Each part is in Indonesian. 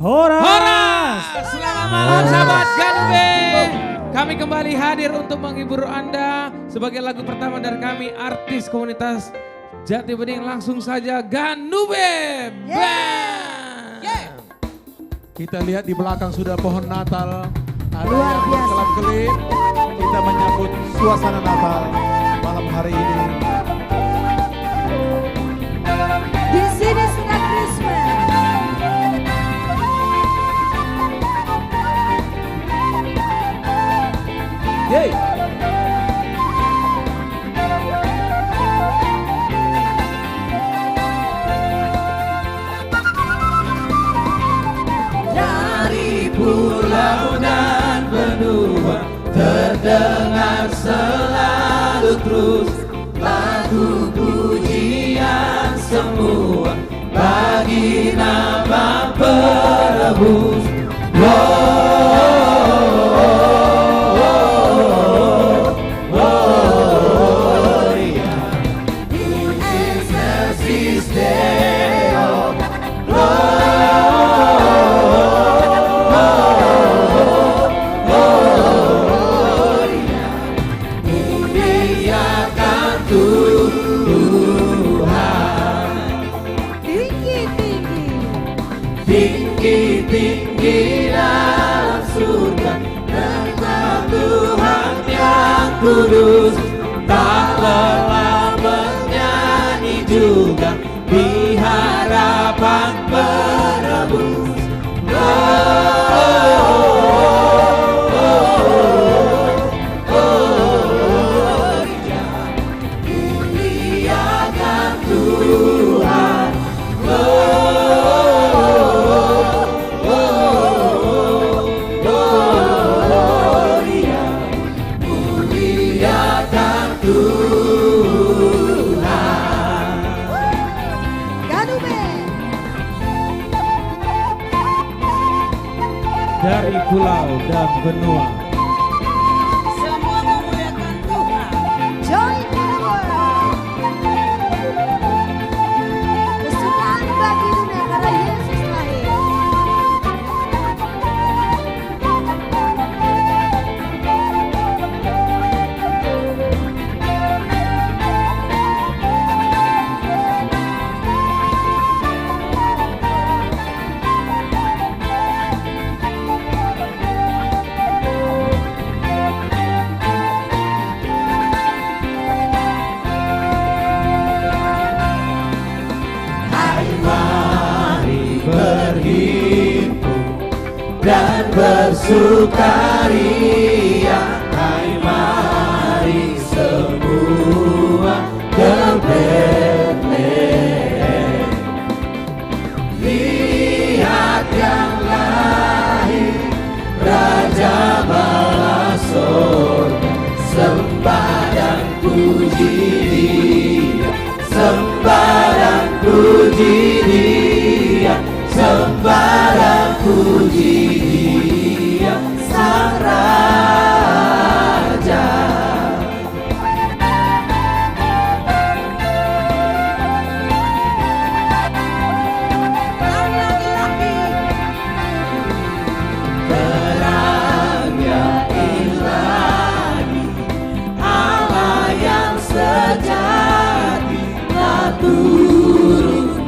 Horas. Selamat malam sahabat Ganube. Kami kembali hadir untuk menghibur Anda sebagai lagu pertama dari kami artis komunitas Jati Bening. Langsung saja Ganube Band. Kita lihat di belakang sudah pohon Natal. Ada Luar yang biasa. berkelap-kelip. Kita menyambut suasana Natal malam hari ini. Di sini sudah Christmas. Yeay. Dari pulau dan benua terdengar selalu terus lagu pujian semua bagi nama penebus. Excelsis Deo, muliakan Tuhan. Tinggi-tinggi. Tinggi-tinggi dalam surga, engkau Tuhan yang kudus. Tak lelah menyanyi juga di harapan penebus. Muliakan Tuhan. Muliakan Tuhan. Ganube. Dari pulau dan benua. Semua memuliakan Tuhan. Joy to the world. Kesukaan bagi dunia karena Yesus lahir. Hai mari berhimpun dan bersukaria. Hai mari semua ke Betlehem. Lihat yang lahir, Raja bala sorga. Sembah dan puji Dia, sembah dan puji Dia, sembah dan puji Dia, Sang Raja. Laki-laki. Terangnya ilahi, Allah yang sejati telah turun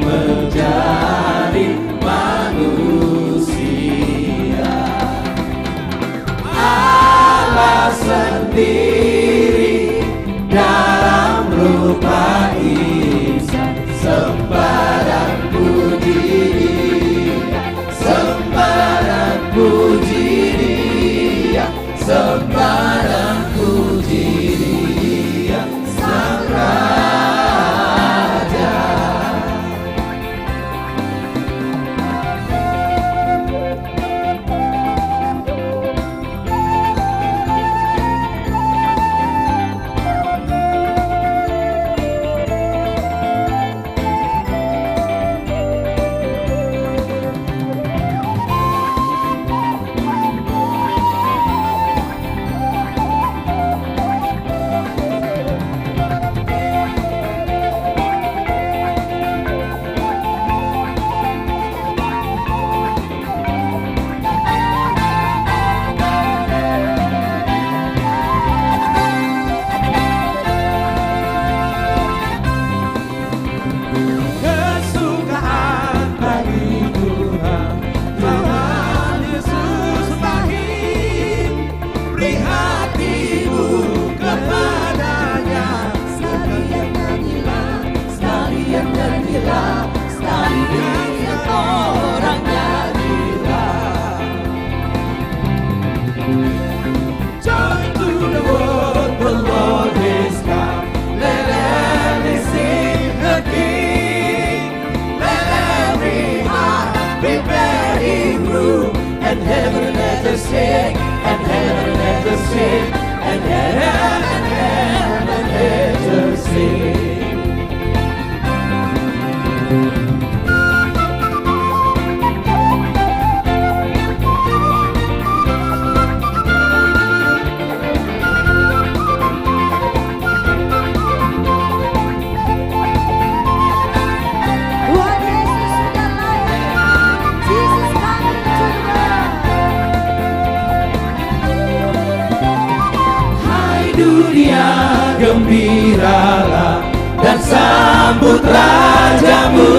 gembiralah dan sambut rajamu.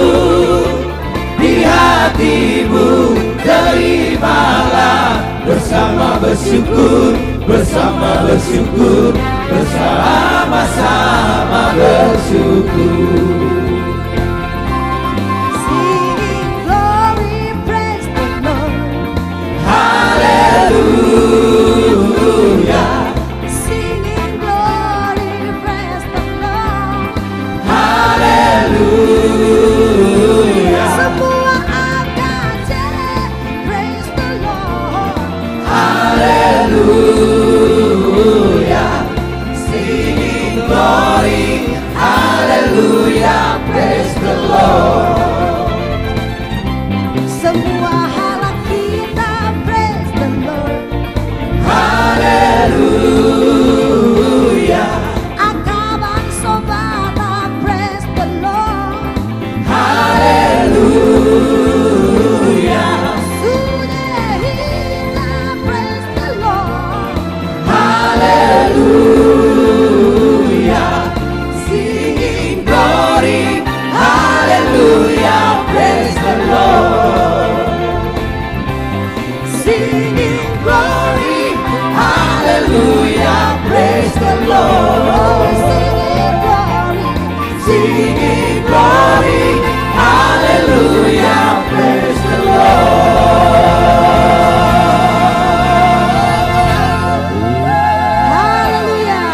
Di hatimu terimalah bersama bersyukur, bersama-sama bersyukur. Singing glory, praise the Lord. Haleluya, Singing glory, praise the Lord. haleluya, Semua akan jadi praise the Lord. haleluya. Singing glory, haleluya, praise the Lord. Semua halak kita praise the Lord. Haleluya, Akabang sobata praise the Lord. haleluya, Sudah hina praise the Lord. haleluya. Singing glory, haleluya, praise the Lord. Singing glory, haleluya, praise the Lord. Singing glory, haleluya, praise the Lord. Hallelujah.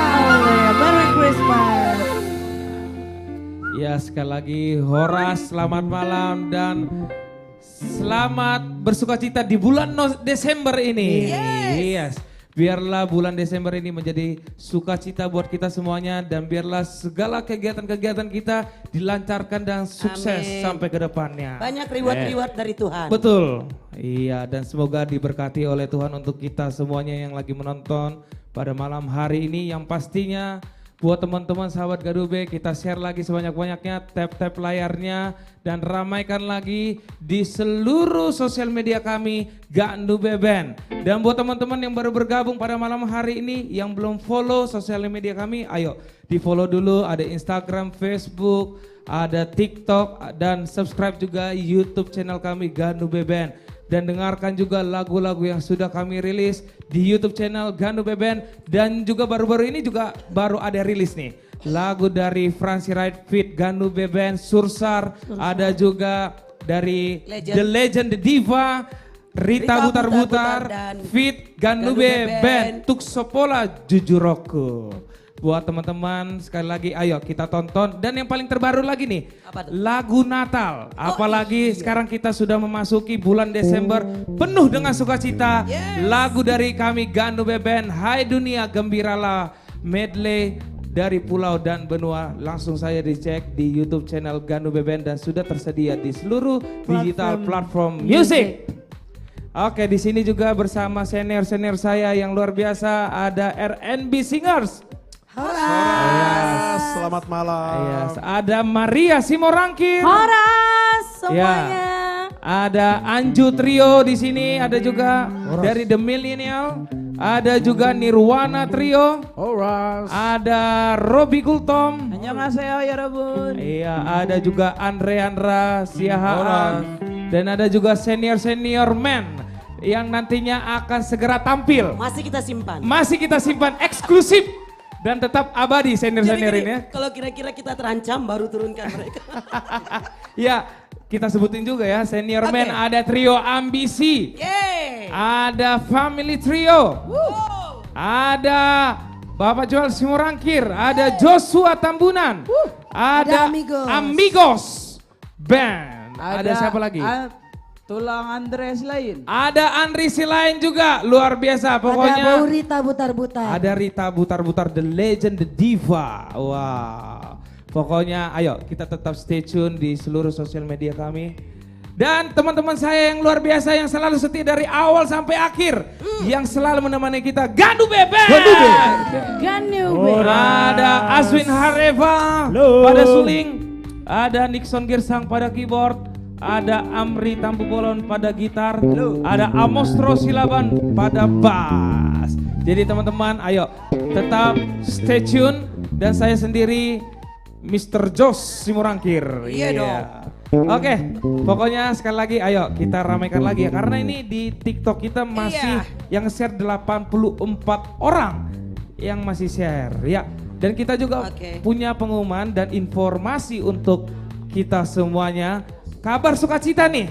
Merry Christmas. Ya, sekali lagi Horas, selamat malam dan selamat bersukacita di bulan Desember ini. Yes. Biarlah bulan Desember ini menjadi sukacita buat kita semuanya dan biarlah segala kegiatan-kegiatan kita dilancarkan dan sukses Amin. sampai ke depannya. Banyak reward-reward dari Tuhan. Betul. Iya, dan semoga diberkati oleh Tuhan untuk kita semuanya yang lagi menonton pada malam hari ini, yang pastinya buat teman-teman sahabat Gadube, kita share lagi sebanyak-banyaknya, tap-tap layarnya dan ramaikan lagi di seluruh sosial media kami Gadube Band. Dan buat teman-teman yang baru bergabung pada malam hari ini yang belum follow sosial media kami, ayo di follow dulu, ada Instagram, Facebook, ada TikTok, dan subscribe juga YouTube channel kami Gadube Band. Dan dengarkan juga lagu-lagu yang sudah kami rilis di YouTube channel Gadube Band. Dan juga baru-baru ini juga baru ada rilis nih lagu dari Francie Wright feat Gadube Band, Sursar. Ada juga dari Legend. The Legend, The Diva, Rita Butar-Butar dan feat Gadube Gadube Band, Band. Tuksopola Jujuroko. Buat teman-teman sekali lagi ayo kita tonton. Dan yang paling terbaru lagi nih, Apa tuh? lagu Natal. Apalagi sekarang kita sudah memasuki bulan Desember penuh dengan sukacita. Lagu dari kami Gadube Band, Hai Dunia Gembiralah, medley dari pulau dan benua. Langsung saya dicek di YouTube channel Gadube Band dan sudah tersedia di seluruh digital platform music. Oke, di sini juga bersama senior-senior saya yang luar biasa, ada R&B Singers. Selamat malam. Yes, ada Maria Simorangkir. Horas semuanya. Ya. Ada Anju Trio di sini, ada juga dari The Millennial, ada juga Nirwana Trio, ada Robi Gultom, Annyeonghaseyo 여러분. iya, ada juga Andre Andra Siahaan, dan ada juga senior men yang nantinya akan segera tampil. Masih kita simpan. Masih kita simpan eksklusif dan tetap abadi senior-senior ini ya. Kalau kira-kira kita terancam baru turunkan mereka. Ya, kita sebutin juga ya, senior Oke. men ada trio Ambisi, Yeay. ada Family Trio, Wow. ada Bapak Joel Simorangkir, ada Joshua Tambunan, ada Amigos. Amigos Band, ada siapa lagi? Tulang Andres lain. Ada Andri Silain juga, luar biasa Ada pokoknya. Bau Rita Butar-Butar. Ada Rita Butar-Butar, The Legend, The Diva. Wow. Pokoknya ayo kita tetap stay tune di seluruh sosial media kami. Dan teman-teman saya yang luar biasa yang selalu setia dari awal sampai akhir. Yang selalu menemani kita, Gadube Band. Gadube. Ada Aswin Hareva pada suling. Ada Nixon Girsang pada keyboard. Ada Amri Tampu Bolon pada gitar. Ada Amostro Silaban pada bass. Jadi teman-teman ayo tetap stay tune dan saya sendiri Mr. Jos Simorangkir. Iya dong. Oke, pokoknya sekali lagi ayo kita ramaikan lagi ya karena ini di TikTok kita masih yang share 84 orang yang masih share ya. Dan kita juga punya pengumuman dan informasi untuk kita semuanya. Kabar sukacita nih.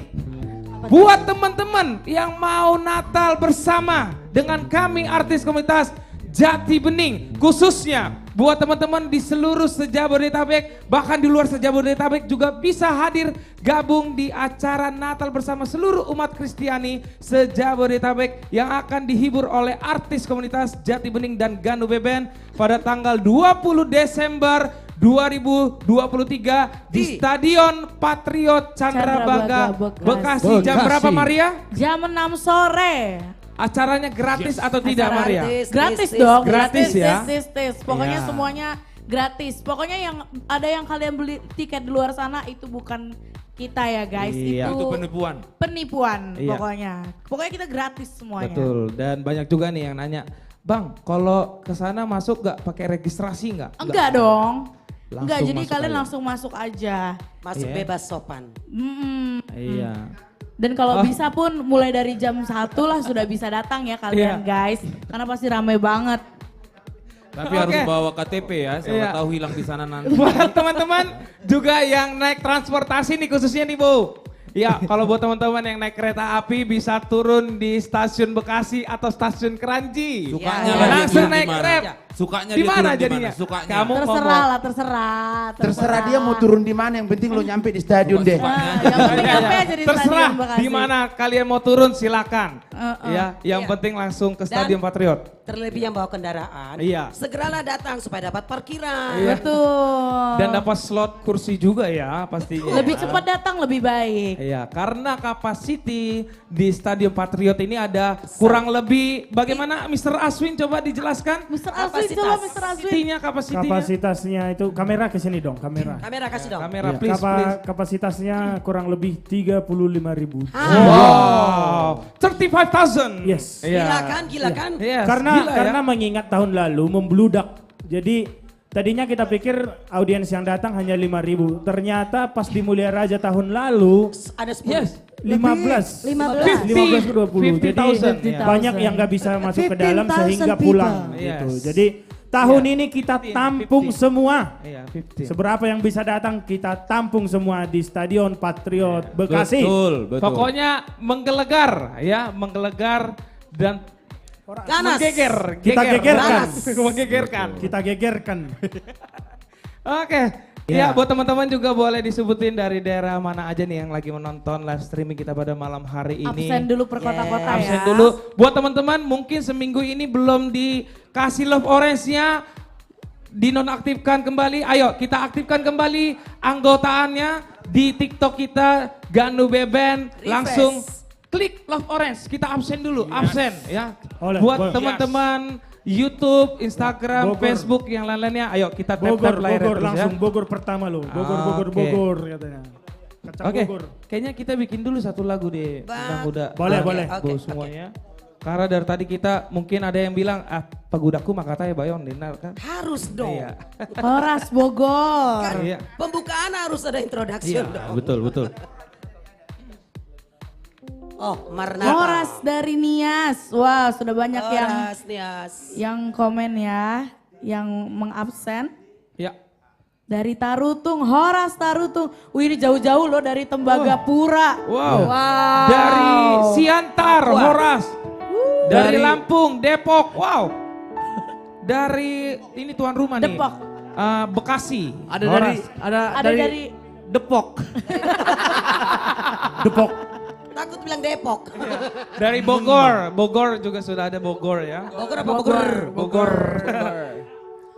Buat teman-teman yang mau Natal bersama dengan kami artis komunitas Jati Bening, khususnya buat teman-teman di seluruh sejabodetabek, bahkan di luar sejabodetabek juga bisa hadir gabung di acara Natal bersama seluruh umat Kristiani sejabodetabek yang akan dihibur oleh artis komunitas Jati Bening dan Ganu Beben pada tanggal 20 Desember 2023 di Stadion Patriot Candrabaga Bekasi. Jam berapa Maria? Jam 6 sore. Acaranya gratis atau tidak Maria? Gratis dong. Gratis ya. Pokoknya Ya. semuanya gratis. Pokoknya yang ada yang kalian beli tiket di luar sana itu bukan kita ya guys. Iya. Itu penipuan. Penipuan Iya. pokoknya. Pokoknya kita gratis semuanya. Betul. Dan banyak juga nih yang nanya, Bang, kalau ke sana masuk gak pakai registrasi nggak? Enggak dong. Langsung Enggak, jadi masuk kalian aja. langsung masuk aja. Masuk Iya. bebas sopan. Iya. Dan kalau bisa pun mulai dari jam 1 lah sudah bisa datang ya kalian Iya. guys. Karena pasti ramai banget. Tapi harus bawa KTP ya, siapa Iya. tahu hilang di sana nanti. Buat teman-teman juga yang naik transportasi nih khususnya nih Bu. Ya, kalau buat teman-teman yang naik kereta api bisa turun di stasiun Bekasi atau stasiun Keranji. Sukanya Ya. lah dia Langsung turun naik di mana? Grab. Sukanya Di dia mana turun di jadinya? mana? Sukanya. Kamu Terserah lah, terserah. Terserah dia mau turun di mana, yang penting lo nyampe di stadion deh. Nah, yang penting nyampe aja di Terserah Stadion Bekasi. di mana kalian mau turun silakan. Ya, yang Iya. penting langsung ke Dan- Stadion Patriot. Terlebih yang bawa kendaraan, Iya. segeralah datang supaya dapat parkiran. Betul. Dan dapat slot kursi juga ya pastinya. Lebih cepat datang lebih baik. Iya, karena kapasiti di Stadion Patriot ini ada kurang lebih bagaimana Mr. Aswin coba dijelaskan? Mr. Aswin Kapasitas. coba Mr. Aswin. Kapasitinya. Kapasitasnya itu kamera ke sini dong, kamera. Kamera kasih dong. Kamera Ya, please, please. Kapasitasnya kurang lebih 35.000. Wow, 35,000. Yes. Iya. Gila kan, gila kan? Yes, Karena gila ya. karena mengingat tahun lalu membludak. Jadi tadinya kita pikir audiens yang datang hanya 5.000. Ternyata pas di Mulia Raja tahun lalu Ada 10. Yes. 15. 15. 15 ke 20. Jadi 50,000, ya. banyak yang nggak bisa masuk ke dalam 15,000 sehingga people. pulang gitu. Yes. Jadi tahun Iya. ini kita 15. tampung semua. Iya, 15. Seberapa yang bisa datang kita tampung semua di Stadion Patriot Bekasi. Betul, betul. Pokoknya menggelegar ya, menggelegar dan Ganas. menggeger. Kita gegerkan. Menggegerkan. Kita gegerkan. Oke. Ya, buat teman-teman juga boleh disebutin dari daerah mana aja nih yang lagi menonton live streaming kita pada malam hari ini. Absen dulu per kota-kota ya. Absen dulu. Buat teman-teman mungkin seminggu ini belum dikasih love orange-nya, dinonaktifkan kembali. Ayo kita aktifkan kembali anggotaannya di TikTok kita Ganu Beben. Langsung klik love orange. Kita absen dulu, absen ya. Boleh, Buat boleh. teman-teman YouTube, Instagram, Bogor. Facebook yang lain-lainnya. Ayo kita tap-tap Bogor, layarnya Bogor terus langsung ya. Bogor pertama lo. Bogor, Bogor, Oke. Bogor katanya. Kacang Oke, Bogor. kayaknya kita bikin dulu satu lagu deh. Bang Uda. Boleh, Bang, boleh. Bu, semuanya. Karena dari tadi kita mungkin ada yang bilang, pagudaku maka katanya bayon dinar kan. Harus dong. Iya. Horas Bogor. Kan Iya. pembukaan harus ada introduction dong. betul, betul. Oh, Marnata. Horas dari Nias. Wah, sudah banyak Horas, Nias. yang komen ya, yang mengabsen. Ya. Dari Tarutung, Horas Tarutung. Wih, ini jauh-jauh loh dari Tembagapura. Wow. Wow. Dari Siantar, Horas. Dari Lampung, Depok. Wow. Dari ini tuan rumah nih. Depok. Bekasi. Ada Horas. Ada dari Depok. Depok. Takut bilang Depok. Dari Bogor. Bogor juga sudah ada Bogor ya. Bogor apa Bogor? Bogor.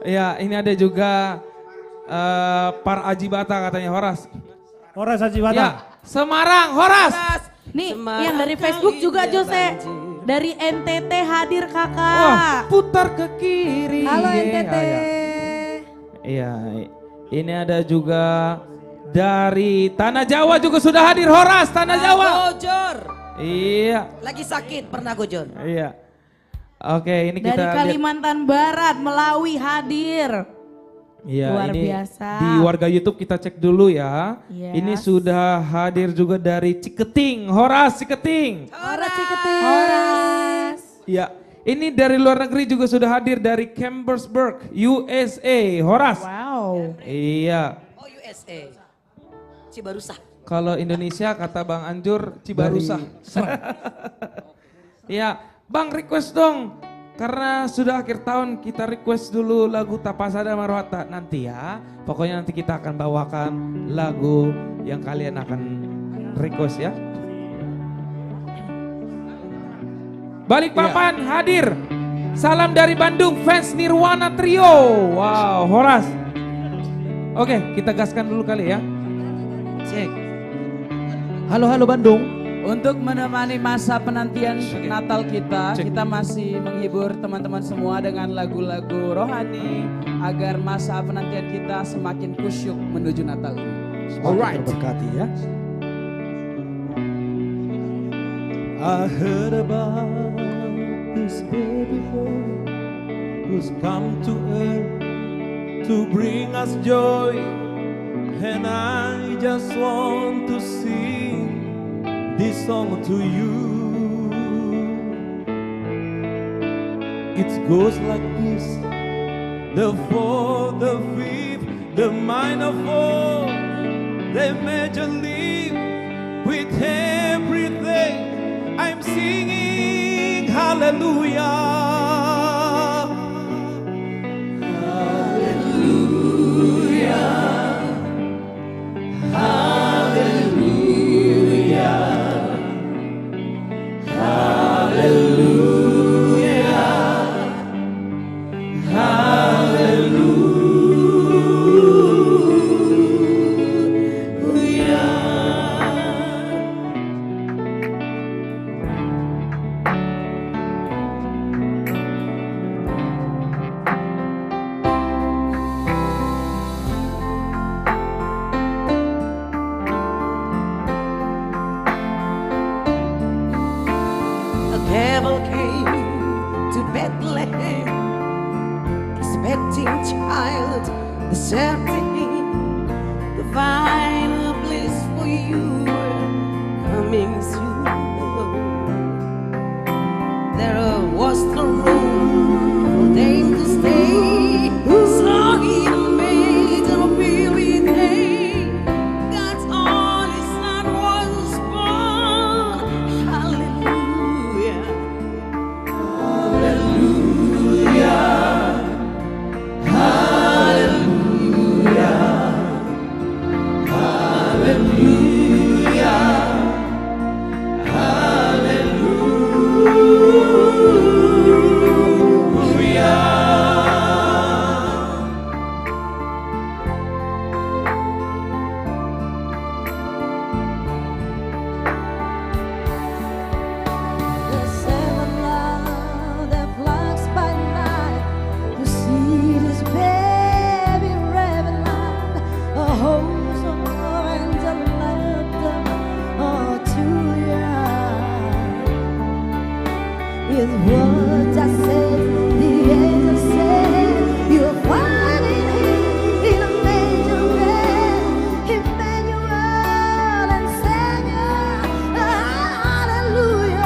Ya, ini ada juga Par Ajibata katanya Horas. Horas Haji Bata. Ya, Semarang, Horas. Horas. nih Semarang yang dari Facebook juga kali dia Jose. banjir. Dari NTT hadir Wah, kakak. putar ke kiri. Halo Iya, NTT. iya. Iya, ini ada juga dari Tanah Jawa juga sudah hadir Horas, Tanah Jawa. Gojor. Iya, Lagi sakit pernah gojor. iya. Oke, ini kita Dari lihat. Kalimantan Barat, Melawi hadir. Iya, Luar ini biasa. di warga YouTube kita cek dulu ya. Yes. Ini sudah hadir juga dari Ciketing, Horas Ciketing. Horas Ciketing. Horas. Ya, ini dari luar negeri juga sudah hadir dari Chambersburg, USA, Horas. Wow. Iya. Oh USA. Cibarusah. Kalau Indonesia kata Bang Anjur Cibarusah. Iya, Bang request dong. Karena sudah akhir tahun kita request dulu lagu Tapasada Marwata nanti ya. Pokoknya nanti kita akan bawakan lagu yang kalian akan request ya. Balikpapan hadir. Salam dari Bandung fans Nirwana Trio. Wow, Horas. Oke, kita gaskan dulu kali ya. Cek. Halo Bandung. Untuk menemani masa penantian Natal kita, kita masih menghibur teman-teman semua dengan lagu-lagu rohani agar masa penantian kita semakin kusyuk menuju Natal ini. Alright. Terberkati ya. I heard about this baby boy who's come to earth to bring us joy, and I just want to sing this song to you. It goes like this: the fourth, the fifth, the minor fourth, the major leap. With everything I'm singing hallelujah. The devil came to Bethlehem, expecting child, the certain divine bliss for you coming soon. There was no room for them to stay, so he made a weary day. God's only son was born. Hallelujah. The seven love that flies by night to see this baby raven light, a host of angels left to you. Is what I said, the angel said, you'll find in a manger bed, Emmanuel and Savior, hallelujah.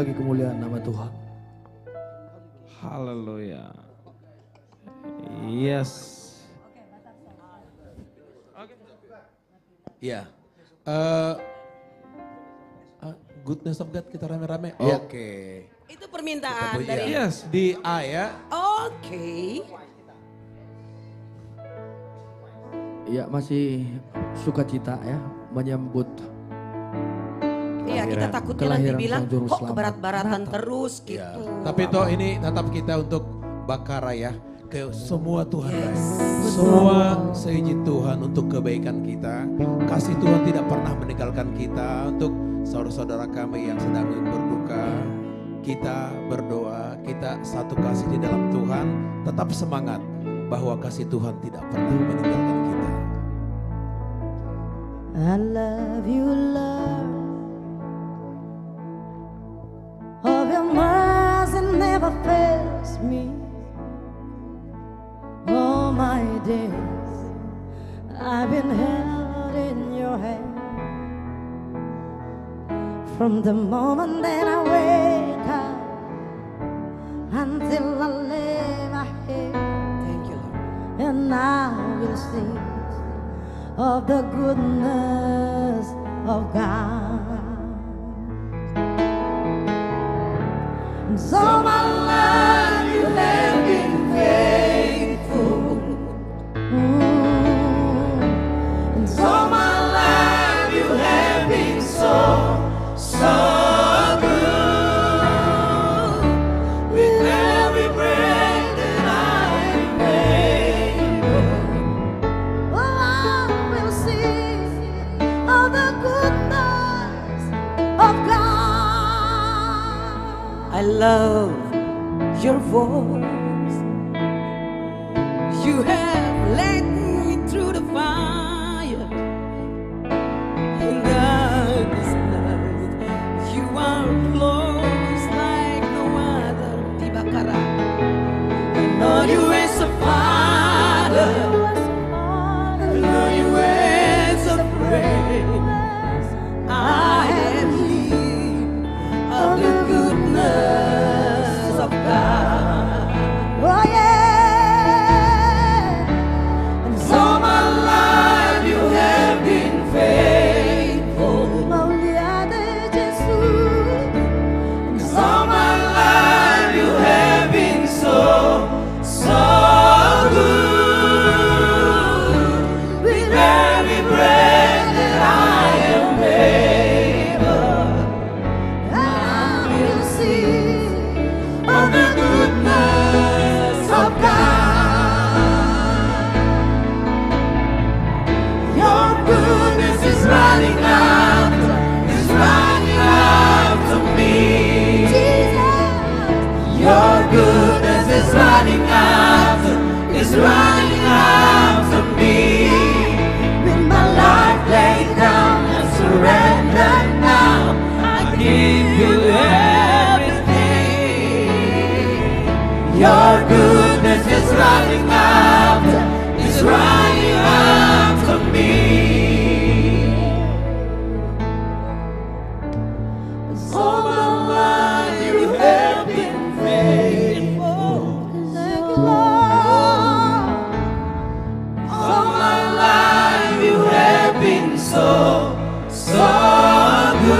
bagi kemuliaan nama Tuhan. Haleluya. Yes. Ya. Goodness of God kita rame-rame. Ya. Oke. Itu permintaan Iya. dari. Yes. Di A ya. Oke. Ya masih sukacita ya menyambut Iya, kita takutnya nanti kelahiran bilang Sang Juru kok Selamat. keberat-baratan terus Ya. gitu. Tapi toh ini tetap kita untuk bakara ya. Ke semua Tuhan baik. Semua seizin Tuhan untuk kebaikan kita. Kasih Tuhan tidak pernah meninggalkan kita. Untuk saudara-saudara kami yang sedang berduka. Kita berdoa, kita satu kasih di dalam Tuhan. Tetap semangat bahwa kasih Tuhan tidak pernah meninggalkan kita. I love you, Lord. Of your mercy never fails me. All my days I've been held in your hand. From the moment that I wake up until I lay my head. Thank you, Lord. And I will sing of the goodness of God. And so my life you have been faithful. And so my life you have been so good. With every breath that I am able, oh, I will sing of the goodness of God. I love your voice. You have led me through the fire. In darkest night, you are close like no other. Tibakara. I know you as a father. I know you as a friend. I have lived of the goodness of God. Oh yeah. And so my life you have been faithful. Mauliade Jesus. And so my life you have been so good. With every breath that I am able, I will sing of the goodness of God. Your goodness is running after me. Jesus. Your goodness is running after me. With my life laid down and surrendered now, I give you everything. Your goodness is running after me. All my life you have been faithful. Thank you, Lord. All my life you have been so good.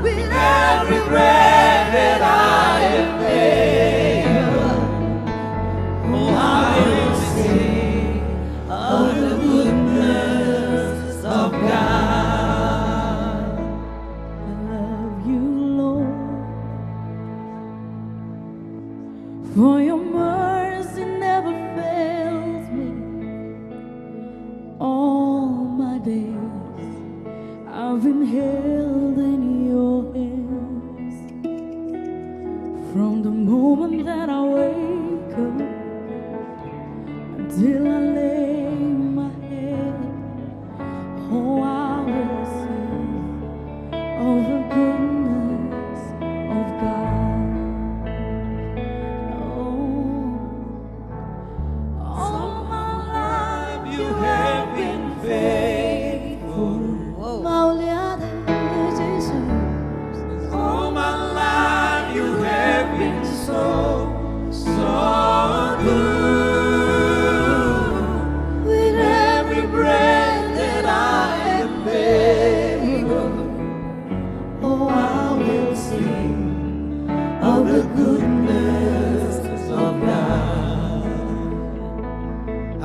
With every breath that I am able, oh, I will sing of the goodness of God. I love you, Lord, for your mercy never fails me. All my days I've been held in your hands. From the moment that I wake up until I lay my head, oh, I will sing of the goodness of God. All my life you have been faithful. Wow. Mauliade Jesus.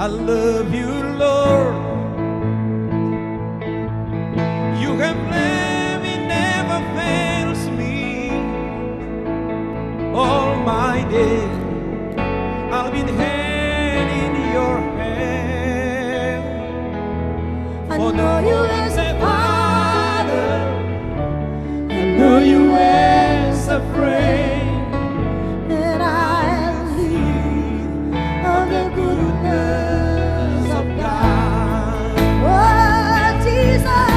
I love you, Lord. You have left me, never fails me. All my days I'll be hand in your hand. I know you as a father. I know you as a friend. And I'll lead on the goodness of God. Oh, Jesus.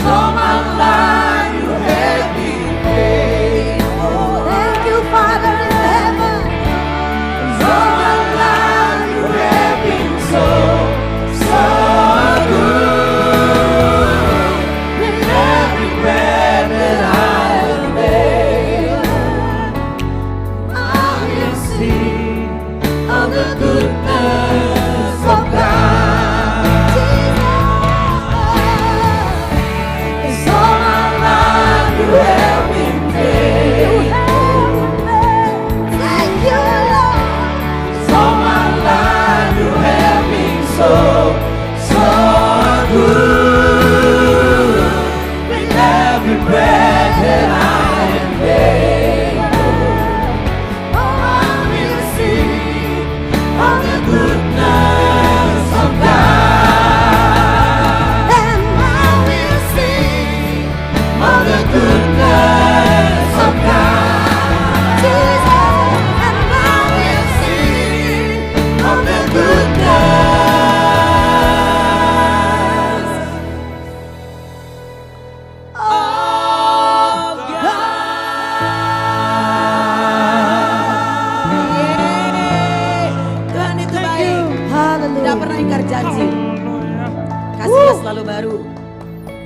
All my life you have been faithful. Thank you, Father in heaven. All my life you have been so good. With every breath that I am able, I will sing of the goodness of God. It's all my life you have been faithful. Thank you, Lord. It's all my life you have been so good. With every breath that I am able, I will sing of the goodness of God. And I will Sing of the goodness of God. Jesus, and I will Sing of the goodness of God. Tuhan itu baik, Hallelujah. tidak pernah ingkar janji. Kasihnya selalu baru.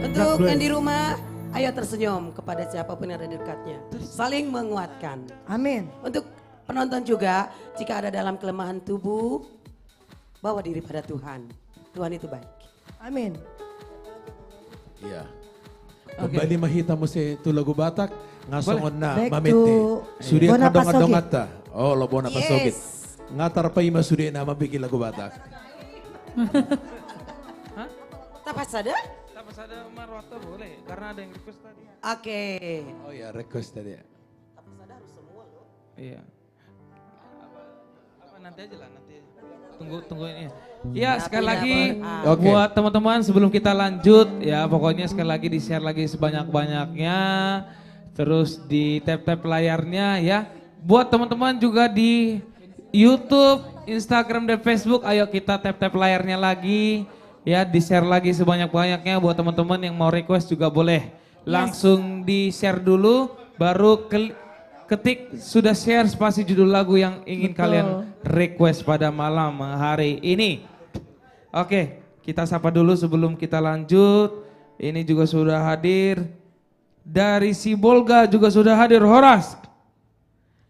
Untuk yang di rumah, ayo tersenyum kepada siapapun yang ada di dekatnya. Saling menguatkan. Amin. Untuk penonton juga, jika ada dalam kelemahan tubuh, bawa diri pada Tuhan. Tuhan itu baik. Amin. Iya. Kembali mahita mo si Tulago Batak, ngasongon na Back mamete. to Suri Bona kadong-kadong Pasogit. ata. Oh, lo Bona Pasogit. Ngatar pa ima suri na mabigil Lago Batak. Tapas ada? Tapas ada marwata boleh, karena ada yang request tadi. Oke. Oh ya, request tadi ya. Tapas ada harus semua loh. Iya. Apa nanti aja lah, nanti aja. Tunggu ini. Ya sekali lagi Oke. buat teman-teman sebelum kita lanjut ya pokoknya sekali lagi di share lagi sebanyak-banyaknya. Terus di tap-tap layarnya ya. Buat teman-teman juga di YouTube, Instagram dan Facebook ayo kita tap-tap layarnya lagi. Ya di share lagi sebanyak-banyaknya buat teman-teman yang mau request juga boleh. Langsung di share dulu baru ketik sudah share spasi judul lagu yang ingin kalian request pada malam hari ini. Oke, kita sapa dulu sebelum kita lanjut. Ini juga sudah hadir. Dari Sibolga juga sudah hadir Horas.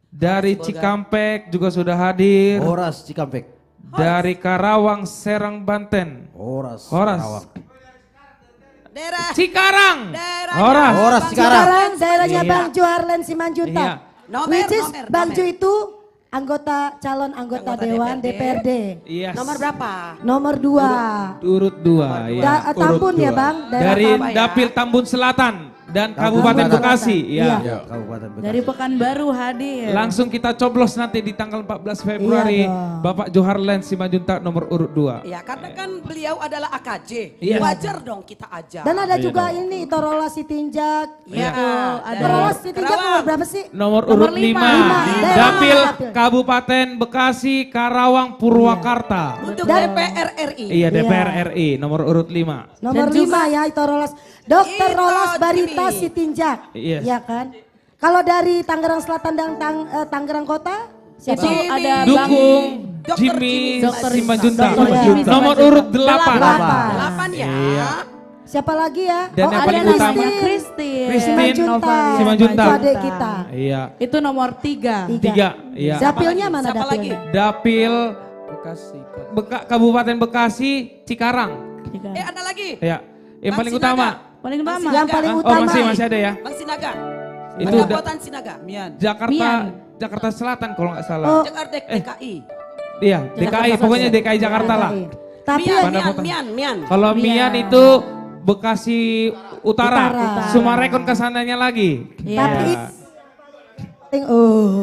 Dari Cikampek juga sudah hadir. Horas Cikampek. Dari Karawang, Serang, Banten. Horas. Horas. Daerah Cikarang. Daerah Horas. Horas Cikarang. Sekarang daerahnya Iya. Bang Ju Harlen Simanjuntak. Iya. Which is Bang nomer. Ju itu calon anggota Dewan DPRD. Yes. Nomor berapa? Nomor 2. Urut 2 ya. Tambun ya Bang. daerah Dari apa ya? Dapil Tambun Selatan dan Kabupaten Selatan. Bekasi. Iya. Ya. Kabupaten Bekasi. Dari Pekanbaru hadir. Langsung kita coblos nanti di tanggal 14 Februari. Iya dong. Bapak Joharlen Simanjuntak nomor urut 2. Ya karena kan beliau adalah AKJ. Iya. Wajar dong kita ajak. Dan ada Iya juga dong. ini Torola Sitinjak. Iya. Ada. Torola Sitinjak nomor berapa sih? Nomor urut 5. lima. Daerah Dapil mana? Kabupaten Bekasi, Karawang, Purwakarta. Untuk Dan- DPR RI. Iya DPR RI nomor urut 5. Nomor Dan juga- 5 ya Torolas. Dr. Itu Rolas Barita Jimmy. Sitinjak. Yes. Ya kan? Kalau dari Tangerang Selatan dan Tangerang Kota? Itu Jimmy. ada Bang Dukung Dr. Jimmy Dr. Simanjuntak. Dr. Jimmy Nomor Simanjuntak. urut 8. 8 ya. Iya. Siapa lagi ya? Dan yang ada paling Christine. utama, Christine. Christine Simanjuntak. Simanjuntak. Itu adik kita. Iya. Itu nomor 3. 3. Iya. Dapilnya mana Siapa lagi? dapilnya? Dapil Bekasi. Kabupaten Bekasi, Cikarang. Ada lagi. Ya. Yang Bang paling Sinaga. utama. Paling utama. Yang paling Oh utama. masih ada ya. Bang Sinaga. Itu Kabupaten Sinaga. Mian. Jakarta Mian. Jakarta Selatan kalau nggak salah. Oh. Jakarta DKI. Iya, DKI, pokoknya DKI Jakarta lah. Tapi Mian. Kalau Mian itu Bekasi Utara. Sumarekon kesananya lagi. Tapi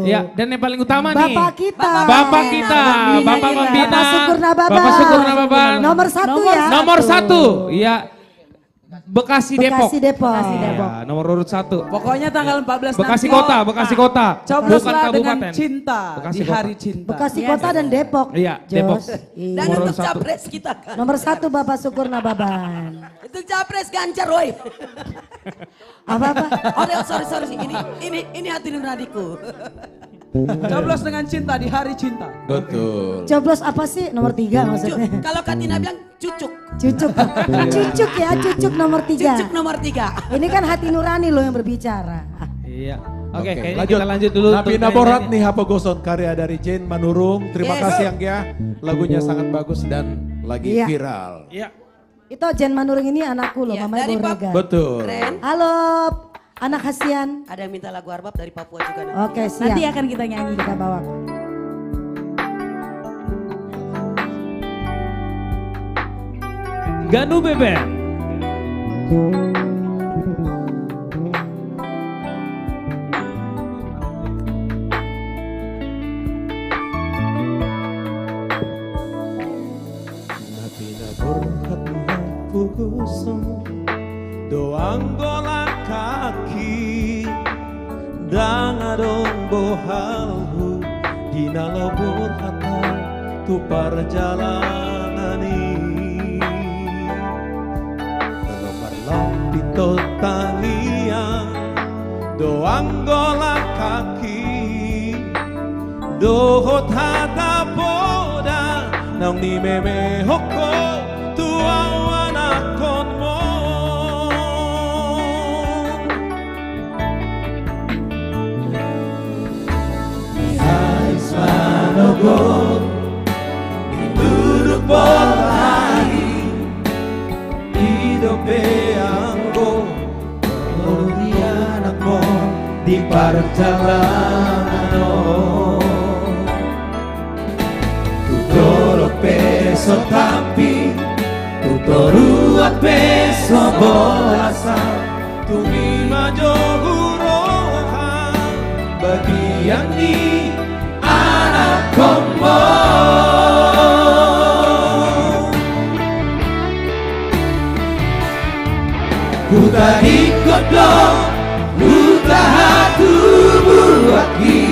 Ya, dan yang paling utama nih. Bapak kita. Bapak kita. Bapak Membina. Bapak Syukur Nababan. Bapak Syukur Nababan. Nomor 1 ya. Nomor 1. Ya. Bekasi Depok. Bekasi Depok. Ya, nomor urut 1. Pokoknya tanggal 14 Bekasi nanti. Kota, Bekasi Kota. Cobloslah Bukan dengan kabupaten. cinta Bekasi di Kota. hari cinta. Bekasi Kota dan Depok. Iya, Jos. Depok. Iya. Dan Nomor untuk 1. capres kita kan. Nomor 1 Bapak Syukur Nababan. Untuk capres Ganjar, woi. Apa-apa? Oh, sorry. Ini hati nuraniku. Coblos dengan cinta di hari cinta. Betul. Coblos apa sih? Nomor 3 maksudnya. Kalau Katina bilang cucuk. Cucuk. Cucuk ya, cucuk nomor 3. Cucuk nomor 3. Ini kan hati nurani loh yang berbicara. Iya. Oke, kayaknya lanjut. kita lanjut dulu. Nabi untuk Naborat nyanyi-nyanyi. nih Hapa Goson, karya dari Jane Manurung. Terima Yes. kasih Anggia, lagunya sangat bagus dan lagi Iya. viral. Iya. Itu Jen Manurung ini anakku loh, Iya, Mama dari Borega. Betul. Keren. Halo, anak Hasian. Ada yang minta lagu Arbab dari Papua juga nanti. Oke, siap. nanti akan kita nyanyi. Kita bawa. Ganu Bebe. Nabi Naborat nih Hapa Goson, doang golak kaki, dangadong bohalhu, dina lebur hata tu perjalanan ini. Telokarlah pito talian, doang golak kaki, dohot hata boda, nang ni meme hoko tuawan akon mo. Hai Svanogon, duduk bolari, hidup anggo, di anakmu di perjalanan. Tutoro peso tapi tutoruat peso bolasa tumi majo guroha bagian di anak kombo. Kuta ikut dong, luta hatu buaki.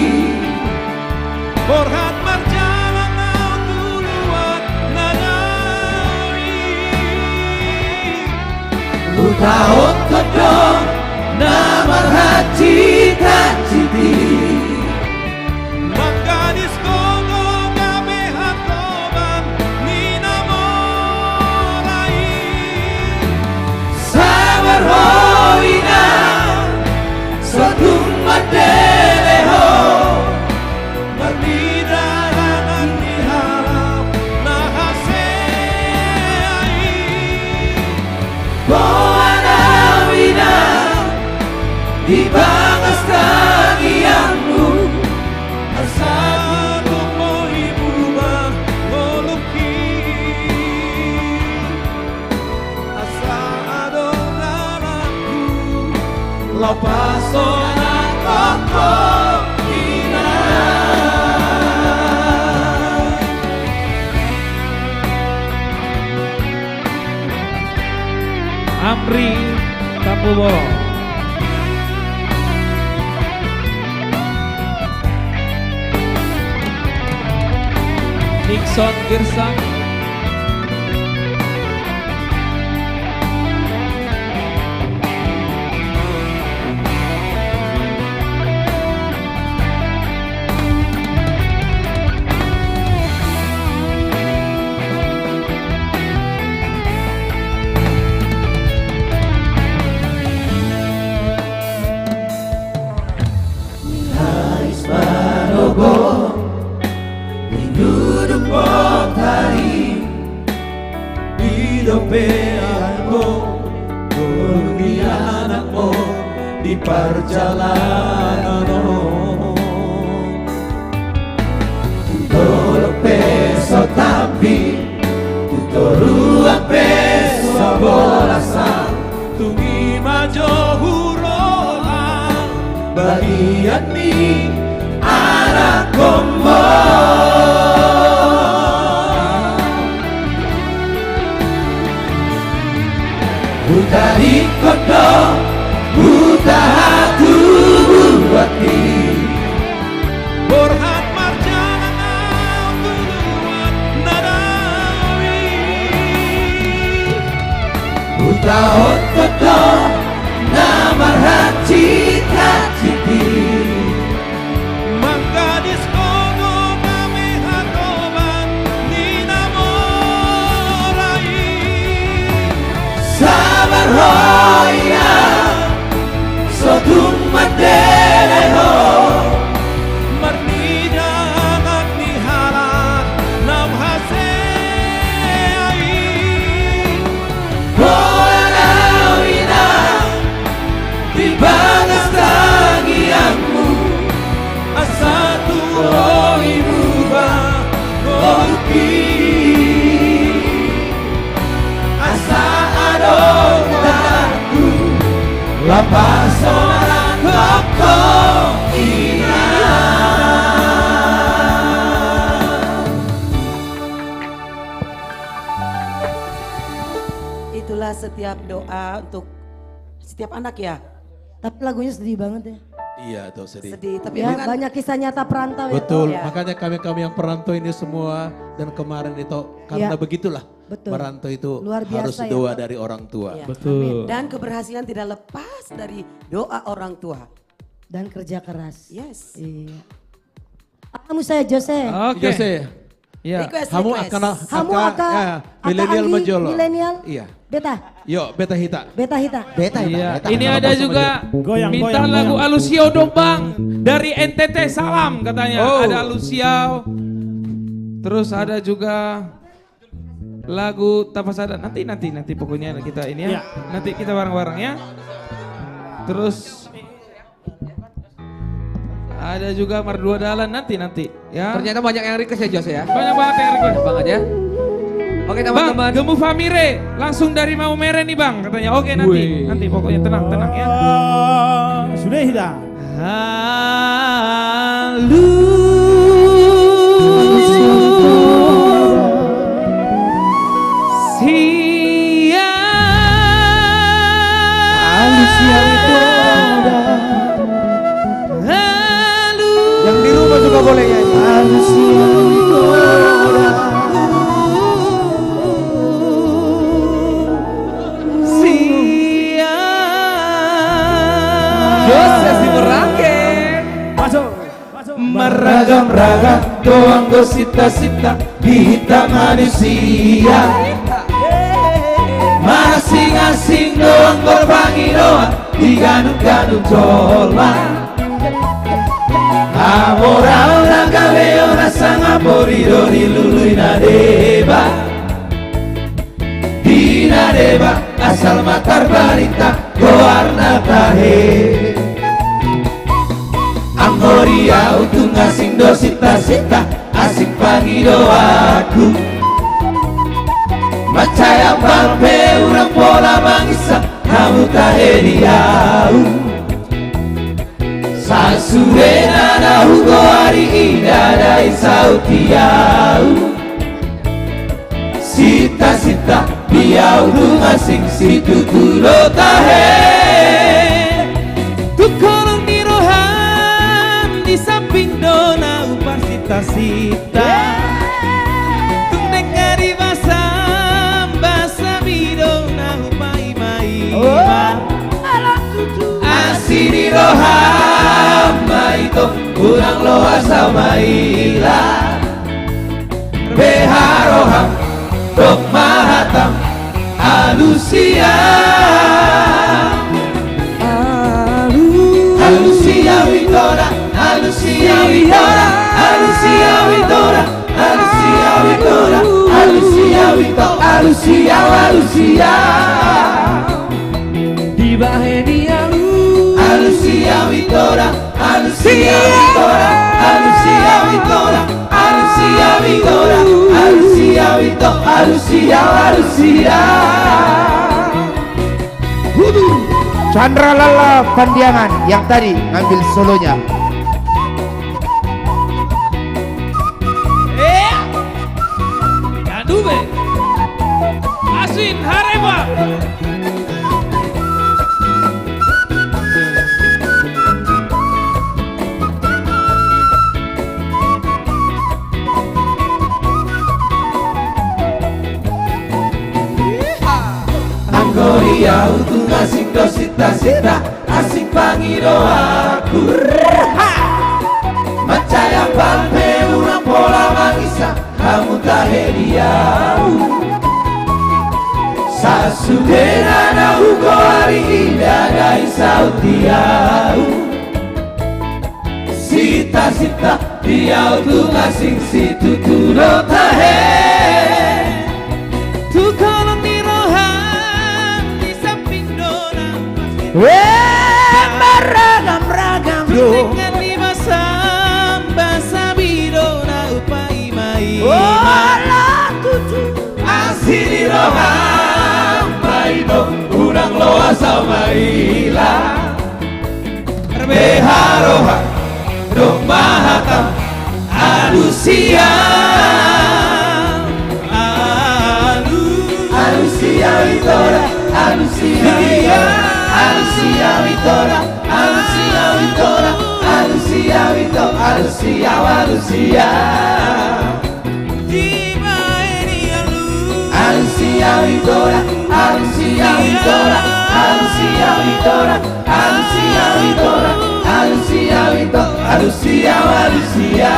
Borhat marjalan au tuluat nadari. Kuta ikut dong, namar hati taciti. Maka diskogo gabe hatoban ni namorai. Sabar hoina, sotung madeleho. Magdidarangan iharap na haseai. Boanawina, di bangas kagianmu. Asal mo ibuba ngoluki. Asado dalaku, lapaso na koko ina. Amri Tambuboro. Nixon Girsang. Duduk potari, hidup aku, kurni anakmu di perjalanan. Tolope yani anak kombo buta ikodo buta hatu buati Borhat marjana buat nadawi buta ikodo namar hati hati manggadis kono kami hatoban ni namorai sabar hoya sotung madeleho marnida agni halat nam hasei Borawina di bagas tagianmu asatu roimu ba kopi asa adonanku lapas orang koko ina Itulah setiap doa untuk setiap anak ya. Tapi lagunya sedih banget ya. Iya tuh sedih. Sedih, tapi Ya, bukan banyak kisah nyata perantau Betul, ya. makanya kami yang perantau ini semua dan kemarin itu karena Ya. begitulah Betul. merantau itu Luar harus biasa ya, doa Pak. dari orang tua. Ya. Betul. Dan keberhasilan tidak lepas dari doa orang tua. Dan kerja keras. Yes. Iya. Kamu saya Jose. Oke. Jose, Ya. kamu akan Kamu akan milenial Andi, menjolo. Milenial. Iya. Beta. Yuk, beta hita. Beta hita. Iya. Ini ada juga Goyang, minta goyang, lagu goyang. Alusiau dong bang dari NTT Salam katanya. Oh. Ada Alusiau. Terus ada juga lagu Tapasada. Nanti pokoknya kita ini ya. Ya. Nanti kita bareng-bareng ya. Terus ada juga Merdua Dalan nanti ya. Ternyata banyak yang request ya Jose ya. Banyak banget yang request. Banyak banget ya. Oke Bang, teman-teman. Gemu Famire langsung dari Maumere nih bang katanya. Oke nanti pokoknya tenang ya. Sudah hitam. Yang di rumah juga boleh ya. Jose si Merangke. Masuk. Meragam-ragam doang gosita-sita di manusia. Masing-masing doang berbangi doang diganung-ganung colma. Amora gawe ora sanga porido dilului nadeba. Dina deba asal matar barita goarna tahe. Amoria utung asing dosita-sita asing pagi doaku. Macaya palpe urang pola bangsa kamu tahediau. Sasurena na hugo hari ida sautiau. Sita-sita biau utung asing situ tulo tahe. Tukolong di rohan di samping dona upar sita-sita. Tung dengari basam basa bidona umai-mai. Asini rohama itu kurang lo asa maila. Beharoham dok mahatam alusia. Alusia Witora, Alusia Witora, Alusia Witora, Alusia Witora, Alusia Witora, Alusia Alusia. Di Bahenia Alusia Witora, Alusia Witora, Alusia Witora, Alusia Witora, Alusia Witora, Alusia Alusia. Chandra Lala Pandiangan yang tadi ngambil solonya. Ganube, Aswin Harema. Anggoria utung asik dosita sita asik pangiro aku. Macaya palpe una pola mangisa kamu tahediau. Sasudena na ugo hari indah dai sautiau. Sita sita dia utung asik situ tudo tahe. Tukolong di rohan di samping dona. Meragam-ragam do. Dengan lima samba sabidona upai mai. Olah tutu. Asili rohan maino urang loa samaila. Beharoha dong mahakam alusia. Alusia Vitora, Alusia Alusia Vitora, Alusia Vitora, Alusia Vitora, Alusia Alusia. Alusia Vitora, Alusia Vitora, Alusia Vitora, Alusia Vitora, Alusia Vitora, Alusia Alusia.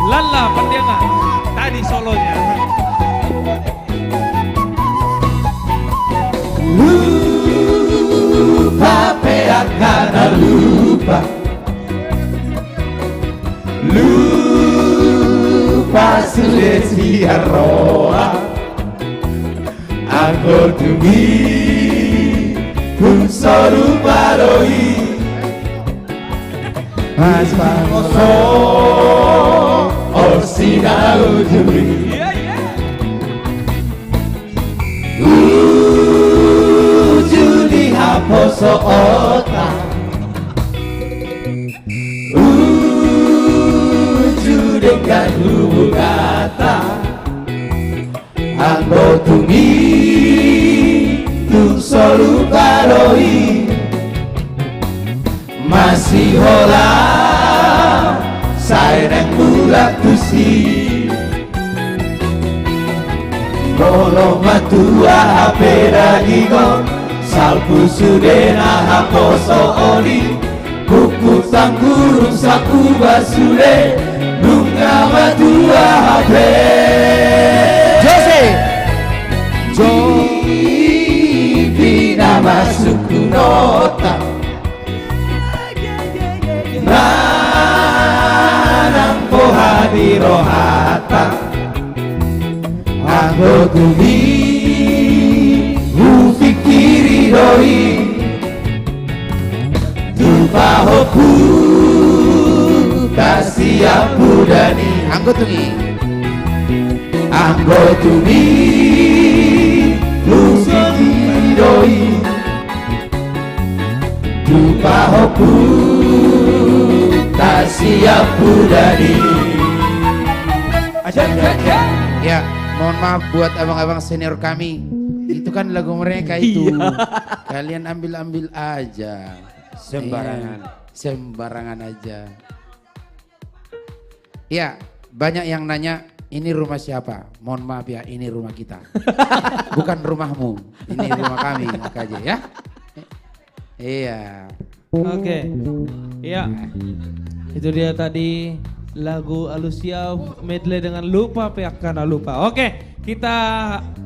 Lala Pandiangan, tadi solonya. Lupa peakana lupa. Lupa sulesi arroa. Anggo tumi kun soru baroi. Mas pamoso osina ujuri. Ujudi haposo ota. Ujudi kan hubungata. Anggo tumi tung soru baroi. Masih hola saya bulat tusi. Bolo matua hapera gigon salpu sudena haposo oli. Buku tanggurung saku basule nunga matua hape. Jose Bina masuk nota. Nanang pohadi rohata. Anggo tumi ufikiri doi. Tupahoku kasih ampudani. Anggo tungi. Anggo tumi ufikiri doi. Tupahoku kasih ampudani. Ya, mohon maaf buat abang-abang senior kami. Itu kan lagu mereka itu. Kalian ambil-ambil aja. Sembarangan. Sembarangan aja. Ya, banyak yang nanya, ini rumah siapa? Mohon maaf ya, ini rumah kita. Bukan rumahmu, ini rumah kami, AKJ ya. Iya. Oke. Iya. Itu dia tadi lagu Alusia medley dengan Lupa Peakana Lupa. Oke, kita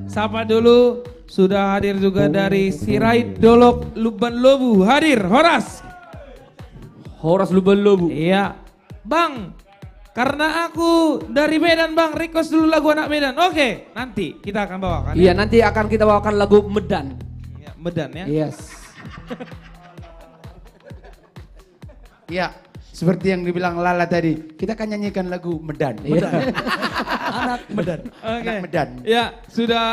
sapa dulu. Sudah hadir juga dari Sirait Dolok Luban Lobu. Hadir Horas. Horas Luban Lobu. Iya. Bang, Karena aku dari Medan Bang, request dulu lagu anak Medan. Oke, nanti kita akan bawakan. Iya, nanti akan kita bawakan lagu Medan. Ya, Medan ya. Yes. Ya, seperti yang dibilang Lala tadi, kita akan nyanyikan lagu Medan. Anak Medan. Oke. Anak Medan. Ya, sudah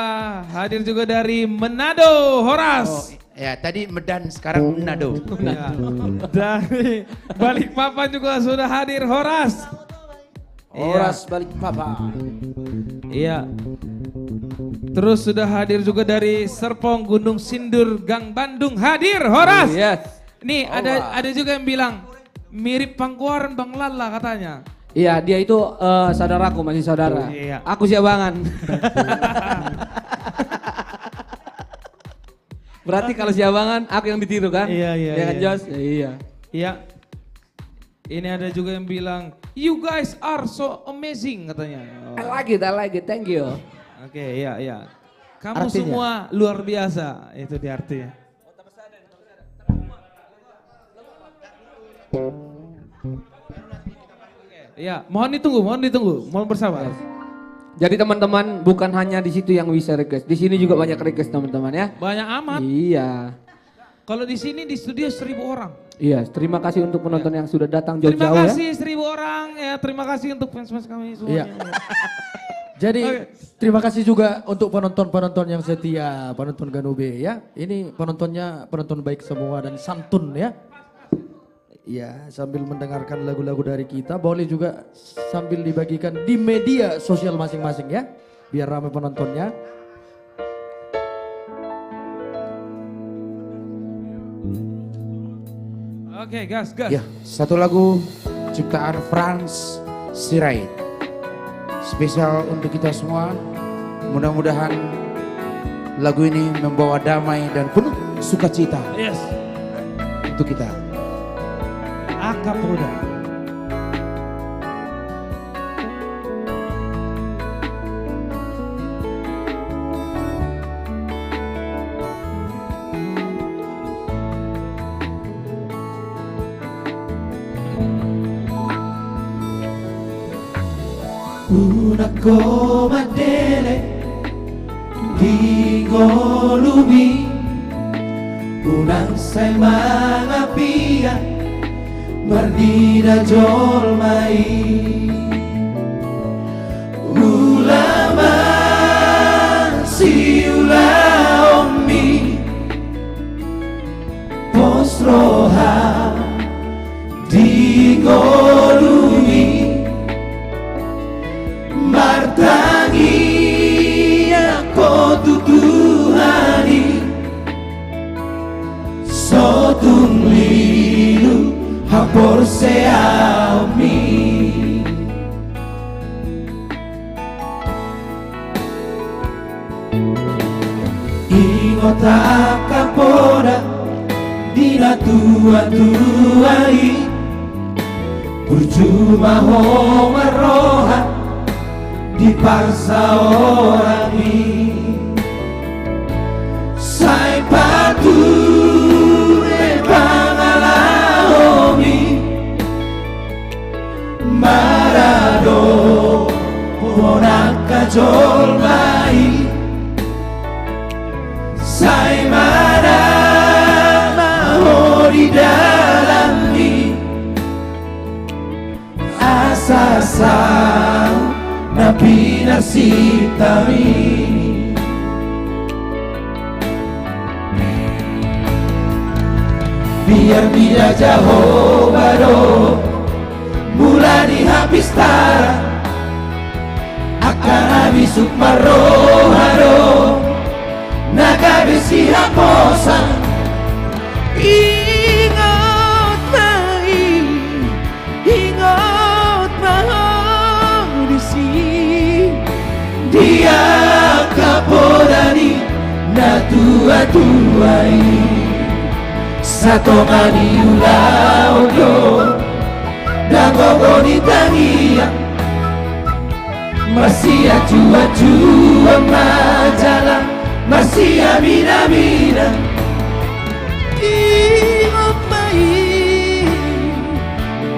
hadir juga dari Manado, Horas. Ya, tadi Medan, sekarang Manado. Ya. Dari Balikpapan juga sudah hadir Horas. Horas Balikpapan. Iya. Terus sudah hadir juga dari Serpong Gunung Sindur Gang Bandung hadir Horas. Yes. Nih ada juga yang bilang mirip Pangkuaran Bang Lala katanya. Iya, dia itu saudaraku, masih saudara. Iya. Aku Siabangan. Berarti kalau Siabangan aku yang ditiru kan? Iya, Ya kan, iya. Jos? Iya. Iya. Ini ada juga yang bilang, you guys are so amazing katanya. I like it, thank you. Oke, iya, iya. Kamu Artinya? semua luar biasa, itu di artinya. Iya, mohon ditunggu, mohon bersabar. Jadi teman-teman bukan hanya di situ yang bisa request, di sini juga banyak request teman-teman ya. Banyak amat. Iya. Kalau di sini di studio 1000 orang. Iya, terima kasih untuk penonton yang sudah datang Terima jauh-jauh ya. kasih 1000 orang ya, terima kasih untuk fans-fans kami semuanya. Iya. Jadi terima kasih juga untuk penonton-penonton yang setia, penonton Ganube ya. Ini penontonnya penonton baik semua dan santun ya. Ya, sambil mendengarkan lagu-lagu dari kita, boleh juga sambil dibagikan di media sosial masing-masing ya. Biar ramai penontonnya. Oke, gas. Ya, satu lagu ciptaan Franz Sirait. Spesial untuk kita semua. Mudah-mudahan lagu ini membawa damai dan penuh sukacita Yes. untuk kita. Akapoda. Una come dele di golumi, unang mga pia mardida jolmai, ulama si ulaomi, posroha di golumi. Martangi ako tutuhani Sotung lilu hapor seami Ingot akapora Dina tua-tuai Percuma ho maroha dipaksa orang ini Sai patu pangalahomi Marado Ponaka jolmai Sai marana di dalami Asasau na pinasitami Biar bila jauh baru Mula dihabis tara Akan habis sukma roharo Nagabisi haposa Ingat mai Ingat mahadisi Dia kapodani na tua-tuai Sato mani ulaudo Dagogo ni tangia Masia jua-jua majalah Masia mina-mina Ingat mai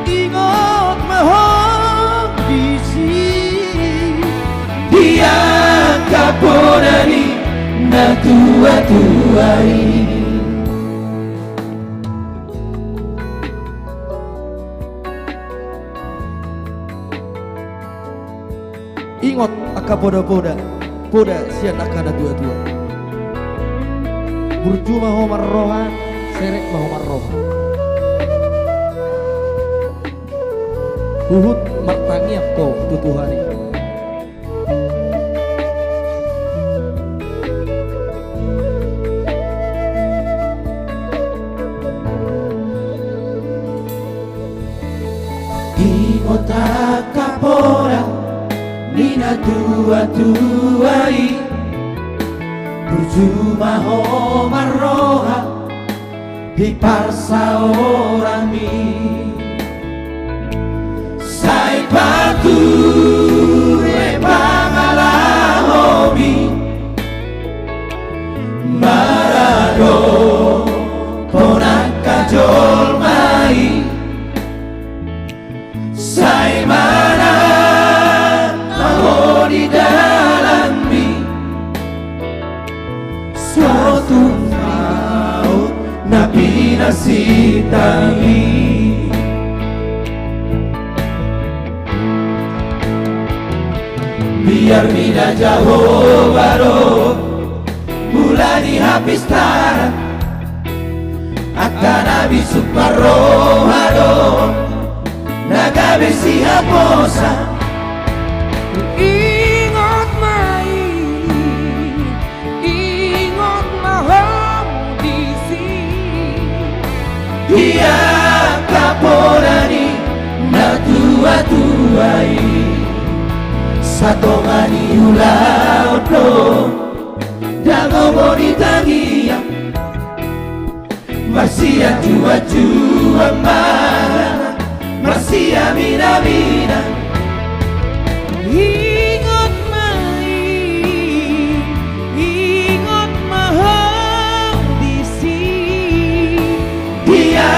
Ingat mahal tua-tuai. Ingot aka poda-poda, poda sian aka da tua-tua. Burjuma homar rohan, serek mahomar rohan. Uhud martangiap kau tutuhani. Ingot aka poda, nina tua-tuai. Berjumpa homar roha di parsa orami. Sai patu rebangala hobi marado ponaka jol mai. Sai mana mau di dalammi suatu maut nabi nasitami. Biar mina jauh baru mulai habis tarat akan habis suparohado naga besi haposa. Ingat mai, ingat maham di sini. Dia kapolani na tua-tuai. Satongani ulau do dango bonitangia Masia jua-jua mana Masia mina-mina. Ingat mai, ingat mahal di sini. Dia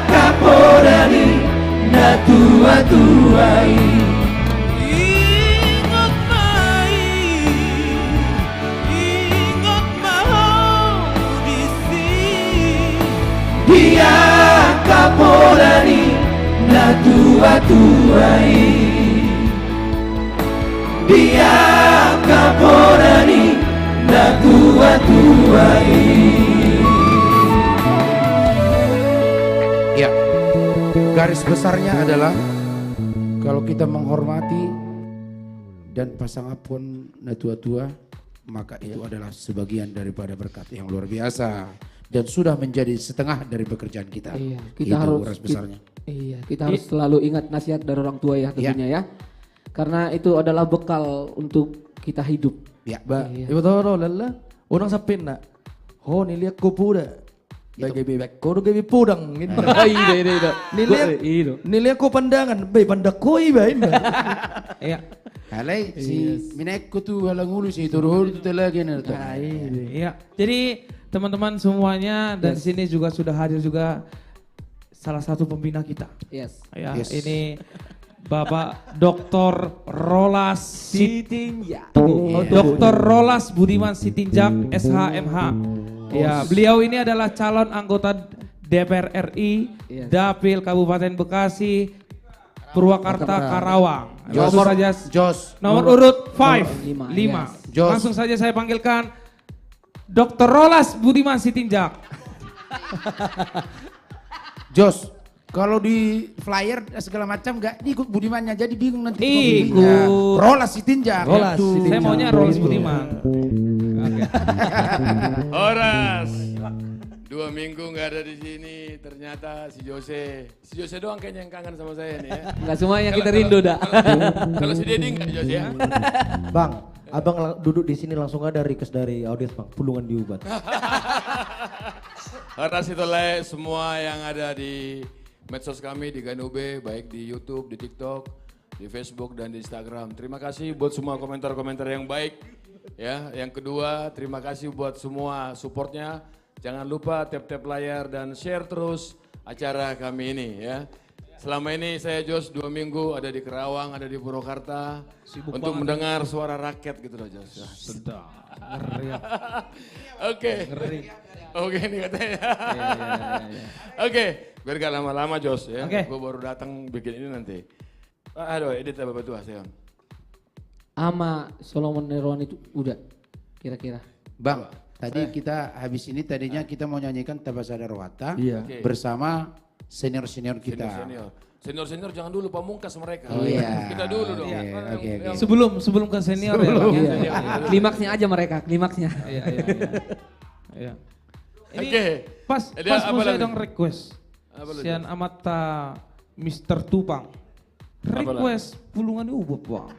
kapolani na tua-tuai. Dia kapolani na tua-tuai. Dia kapolani na tua-tuai. Ya, garis besarnya adalah kalau kita menghormati dan pasangan pun na tua-tua, maka itu adalah sebagian daripada berkat yang luar biasa. Dan sudah menjadi setengah dari pekerjaan kita. Iya, kita harus besarnya. Kita harus selalu ingat nasihat dari orang tua ya tentunya ya. Karena itu adalah bekal untuk kita hidup. Ya, ibu tahu lala, orang sapin nak. Oh niliak ko puda. Bagi bebek, ko gabi pudang. Niliak ko pandangan, bay pandak ko iba. Iya. Halai si minekku tuh halang ulu si turun itu lagi nih. Iya. Jadi teman-teman semuanya dan sini juga sudah hadir juga salah satu pembina kita. Yes. Ya, ini Bapak Dr. Rolas Sitinjak. Dr. Rolas Budiman Sitinjak SHMH. Ya, beliau ini adalah calon anggota DPR RI Dapil Kabupaten Bekasi Purwakarta Karawang. Langsung saja nomor urut 5. Langsung saja saya panggilkan Dr. Rolas Budiman Sitinjak. Jos, kalau di flyer segala macam gak ikut Budimannya, jadi bingung nanti. Ikut. Rolas Sitinjak. Saya maunya Rolas Budiman. Horas, 2 minggu nggak ada di sini. Ternyata si Jose doang kayaknya yang kangen sama saya nih ya. Nggak semuanya kita rindu dah. Kalau si Dedi nggak Jose ya. Bang, abang duduk di sini langsung ada request dari audiens bang, pulungan diubat. Atas itulah semua yang ada di medsos kami di Ganube, baik di YouTube, di TikTok, di Facebook dan di Instagram. Terima kasih buat semua komentar-komentar yang baik. Ya, yang kedua terima kasih buat semua supportnya. Jangan lupa tap-tap layar dan share terus acara kami ini ya. Selama ini saya Jos 2 minggu ada di Kerawang, ada di Purwakarta. Sibuk untuk banget. mendengar suara rakyat gitu loh Jos. Ya. Sedap. Ngeri ya. Oke. Ngeri. Oke ini katanya. Iya. Oke, biar gak lama-lama Jos ya. Oke. Gue baru datang bikin ini nanti. Aduh, edit apa tua Seon. Ama Solomon Nerwan itu udah kira-kira. Bang, tadi kita habis ini tadinya kita mau nyanyikan Tabasa Darwata Iya. bersama senior-senior kita. Senior jangan dulu pamungkas mereka. Oh iya. Kita dulu dong. Oke. Sebelum ke senior ya Bang. Iya. Klimaksnya aja mereka, klimaksnya. Iya. Ini Oke. pas Ada mau apa saya lagi? dong request. Apa lagi? Sian amata Mr. Tupang. Request pulungan ubah Bang.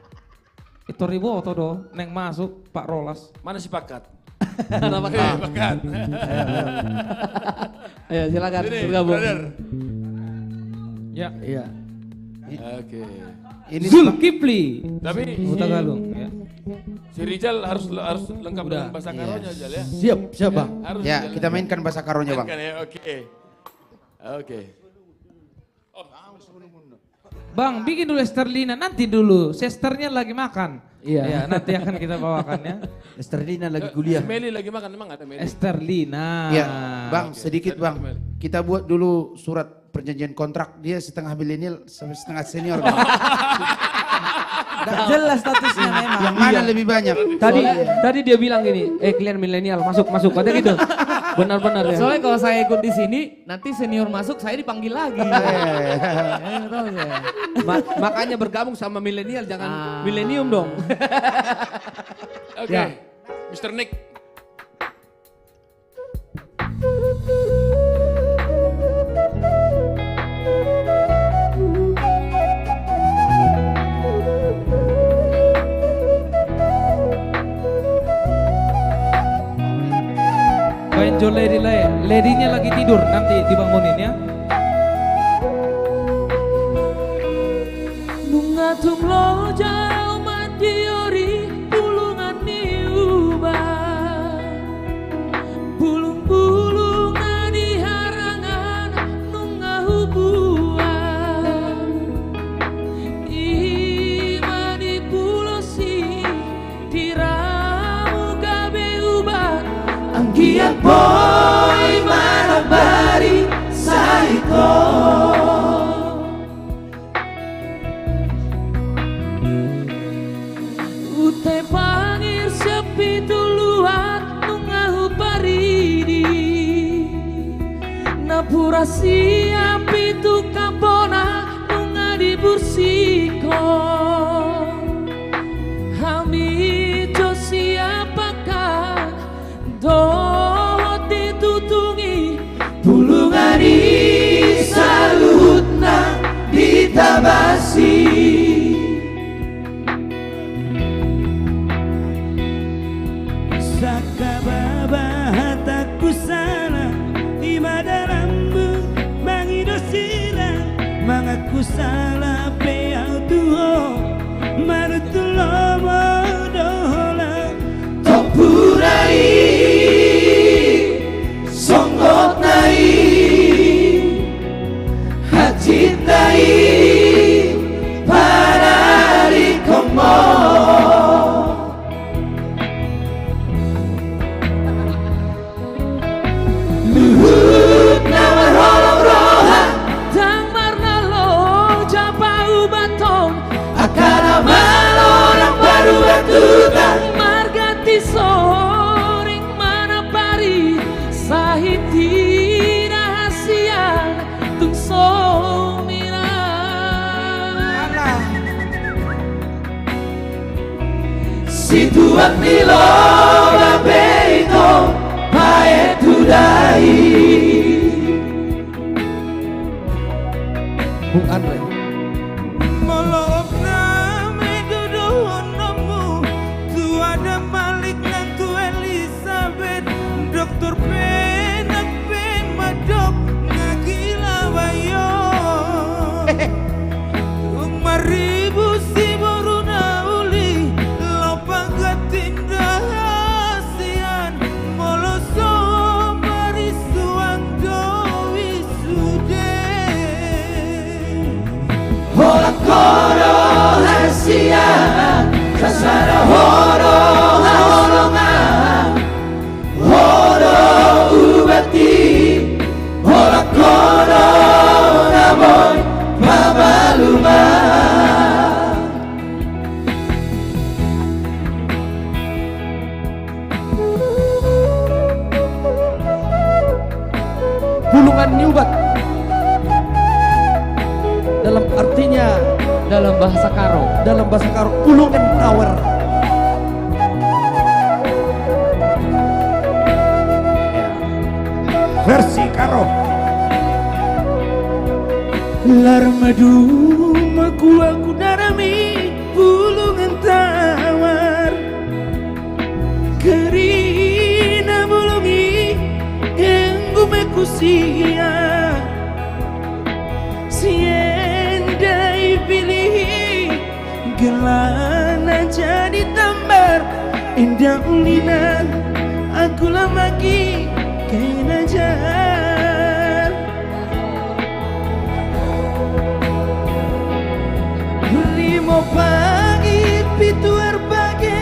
Itu ribu atau do neng masuk Pak Rolas. Mana si Pakat? Pakat. Ayo silakan Sini, bergabung. brother. Ya. Iya. Oke. Ini Zulkifli. Tapi Uta Galung ya. si Rijal harus lengkap dengan bahasa karonya Jal ya. Siap Bang. Harus Ya, Jal. kita mainkan bahasa karonya Bang. Mainkan ya, oke. Bang, bikin dulu Esterlina, nanti dulu. Sesternya lagi makan. Iya. Ya, nanti akan kita bawakan ya. Esterlina lagi kuliah. Si Meli lagi makan, emang ada Meli? Esterlina. Ya, Bang, sedikit Bang. Kita buat dulu surat perjanjian kontrak, dia setengah milenial sampai setengah senior. Bang. Gak jelas statusnya memang. Yang mana lebih banyak? Tadi dia bilang gini, kalian milenial masuk, katanya gitu. Benar-benar ya. Soalnya kalau saya ikut di sini, nanti senior masuk, saya dipanggil lagi. Tahu saya. Makanya bergabung sama milenial, jangan milenium dong. Oke, Mr. Nick. Banjo lady-nya lagi tidur, nanti dibangunin ya. Bunga tunglo jauh mandiori pulungan niubah bulung-bulung di harangan nunga hubuan ima di pulau si diramu gabe uban anggiat boy marabari saiko Ute pangir sepi tuluan nungahu paridi Napura siapi tu kampona nunga di bursiko Hami jo siapakah doh ditutungi Pulungani saluhutna ditabasi Sakababa hataku sana Imada rambu mangido sila Mangaku salah peau tuho Marutulo modola Topurai Songgot nai Hajit nai Parari komo Luhut nawar holong rohan Tang marna lo japau baton Akana malo orang baru batutan Margati soring mana pari Sahiti rahasia tung somina Situat nilo babeito Pae tudai Bung Andre. Molop name duduhonomu Tu ada Malik dan tu Elizabeth Dokter penak pen madok Ngagila bayo Maribu si boru nauli Lopang gatinda hasian Moloso marisuan do wisude sasara horo haholonga horo ubati hora kono namoy mabaluma. Pulungan Niubat dalam artinya dalam bahasa Karo pulungan tawar. Versi Karo. Larmadu maku aku darami pulungan tawar kerina bulungi enggu mekusia siendai pilih gelana jadi tambar indah ulinan aku lamaki kena jar limo pagi pitu erbage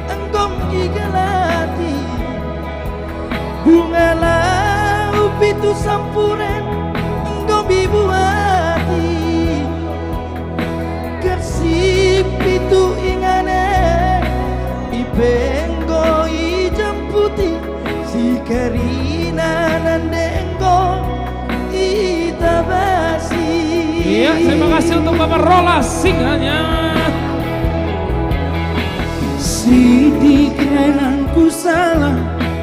engkong igalati bunga lau pitu sampuren engkong bibuati kersip pitu ingane ipenggo ijam putih si kerina nandenggo itabasi. Iya, terima kasih untuk Bapak Rola singanya. Sidik renangku salah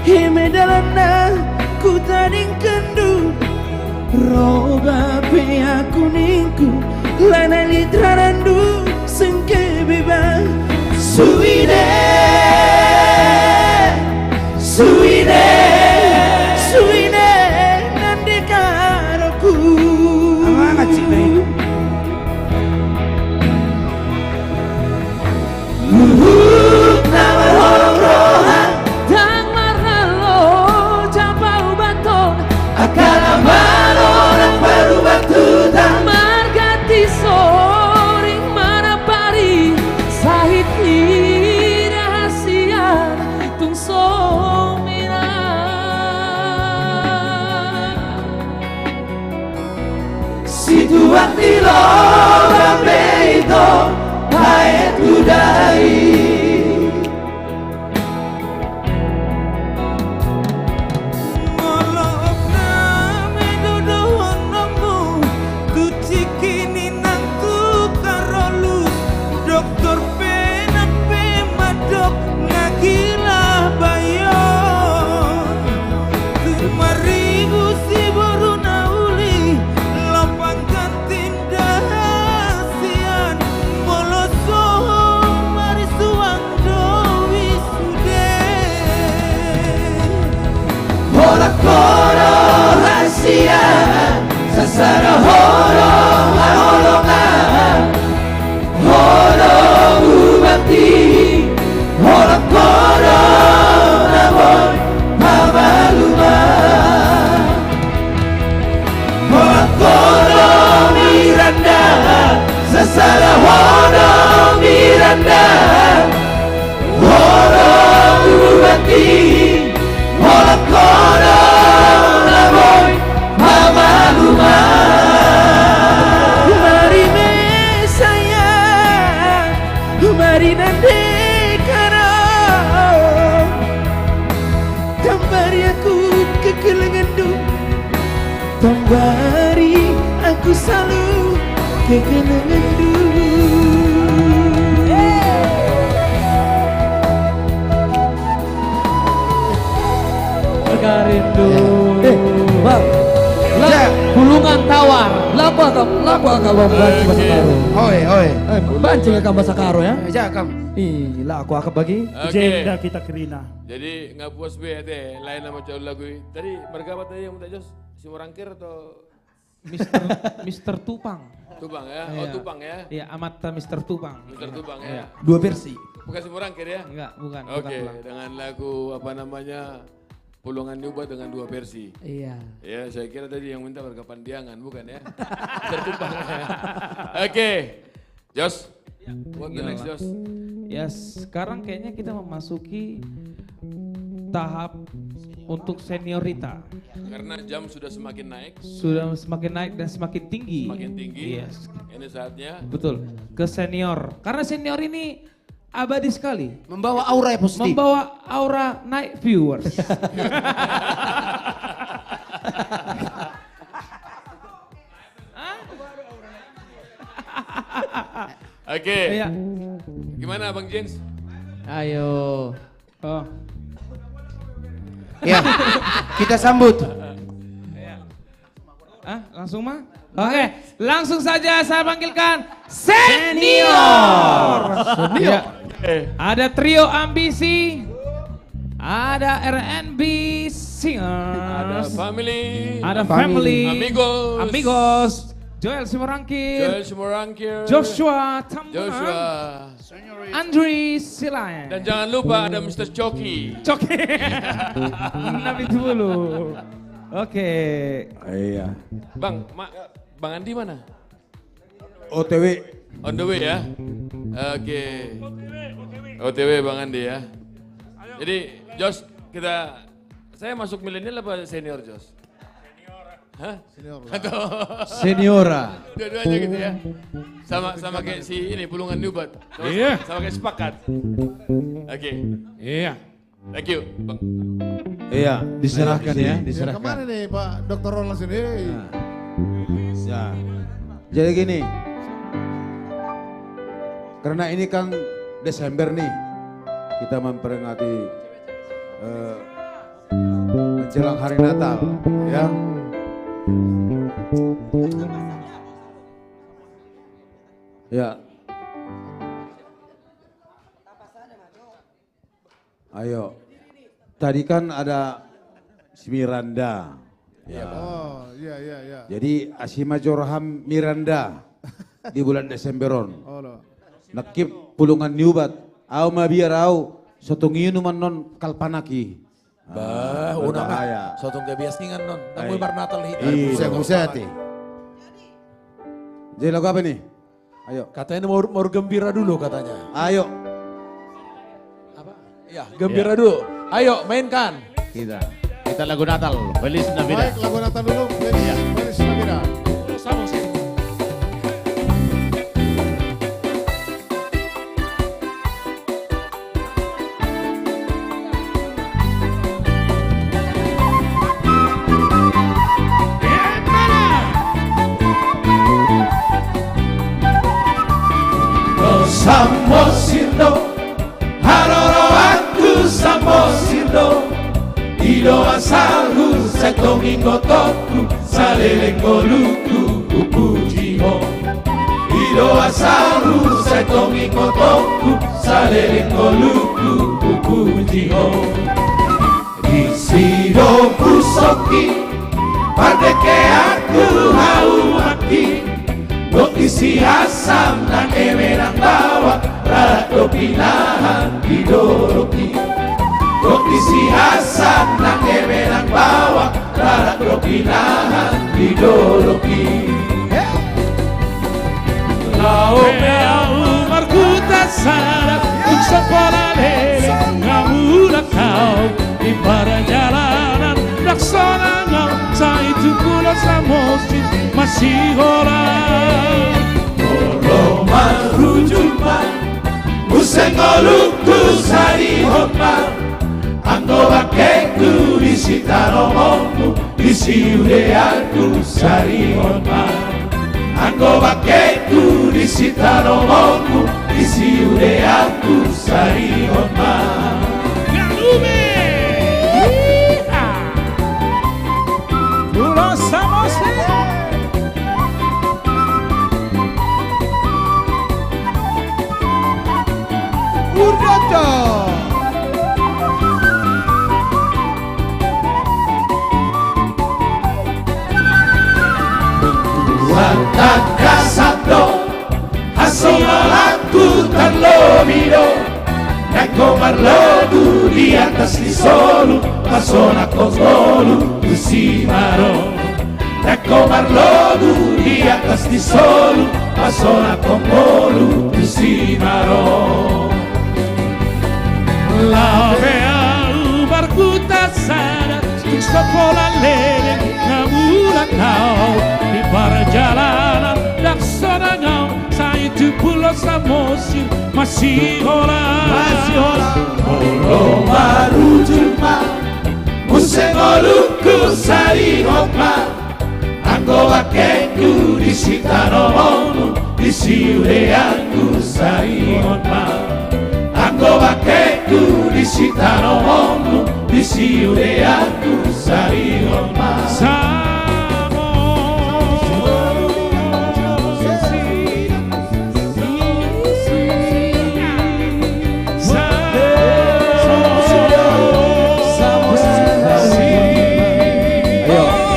hemedalana ku tading kendu roba pe aku ningku lana litrarandu sengke bebas suide suide suide nande karoku amangat sih nama horong rohan dan marhalo capau baton akan amal orang baru batutan margati soring manapari sahit rahasia tung somina situasi lo rambe itu haet kudai sasara horo haholonga horo ubati horo kono namoy mabaluma horo kono Miranda sasara horo Miranda horo ubati horo kono namoy mabaluma. Mari me sayang, mari nande karo, tambari aku kekelengan du, tambari aku selalu kekelengan du. Rindu. Bang, pulungan tawar. Lapa kamu banci bahasa Karo. Oi. Banci ka bahasa Karo ya? Ja kam. Lah aku akap bagi. Jenda kita kerina. Jadi nggak puas be deh, lain nama jauh lagu ini. Tadi mereka apa tadi yang minta Jos? Si Morangkir atau Mister Tupang. Tupang ya? Oh Tupang ya? Iya, Amata Mister Tupang. Mister Tupang ya? Dua versi. Bukan si Morangkir ya? Enggak, bukan. Oke, dengan lagu apa namanya? Pulungan Niubat dengan dua versi. Iya. Ya, saya kira tadi yang minta berkepandiangan, bukan ya? Mister Tupang ya? Oke, Jos. What the next, Jos? Ya sekarang kayaknya kita memasuki tahap untuk seniorita. Karena jam sudah semakin naik. Sudah semakin naik dan semakin tinggi. Semakin tinggi. Yes. Ini saatnya. Betul. Ke senior. Karena senior ini abadi sekali. Membawa aura yang positif. Membawa aura night viewers. Oke. Iya. Gimana Bang Jens? Ayo. Oh. Ya, kita sambut. Langsung mah? Oke, langsung saja saya panggilkan senior. Senior. Ada trio ambisi, ada R&B singers, Ada family. ada family, Amigos. amigos, Joel Simorangkir, Joel Simorangkir. Joshua Tambunan, Joshua. Andri Silayan. Dan jangan lupa ada Mr. Coki. Coki. Nabi dulu. Oke. Iya. Bang Andi mana? OTW. On the way ya. Oke. OTW Bang Andi ya. Jadi Jos, saya masuk milenial apa senior Jos? Hah? Seniora. Dua-duanya gitu ya. Sama kayak si ini Pulungan Nubat. Iya. Sama kayak sepakat. Oke. Iya. Thank you, Bang. Iya, diserahkan ya, diserahkan. Kemana nih Pak Dr. Roland sendiri? Ya. Jadi gini, karena ini kan Desember nih, kita memperingati menjelang hari Natal, ya. Ya. Ayo. Tadi kan ada si Miranda. Ya. Oh, iya. Jadi Asima Jorham Miranda di bulan Desemberon. Oh, loh. Nakip pulungan niubat. Au mabiyarau sotong man non kalpanaki. Bah, unang Sotong kebiasingan non. Namun bar Natal hita. Buset. Jadi lagu apa nih? Ayo. Katanya mau gembira dulu katanya. Ayo. Ya, gembira dulu. Ayo mainkan. Kita lagu Natal, Feliz Navidad. Baik, lagu Natal dulu. Feliz Navidad. Samosindo, haroro aku samosindo, ido asalhu setongingo toku, salelengo luku upujiho. Ido asalhu setongingo toku, salelengo luku upujiho. Isido pusoki, padeke aku haumaki. Isi asam dan emerang bawa rado pinahan didoroki. Isi asam dan emerang bawa rado pinahan didoroki. Lau meau markuta sana Uksa pola lele Ngamula kau Di perjalanan Laksonanya Sa itu pula samosi Masih orang Olo marujumpan Usengoluku sari hopan Anggo bakeku Isi taromonku Isi udeanku sari hopan Anggo bakeku Isi taromonku Isi udeanku sari hopan Ganube Pulau Samosir Urdato. Wanta kasado Asolaku tan lo miro Nako marlodu di atas di solu Pasona kosolu usimaro Nako marlodu di atas di solu Pasona kosolu usimaro La beau barkuta sana Tuk sekolah leleng Namun kau Di perjalanan Dan sonangau Saya itu pulau Samosir Masih hola Olo baru jumpa Museng oluku sari hokma Anggo wakeku di sitanomonu Di siureanku sari hokma Anggo wakeku di sitanomonu Di siureanku sari hokma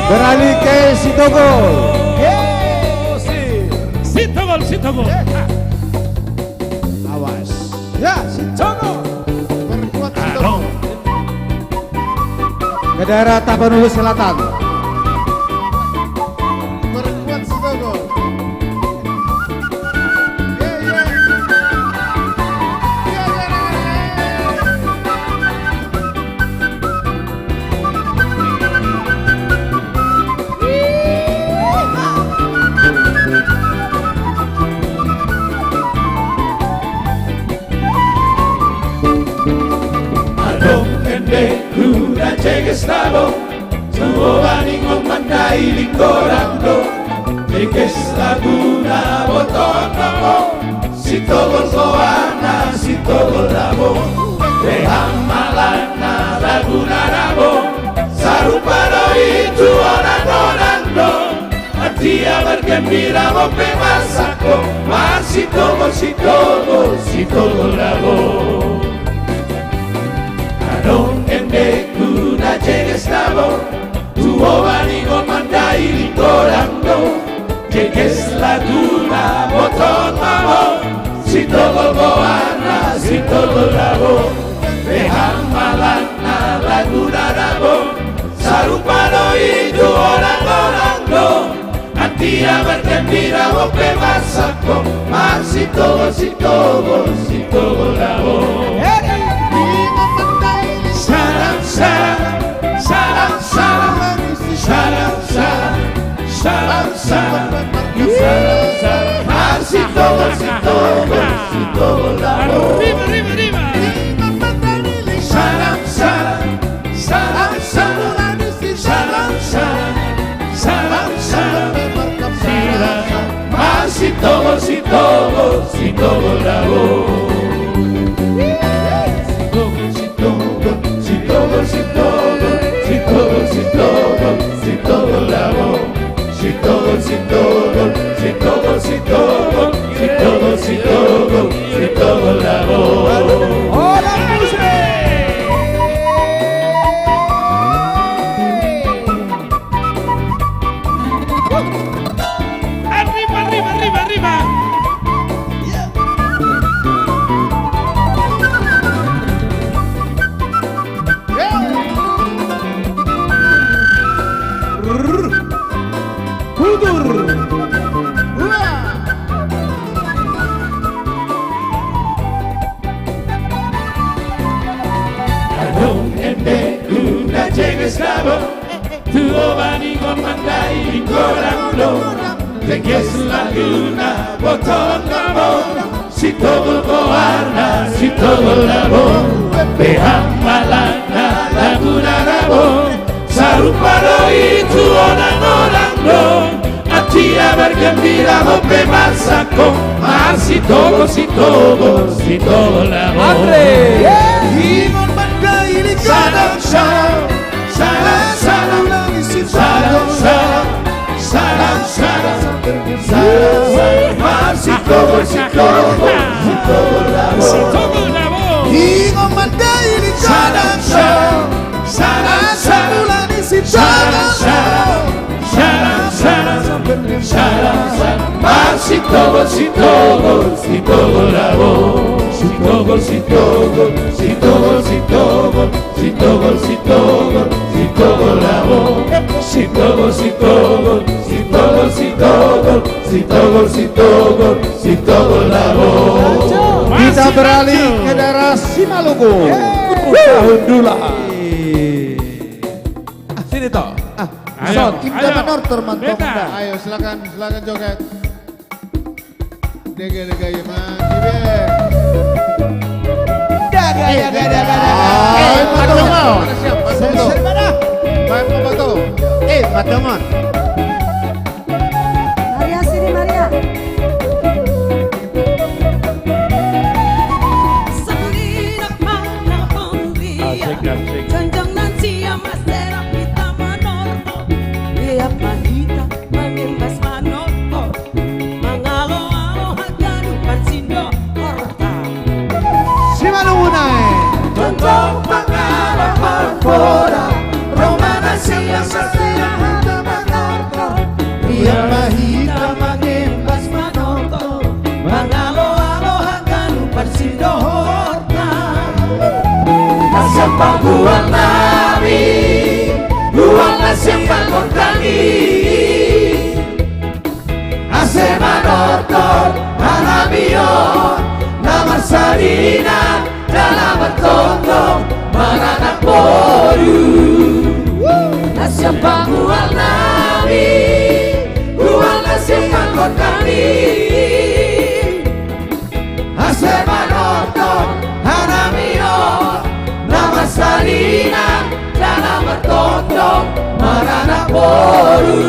Beralih ke Sitogol. Sitogol. Awas. Ya, Sitogol. Berkuat Sitogol. Ke daerah Tapanuli Selatan. Berkuat Sitogol. Estado, tuo baningo mandai lingorando, Tekes laguna botón namo, Sitogol goana, Sitogol rabo, Rehamalana laguna rabo, Saruparo itu orang-orando, Atia bergembira mope masako, Sitogol, Sitogol, Sitogol rabo. Adong endeku na jeges nabo Tuo baningo mandai lingorando Jeges laguna boton mamo Sitogol goana, Sitogol rabo Rehamalana laguna rabo Sarupano itu orang-orando Antia bergembira mope masako Sitogol, Sitogol, Sitogol rabo Salam, salam, salam, salam, salam, salam, salam, salam, salam, salam, Sitogol, Sitogol, Sitogol, arriba, salam, salam, salam, salam, salam, salam, salam, salam, Sitogol, Sitogol, Sitogol, rabo. Sitogol rabo, Sitogol, Sitogol, Sitogol, Sitogol, Sitogol, Sitogol, Sitogol rabo. Hola Arriba, arriba, arriba, arriba. Tuo baningo mandai lingorando Tekes laguna boton namo Sitogol goana, Sitogol rabo Rehamalana laguna rabo Sarupano itu orang-orando Atia bergembira mope masako Sitogol, Sitogol, Sitogol rabo Ingon mandai lingorando Salam, salam, salam, salam, salam, salam, salam, Sitogol, Sitogol, Sitogol rabo. Ingon mandai lingorando Salam, salam, salam, salam, salam, salam, salam, Sitogol, Sitogol, Sitogol rabo. Sitogol, Sitogol, Sitogol, Sitogol, Sitogol, Sitogol, Sitogol rabo. Sitogol, Sitogol, Sitogol, Sitogol, Sitogol, Sitogol, Sitogol rabo. Kita beralih ke daerah Simalungun. Tahun dula. Sini toh. Son, Imda Manor termantap. Ayo silakan joget. Dega ya man. Matongon. Maria sini Maria. Asik. Janjang nanti ya mas tera kita manorto. Lihat manita mengimbas manorto. Mangalo-alo hagalupan sindo horta. Simalungunay. Tontong pangalo korpora. Romana siya sa tirahan na manorto. Lihat mahita mengimbas manorto. Mangalo-alo hagalupan sindo horta. Siapa buang nabi, buanglah siapa kortani. Ase manortor, alamiyo, nama sarina, dalam bertondong, maranak boru. Siapa buang nabi, buanglah siapa kortani. Ase manortor, alamiyo, nama salina dalam bertondong maranak boru.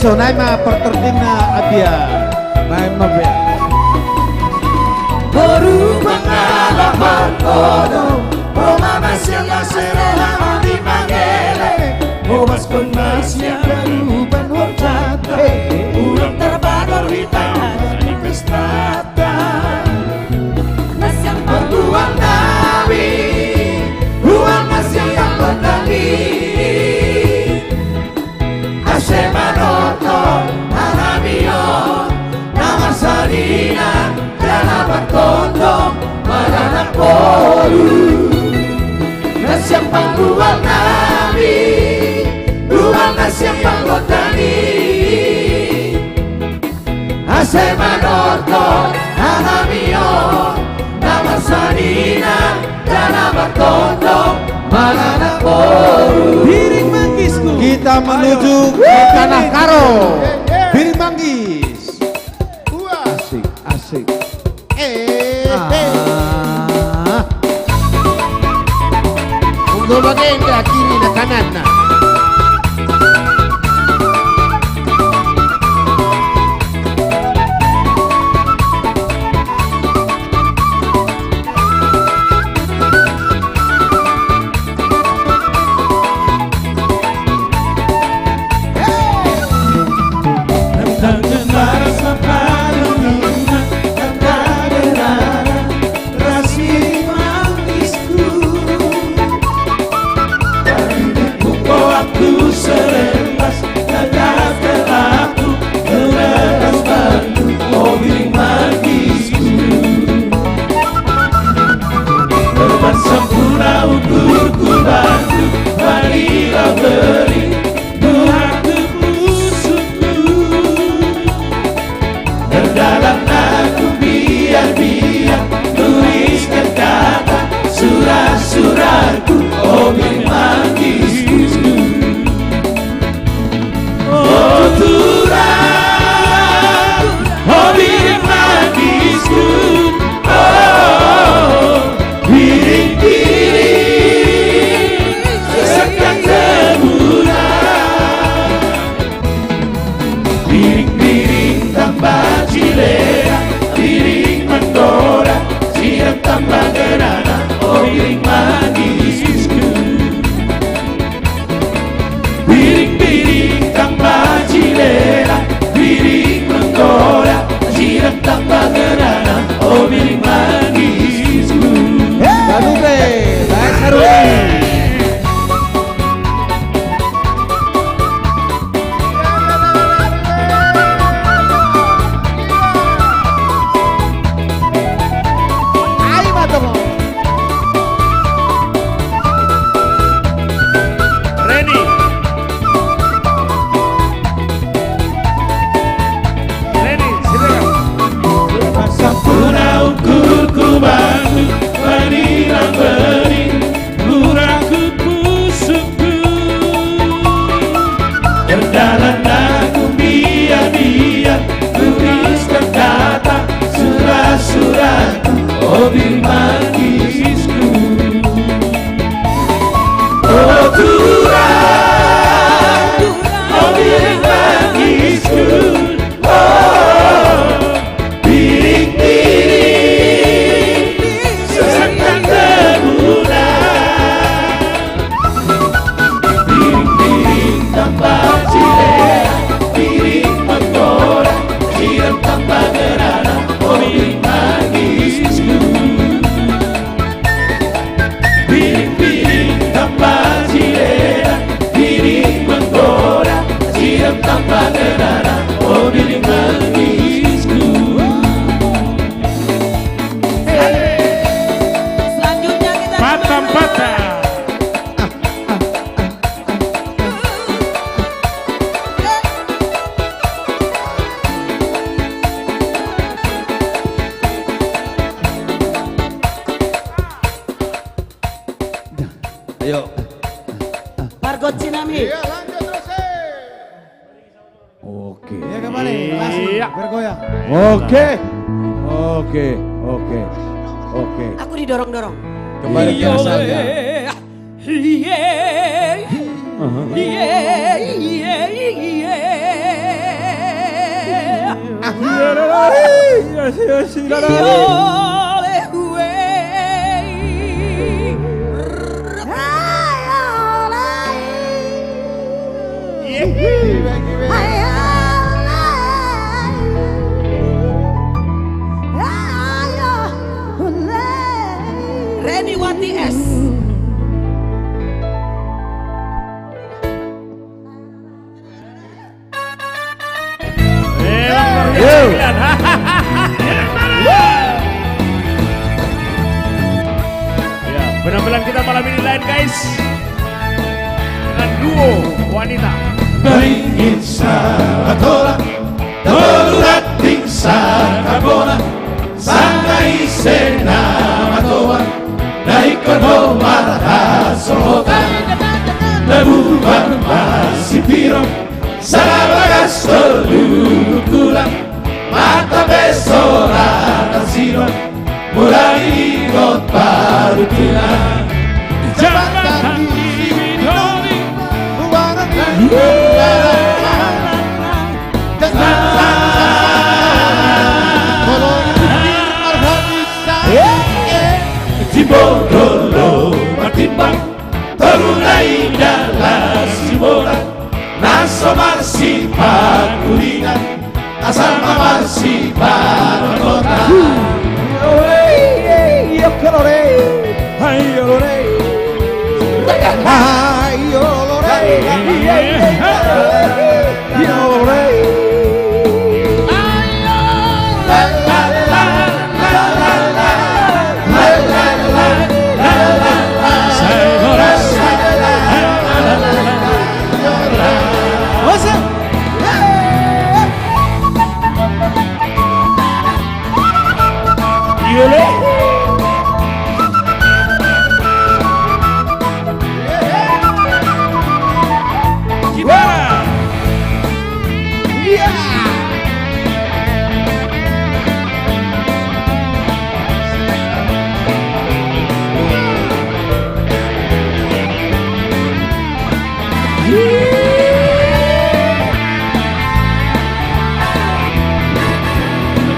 Sonai ma perterdina adia. Naim ma be. Boru pengalaman kono, Roma masih selama di Mangele. Omas pun masih beruban horjata, ulang terbadar di tangan di pestata. Nasiang berbuang nabi, buang masih yang berdali. Ase manorto, alamiyo, nama sarina, dalam bertondong, maranak boru. Nasiang pangguang nabi, buang nasiang panggotani. Ase manorto, alamiyo, nama sarina, dalam bertondong, maranak boru. Piring manggisku. Kita menuju ke tanah karo. Piring manggis. Asik. Unggul bagian ke kiri dan kanan. menangisku. Selanjutnya kita Patam-patam. Ayo. Margot Sinami. Oke. Ya kembali, langsung bergoyang. Oke. Oke. Oke. Oke. Aku didorong-dorong. Kembali ke asalnya. Reni Wati S. Ya, penampilan kita malam ini lain guys. Dengan duo wanita. Beringin sabatora, dolurating sakabona, sangai sena matoa, naikon ho marhasohoka, nabuban masipiro, salabagas tolukula, mata besora tasiro, mulai got parutuna, jambatan didoli, Cibodolo matimbang terunai dalam sibola naso marsi pakulingan asal marsi parakota Yo colore, ay olore, ay olore, ay olore.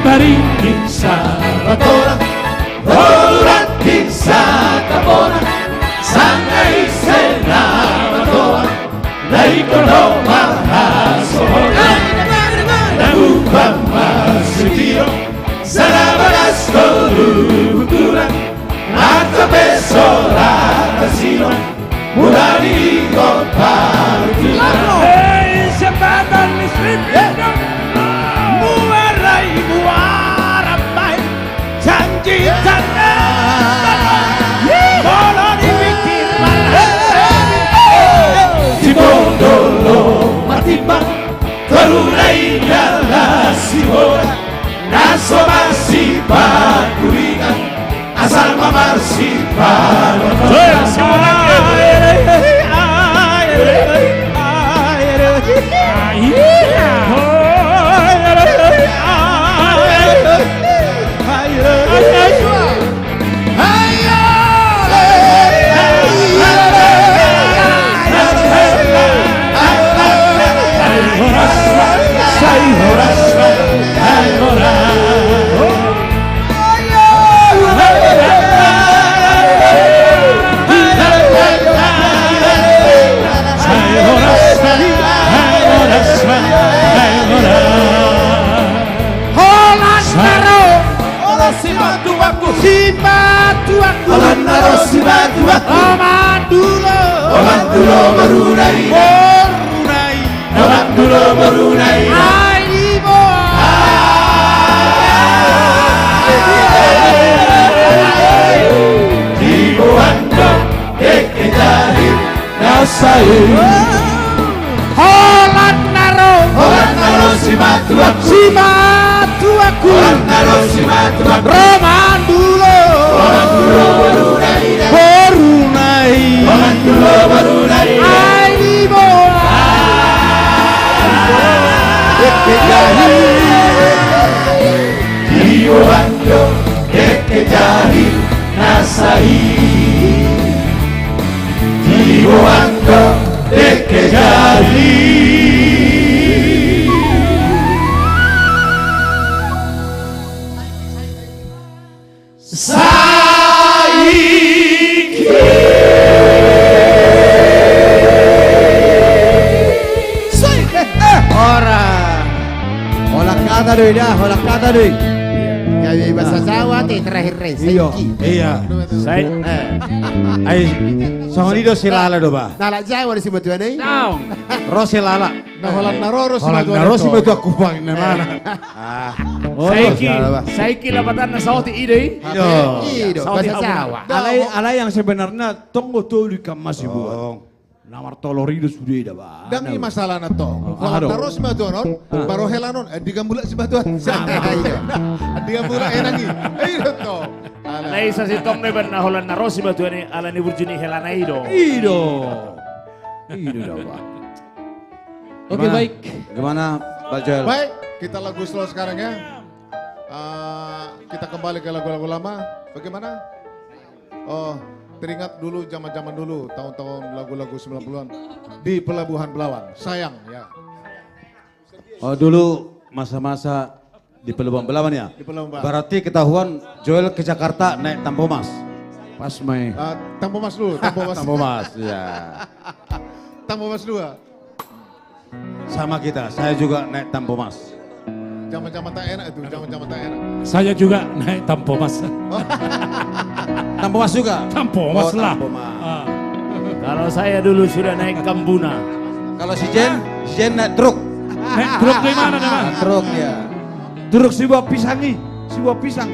Beringin sabatora, dolurating sakabona, sangai sena matoa, naikon ho marhasohoka, nabuban masipiro, salabagas tolukula, mata besora tasiro, mulai got parutuna. Hey, jembatan listrik. Muarai muarabai, janji jangan. Kalau dipikir Cibodolo matimbang terunai dalam sibola naso marsi pakulingan asal marsi parakota. Marunai, Marunai, Marunai, Holland naro simatuaku Holland naro simatuaku Romandulo Borunai Aiboa Dekejahi Diwando Dekejahi Nasai Diwando Dekejahi Hola kata deh. Jadi bahasa Jawa terakhir Iya. Saya ai songonido silala do ba. Nala Jawa di situ ane. Rosilala. Holland naro simatuaku bang mana. Saiki lapatan na sauti ide. Ido bahasa Jawa. Alay yang sebenarnya tunggu tuh di kamas ibu. Namar tolorido sudah ada ba. Dan ini masalah na to. Holland naro simatuanon, baro helanon, digambula simatuan. Digambula enangi. Ido to. Alay sa sitong neban na Holland naro simatuan ala ni burjuni helanaido. Ido dah ba. Oke, baik. Gimana Pak Joel? Baik, kita lagu slow sekarang ya. Kita kembali ke lagu-lagu lama. Bagaimana? Oh, teringat dulu zaman-zaman dulu, tahun-tahun lagu-lagu 90-an di Pelabuhan Belawan. Sayang ya. Oh dulu masa-masa di Pelabuhan Belawan ya? Di Pelabuhan Belawan. Berarti ketahuan Joel ke Jakarta naik Tampomas. Pas main. Tampomas dulu, Tampomas. Tampomas, ya. Tampomas 2. Sama kita, saya juga naik Tampomas. Zaman-zaman tak enak itu, zaman-zaman tak enak. Saya juga naik Tampomas. Tampomas juga? Tampomas lah. Kalau saya dulu sudah naik Kambuna. Kalau si Jen naik truk. Naik truk di mana namanya? Truk ya. Truk si buah pisangi, si buah pisang.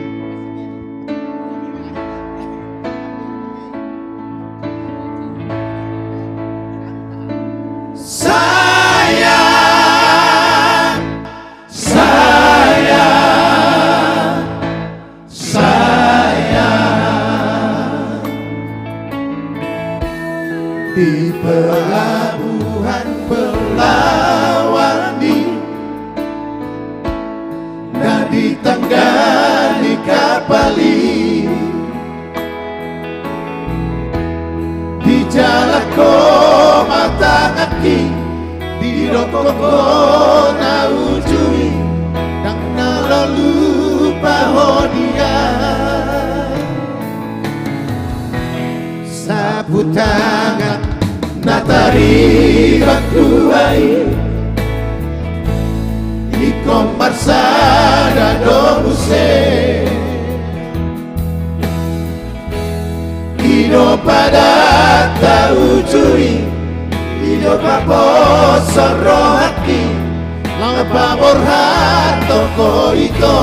Di pelabuhan Pelawani dan di tanggani kapali di jalako mata kaki di rokoko na ujui dan lalu pahodia sapu tangan natari bakuai ikom marsada dobuse ido pada taujui ido papo sorohaki lapa borhato ko ito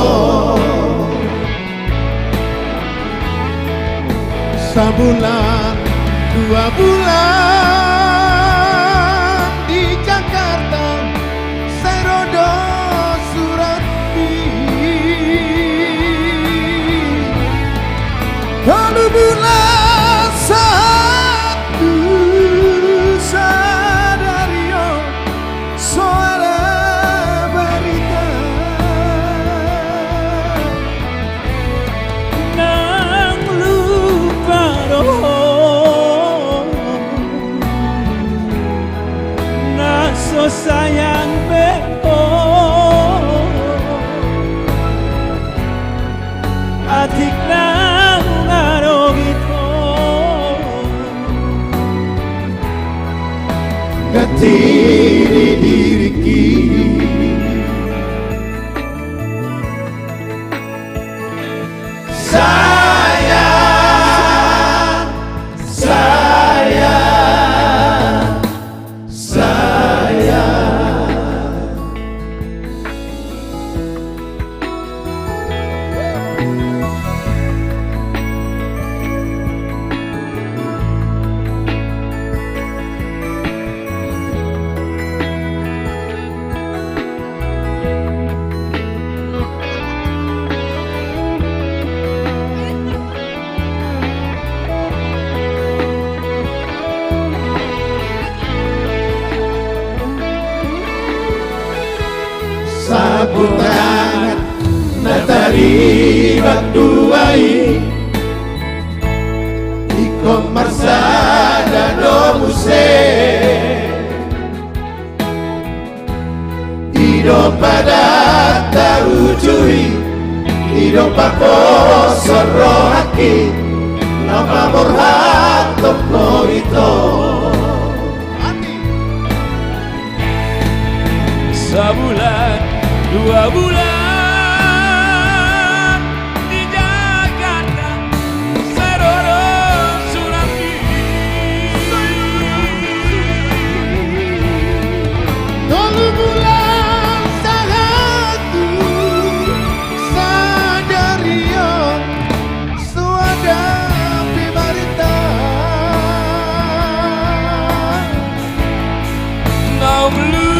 Sebulan, 2 bulan di Jakarta, serodo surat lalu bulan satu sadario suara berita nang lupa roh tepuk tangan nataribat duai Ikom marsada domuse Ido pada taujui Ido papo sorohaki Nama borhat toko itu Sebulan, 2 bulan di Jakarta, Saroro Suraki. Tolu bulan sahatu sadario suada pibarita. Now blue.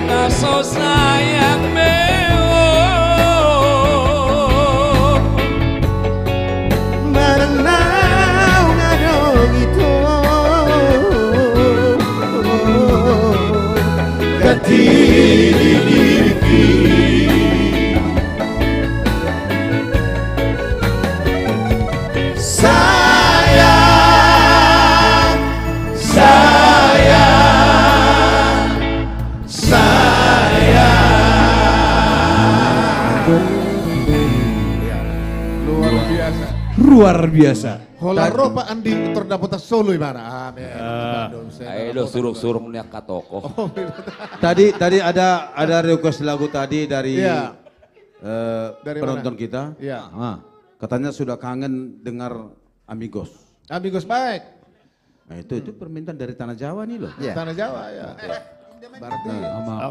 Naso sayang meo Merenau ngadong itu Ketiri diriku Luar biasa. Hola ropa Andi terdapat solo mana? Amin. Ayo suruh niat katoko. Tadi ada request lagu tadi dari Dari penonton mana? kita. Iya. Katanya sudah kangen dengar Amigos. Amigos baik. Nah itu permintaan dari Tanah Jawa nih loh. Tanah Jawa ya. Berarti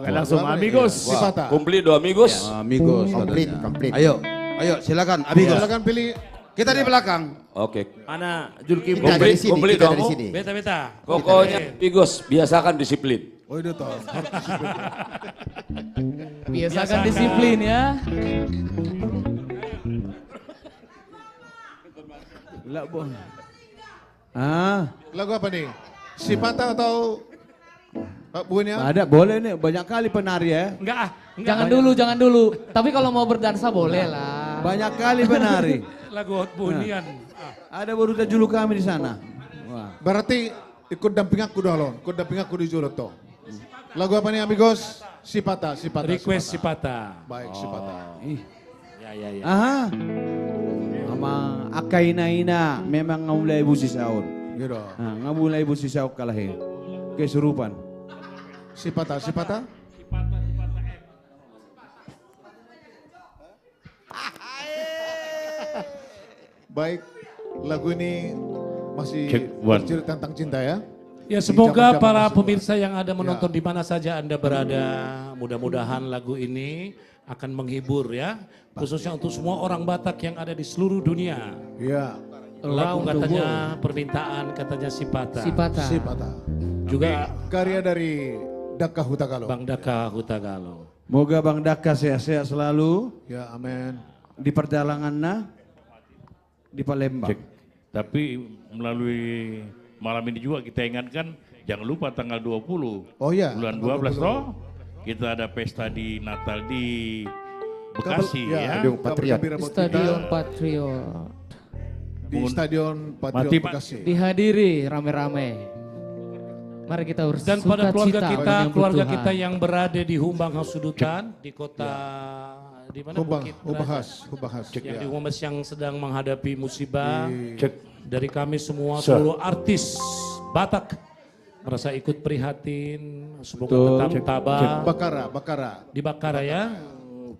Oke, langsung Amigos. Sipata. Komplit do Amigos. Amigos katanya. Ayo silakan Amigos. Silakan pilih. Kita di belakang. Oke. Mana Julki? Komplit dong. Beta. Pokoknya Amigos biasakan disiplin. Oh itu toh. Biasakan disiplin ya. Lagu apa nih? Sipata atau Bunya? Ada boleh nih banyak kali penari ya. Enggak. Jangan dulu. Tapi kalau mau berdansa boleh lah. Banyak kali penari. Lagu Bunian. Ada baru julu kami di sana. Berarti ikut damping aku dong, ikut damping aku di Julot toh. Lagu apa nih Amigos? Sipata. Request Sipata. Baik, Sipata. Ya. Aha. Sama Akaina memang ngulai ibu sisaun. Gitu. Nah, ngabulai ibu sisaun kalahin. Kesurupan. Sipata. Baik, lagu ini masih bercerita tentang cinta ya. Ya semoga para pemirsa yang ada menonton di mana saja Anda berada, mudah-mudahan lagu ini akan menghibur ya, khususnya untuk semua orang Batak yang ada di seluruh dunia. Iya. Lagu katanya permintaan katanya Sipata. Juga karya dari Daka Hutagalo. Bang Daka Hutagalo. Moga Bang Daka sehat-sehat selalu. Ya amin. Di perjalanannya di Palembang. Tapi melalui malam ini juga kita ingatkan jangan lupa tanggal 20. Oh iya. Bulan 12 toh. Kita ada pesta di Natal di Bekasi ya. Stadion Patriot. Di Stadion Patriot Bekasi. Dihadiri rame-rame. Mari kita bersuka Dan pada keluarga cita kita yang berada di Humbang Hasudutan di kota di mana Hubahas. Yang di Humbang yang sedang menghadapi musibah. Dari kami semua seluruh artis Batak merasa ikut prihatin, semoga tetap tabah. Bakara. Di Bakara ya.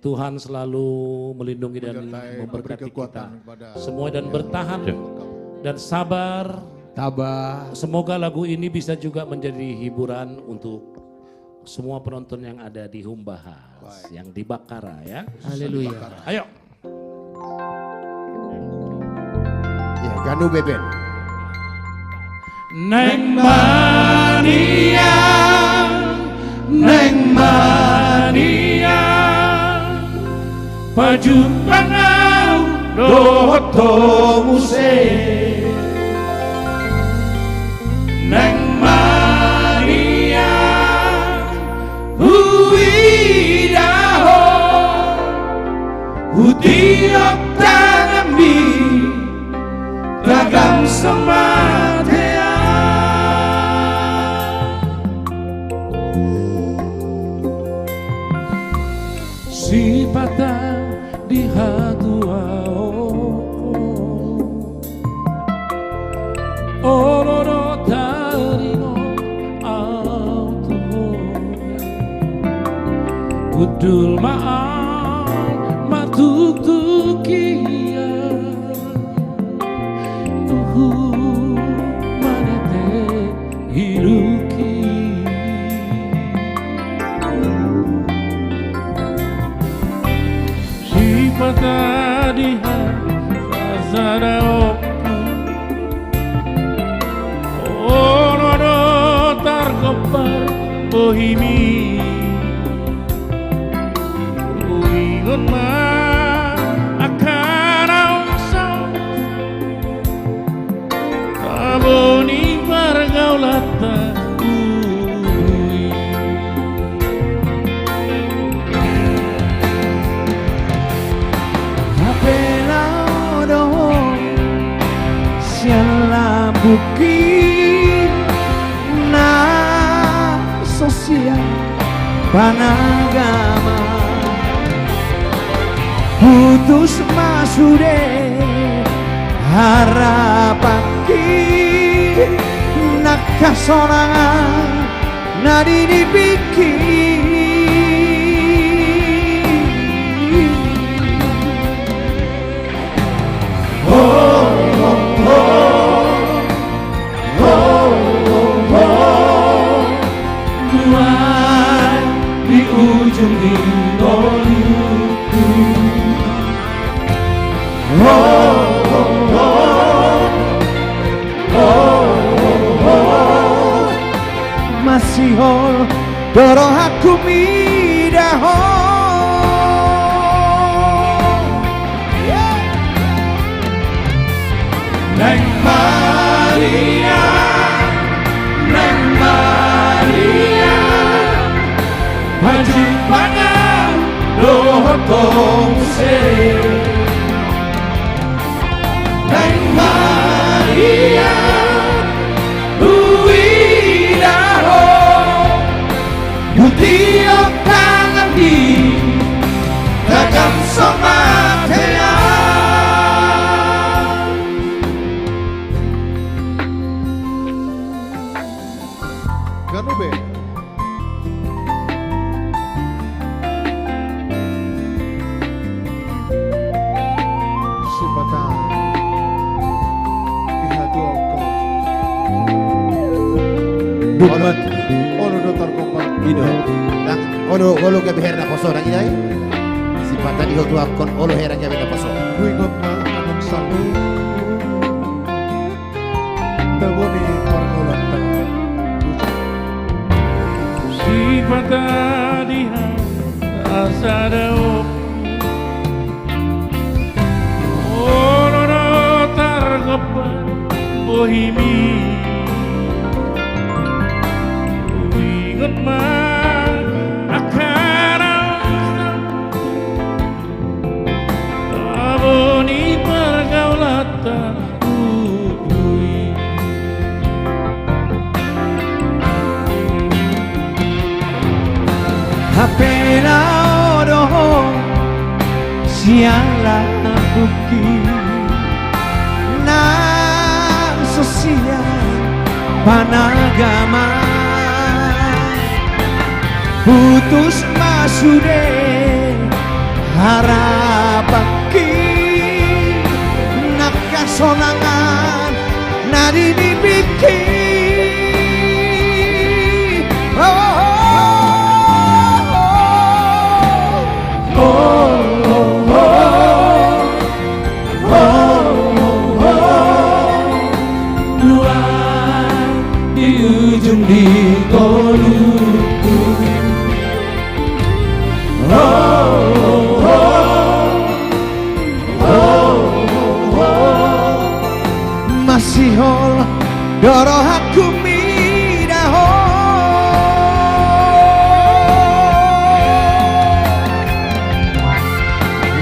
Tuhan selalu melindungi dan memberkati kita semua dan bertahan dan sabar. Semoga lagu ini bisa juga menjadi hiburan untuk semua penonton yang ada di Humbahas, yang di Bakara ya. Haleluya. Ayo. Ya, Ganu Beben. Neng mania, pajumpanau doho muse. Neng mania. Kudul maaf matutukia manate hiruki sifat adiha azara ono targopar bohimi uingon ma akana usau aboni pargaulata apela odo siala bukit na sosial panagama putus masude harapan ki nakasorangan nadi dipikir di ujung hidupku masih hol doro aku midaho Neng Maria Neng Maria Wajib panang doa kongse Neng Maria Uidaho Butiok tangan di Takkan somatea Ganube. Sipatan ihadu kau. Dumat. Ono dotar kompak. Ido. Dak olo ke beherna poso nang inai. Sipatan ihadu akon olo herang ke beherna poso. Kuingot ma anong satu. Dagoni parnolanta. Sifat adiha asada ono targopan bohimi uingon ma akana aboni pergaulata apela odo siala buki na sosial panagama putus masude harapan ki nakasonangan nadi dipikir di ujung di koluku masih hol doro aku midaho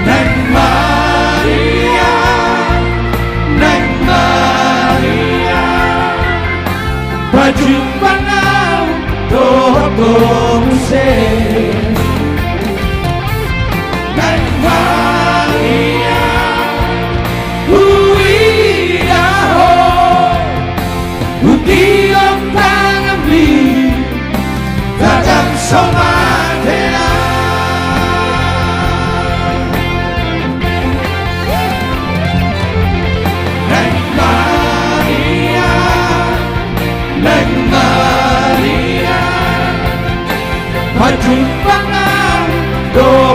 Neng Maria Neng Maria baju panau doa kongse Neng Maria Uidaho Utiok tangan di Takkan somatea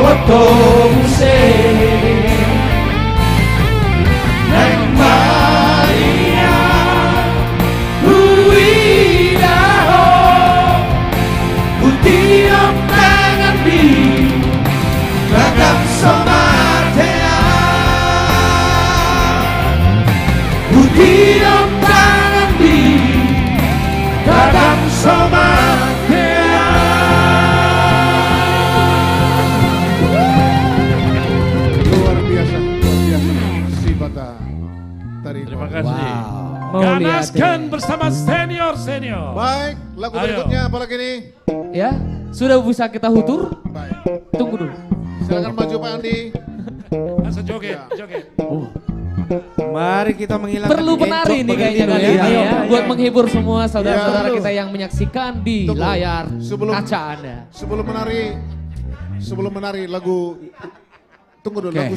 Foto musik Neng Maria Huidaho Utiom tangan di Ragam somatea Utiom tangan di Ragam somatea. Luar biasa si Bata. Terima kasih. Wow. Ganaskan bersama senior. Baik, lagu berikutnya apa lagi nih? Ya, sudah bisa kita hutur? Baik. Tunggu dulu. Silakan maju Pak Andi. Langsung joget. Mari kita menghilangkan Perlu penari nih kayaknya kali ini ya, buat menghibur semua saudara-saudara kita yang menyaksikan di layar kaca Anda. Sebelum menari lagu, tunggu dulu, lagu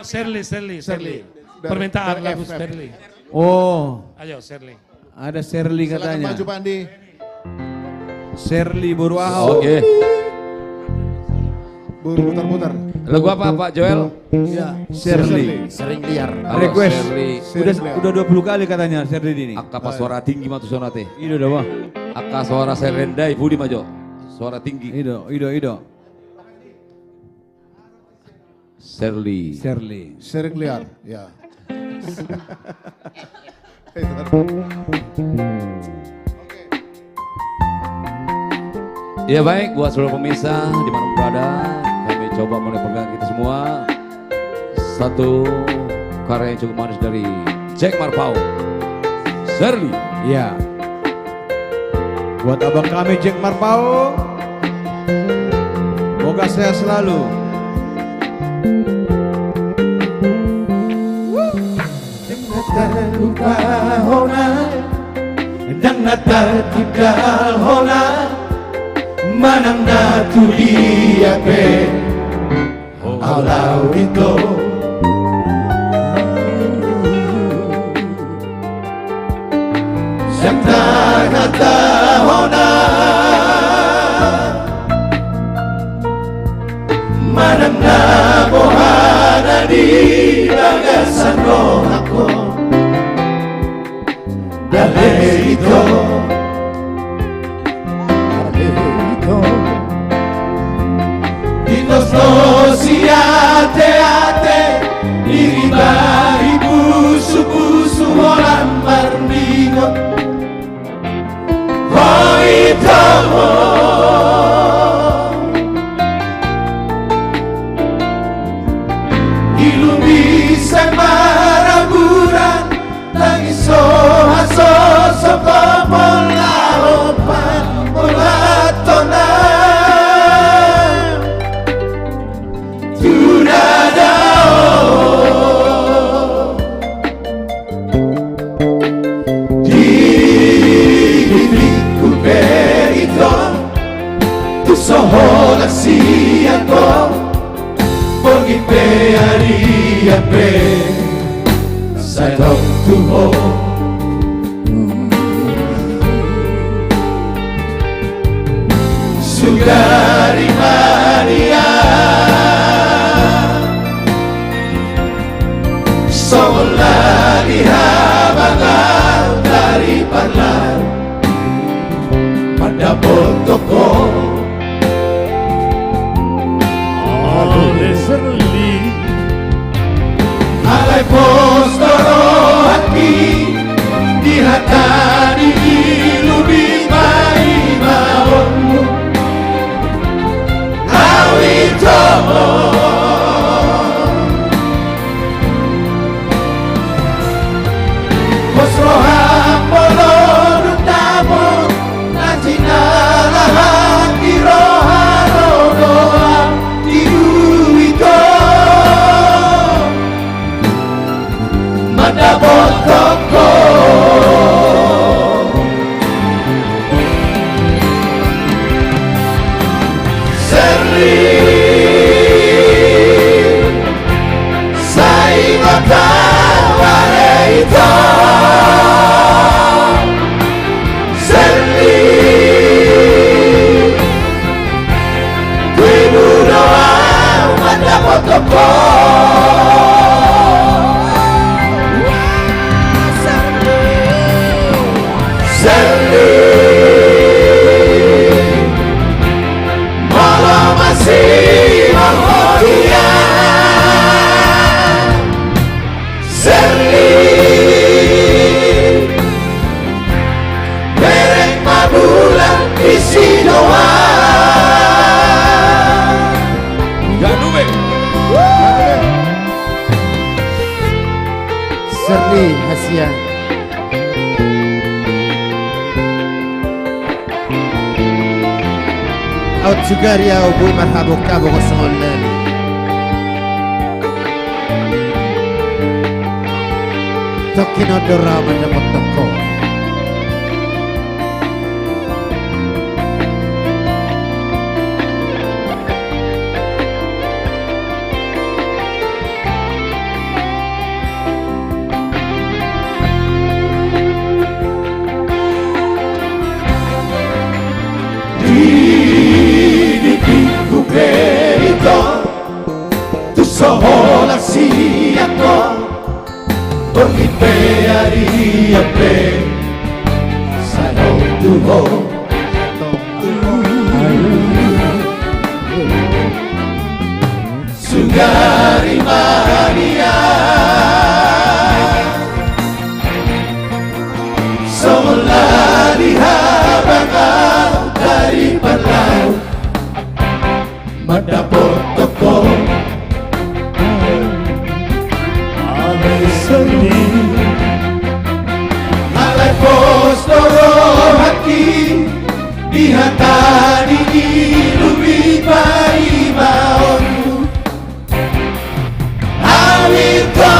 Shirley. Permintaan lagu Shirley. Oh. Ayo Shirley. Ada Shirley katanya. Silakan maju Pak Andi. Shirley Buruaho. Oke. Buru putar-putar. Lagu apa Pak Joel? Ya, Shirley. Sering liar. Request. Shirley. Udah 20 kali katanya Shirley ini. Akka pas suara tinggi matu sonate. Ido dah wah. Akka suara serendai budi majo. Suara tinggi. Ido. Shirley. Sering liar, ya. Ya baik, buat seluruh pemirsa di mana berada, kami coba menyampaikan kita semua satu karya yang cukup manis dari Jack Marpau, Shirley. Ya. Buat abang kami Jack Marpau, moga sehat selalu. Terluka hona dan tertinggal hona manang na tulia pe aulau itu Santa kata hona manang na bohana di bagasan rohako Dalerito Dinos dos y ate Iriba y busu orang marmingo Hoito Ilumisan maraburan Tangiso haso sopa molaopan molatona Tudadao Di perito Tu sohola siako Pogi pe aria pe I talk to home Sugari Maria Sola dihabangan dari parlar Pada botoko Oleh Shirley Alay postoro hati dihatani lubi mai maonmu isi doa. Ganube. Serli Asia. Out Sugaria Ubui Marhabo Kabo Kosongolani. Tokino Dora Mandamot Toko. Ku perito tu sola siako porque pearia pe sano tuho sugari Maria sola dihabang dari panau Madapot toko Alay seni Alay postoro haki Dihatani dilubi paribaon Awito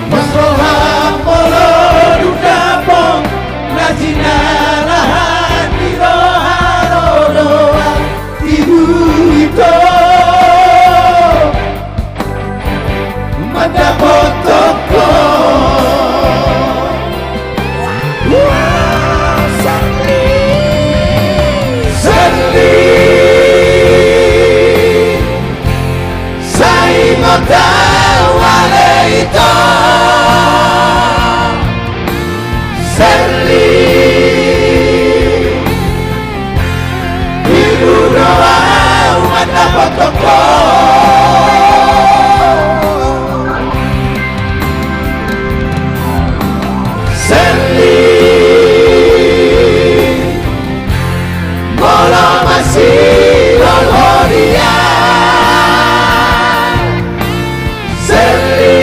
Masroham polo dukapong Najinalahan di roha-roha ibu itu Madapot toko Serli Sai mata wale itu Serli Ibu doa mendapat toko Serli Mola masih loloria Serli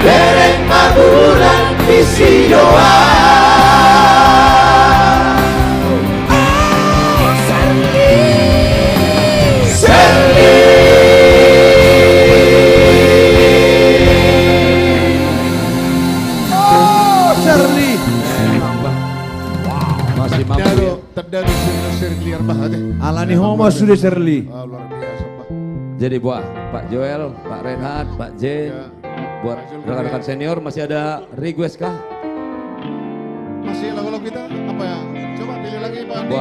Dereng mabulan isi doa Terdadu Serli Arbah. Alani homo sudah Serli. Luar biasa Pak. Jadi buat Pak Joel, Pak Renhat, Pak J, buat rekan-rekan senior masih ada request kah? Masih lagu-lagu kita apa ya? Coba pilih lagi Pak Andi.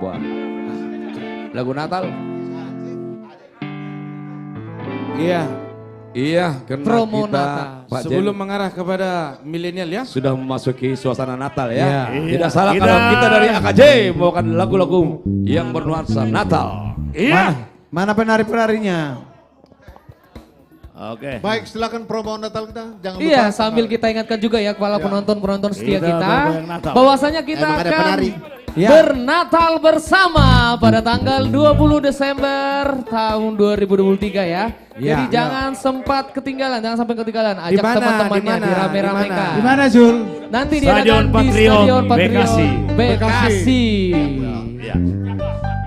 Buat lagu Natal. Iya, karena Promo kita Natal. Pak Sebelum Jen, mengarah kepada milenial ya. sudah memasuki suasana Natal ya. Iya. Tidak salah kalau kita dari AKJ membawakan lagu-lagu yang bernuansa Natal. Iya. Mana penari-penarinya? Oke. Baik, silakan promo Natal kita. Jangan lupa. Iya, sambil kita ingatkan juga ya kepada penonton-penonton setia kita, bahwasanya kita Emang ada akan penari. bernatal bersama pada tanggal 20 Desember tahun 2023 ya. Jadi jangan sempat ketinggalan, jangan sampai ketinggalan. Ajak teman-temannya di rame-ramekan. Di mana Zul? Nanti diadakan di Stadion Patriot Bekasi.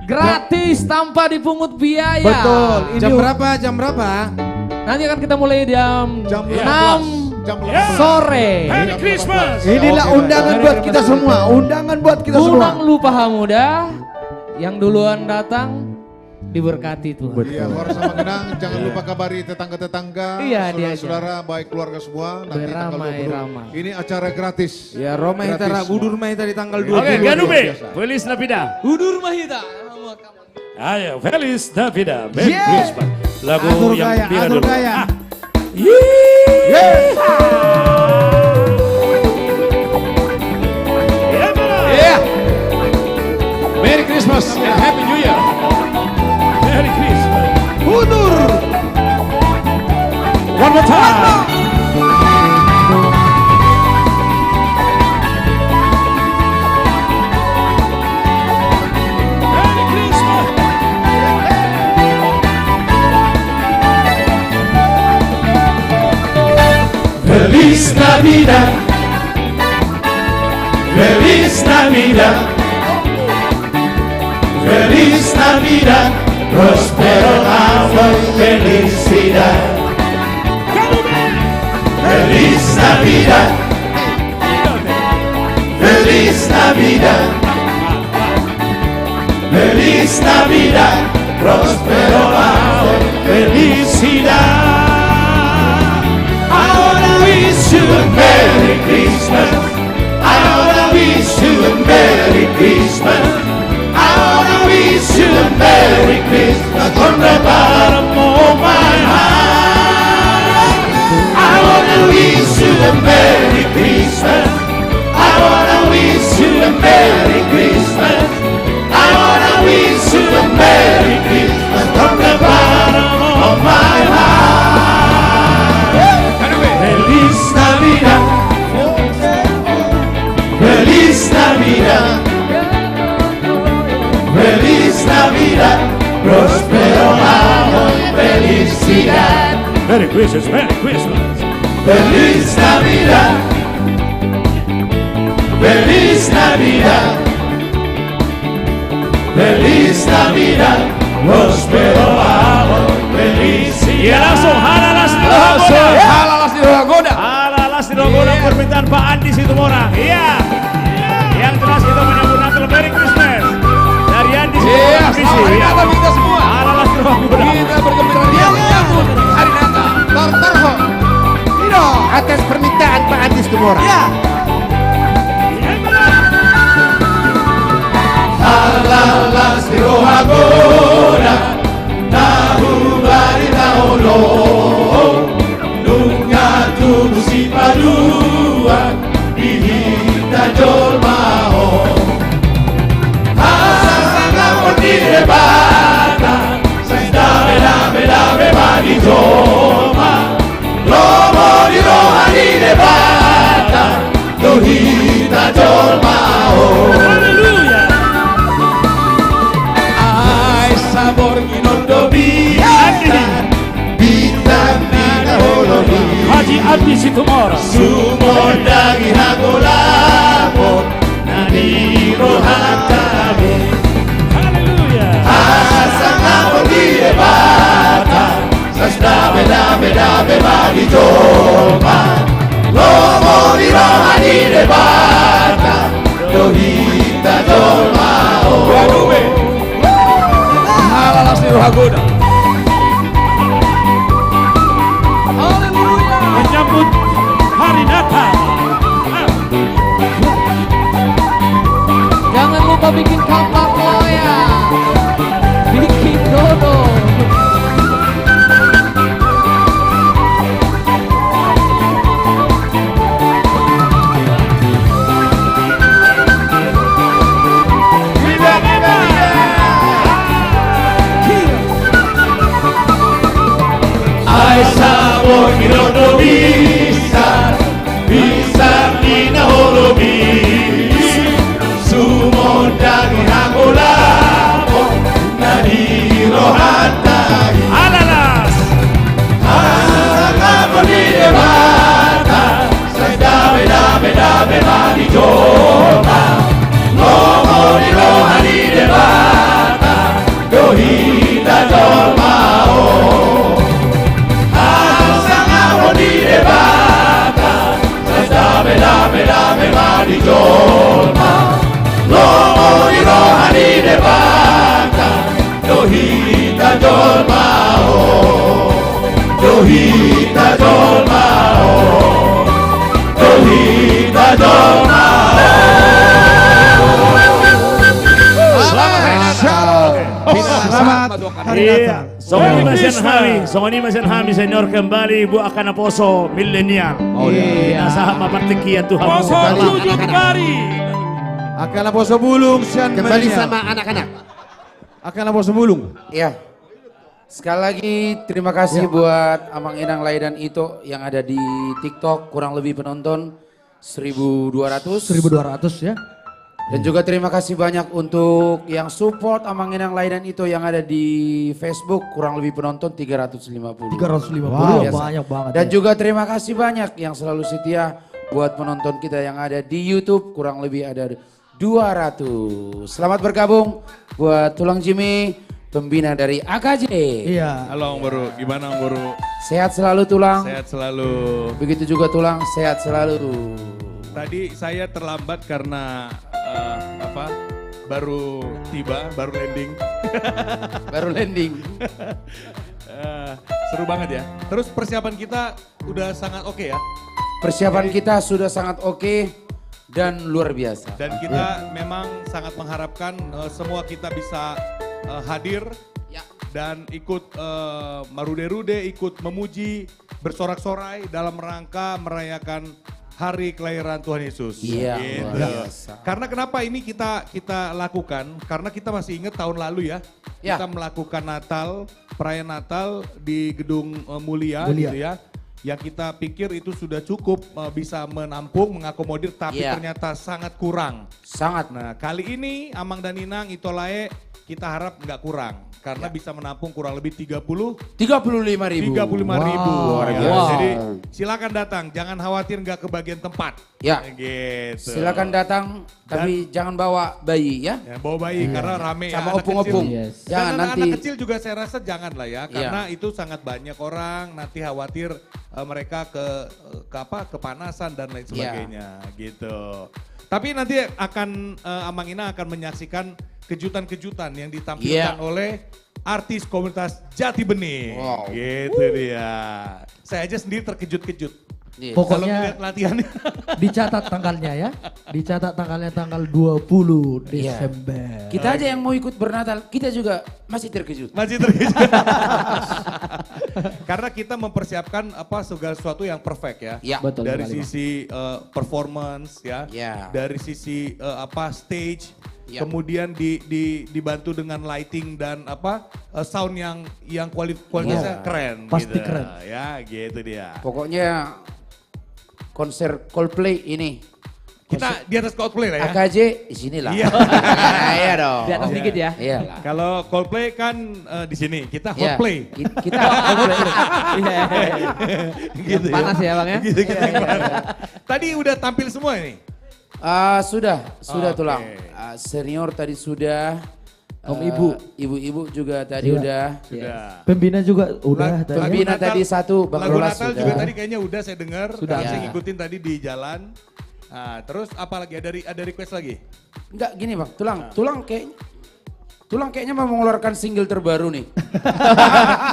Gratis tanpa dipungut biaya. Betul. Jam berapa? Jam berapa? Nanti akan kita mulai jam 6 sore. Merry Christmas. Inilah undangan buat kita semua. Undangan buat kita semua. Undang lu Pahamuda. Yang duluan datang diberkati Tuhan. Iya, luar sama genang. Jangan lupa kabari tetangga-tetangga, Iya, saudara-saudara, baik keluarga semua. Nanti tanggal 20. Ini acara gratis. Ya, Roma Hitara, Gudur Mahita di tanggal 20. Oke, Ganube, Feliz Navida. Gudur Mahita. Ayo, Feliz Navida. Merry Christmas. Lagu yang ketiga dulu. Merry Christmas and Happy New Year. Merry Christmas. time. Feliz Navidad, Feliz Navidad, Feliz Navidad, próspero año y felicidad. Feliz Navidad, Feliz Navidad, Feliz Navidad, próspero año y felicidad. I wanna wish you a Merry Christmas. I wanna wish you a Merry Christmas. I wanna wish you a Merry Christmas from the bottom of my heart. I wanna wish you a Merry Christmas. I wanna wish you a Merry Christmas. I wanna wish you a Merry Christmas from the bottom of my heart. Feliz Navidad, Feliz Navidad, Feliz Navidad, próspero año y felicidad. Merry Christmas, Merry Christmas. Feliz Navidad, Feliz Navidad, Feliz Navidad, próspero año y felicidad. Ya langsung halalas di Rogoda permintaan Pak Andi Situmorang. Iya. Yang jelas kita menyambut Natal Merry Christmas dari Andi Situmorang. Hari Natal kita semua. Halalas di Rogoda. Kita bergembira dia menyambut hari Natal. Tortorho. Ino atas permintaan Pak Andi Situmorang. Ya. Halalas di Rogoda. Tahu bari taholo. Si paduan dihita jol mau asanga poti rebata sesta beda badi joma lomo di rohani rebata dohita jol mau. Haleluya. Ai sabor ginondo bita bita holoni Haji Andi Situmorang. Sumor dagi hagolapot nani rohatame. Haleluya. Asang ngapon di debata sasda beda bagi joma lomo di rohani debata dohita joma o. Halalas di Rogoda. Menyambut hari Natal. Jangan lupa bikin kampak loyang, bikin dodol. Ay sabor girodo bisa nina holobi sumo dagi hagolamo nani rohatai alalas asanga di debata sesta beda di joma lomo di rohani debata dohita jolmao. Beda di jolma lomo di rohani debata dohita jolma dohita jolma dohita jolma. Selamat hari Natal. Songoni masen hami senior kembali Bu akan poso milenial. Kita sama partikia Tuhan. Poso tujuh kembali. Akan poso bulung sian kembali sama anak-anak. Akan poso bulung. Iya. Sekali lagi terima kasih buat Amang Inang Lai dan Ito yang ada di TikTok, kurang lebih penonton 1.200. 1.200 ya. Dan juga terima kasih banyak untuk yang support Amang Inang Lai dan Ito yang ada di Facebook, kurang lebih penonton 350. 350, banyak banget. Dan ya. juga terima kasih banyak yang selalu setia buat penonton kita yang ada di YouTube, kurang lebih ada 200. Selamat bergabung buat Tulang Jimmy, pembina dari AKJ. Iya. Halo Om Boru, gimana Om Boru? Sehat selalu Tulang. Sehat selalu. Begitu juga Tulang, sehat selalu. Tadi saya terlambat karena baru tiba, baru landing. Baru landing. Seru banget ya. Terus persiapan kita udah sangat oke ya. Persiapan kita sudah sangat oke dan luar biasa. Dan kita memang sangat mengharapkan semua kita bisa hadir dan ikut marude-rude, ikut memuji, bersorak-sorai dalam rangka merayakan hari kelahiran Tuhan Yesus. Iya, Gitu. luar biasa. Karena kenapa ini kita lakukan? Karena kita masih ingat tahun lalu ya, kita melakukan Natal, perayaan Natal di Gedung Mulia. Gitu ya. Yang kita pikir itu sudah cukup bisa menampung, mengakomodir, tapi ternyata sangat kurang. Sangat. Nah kali ini Amang dan Inang, Ito Lae, kita harap nggak kurang. Karena bisa menampung kurang lebih 35.000. 35.000. Luar biasa. biasa. Jadi silakan datang, jangan khawatir nggak kebagian tempat. Ya. Gitu. Silakan datang, tapi jangan bawa bayi ya. Bawa bayi karena rame ya. Sama anak opung-opung. kecil. Jangan Dan nanti. anak kecil juga saya rasa jangan lah ya. Karena itu sangat banyak orang, nanti khawatir mereka kepanasan dan lain sebagainya gitu. Tapi nanti akan Amang Ina akan menyaksikan kejutan-kejutan yang ditampilkan oleh artis komunitas Jati Bening. Wow. Gitu dia. Saya aja sendiri terkejut-kejut. Pokoknya latihannya dicatat tanggalnya ya. Dicatat tanggalnya tanggal 20 Desember. Kita aja yang mau ikut bernatal, kita juga masih terkejut. Masih terkejut. Karena kita mempersiapkan segala sesuatu yang perfect ya. Betul Dari sekali, sisi performance ya. Dari sisi stage. Kemudian dibantu dengan lighting dan sound yang kualitasnya keren. Pasti gitu. keren. Ya gitu dia. Pokoknya konser Coldplay ini. Kita di atas Coldplay lah ya. AKJ di sini lah. Iya. Iya dong. Di atas dikit ya. Iya lah. Kalau Coldplay kan di sini, kita Hotplay. Kita Hotplay. Gitu Panas ya Bang ya. Gitu, Tadi udah tampil semua ini? Sudah Tulang. Senior tadi sudah. Ibu-ibu juga tadi udah. Pembina juga udah. Pembina tadi satu, Bang Lagu Rolas Natal sudah. juga tadi kayaknya udah saya dengar. Sudah. Saya ngikutin tadi di jalan. Nah, terus apa lagi? Ada request lagi? Enggak gini Bang, Tulang kayaknya mau mengeluarkan single terbaru nih.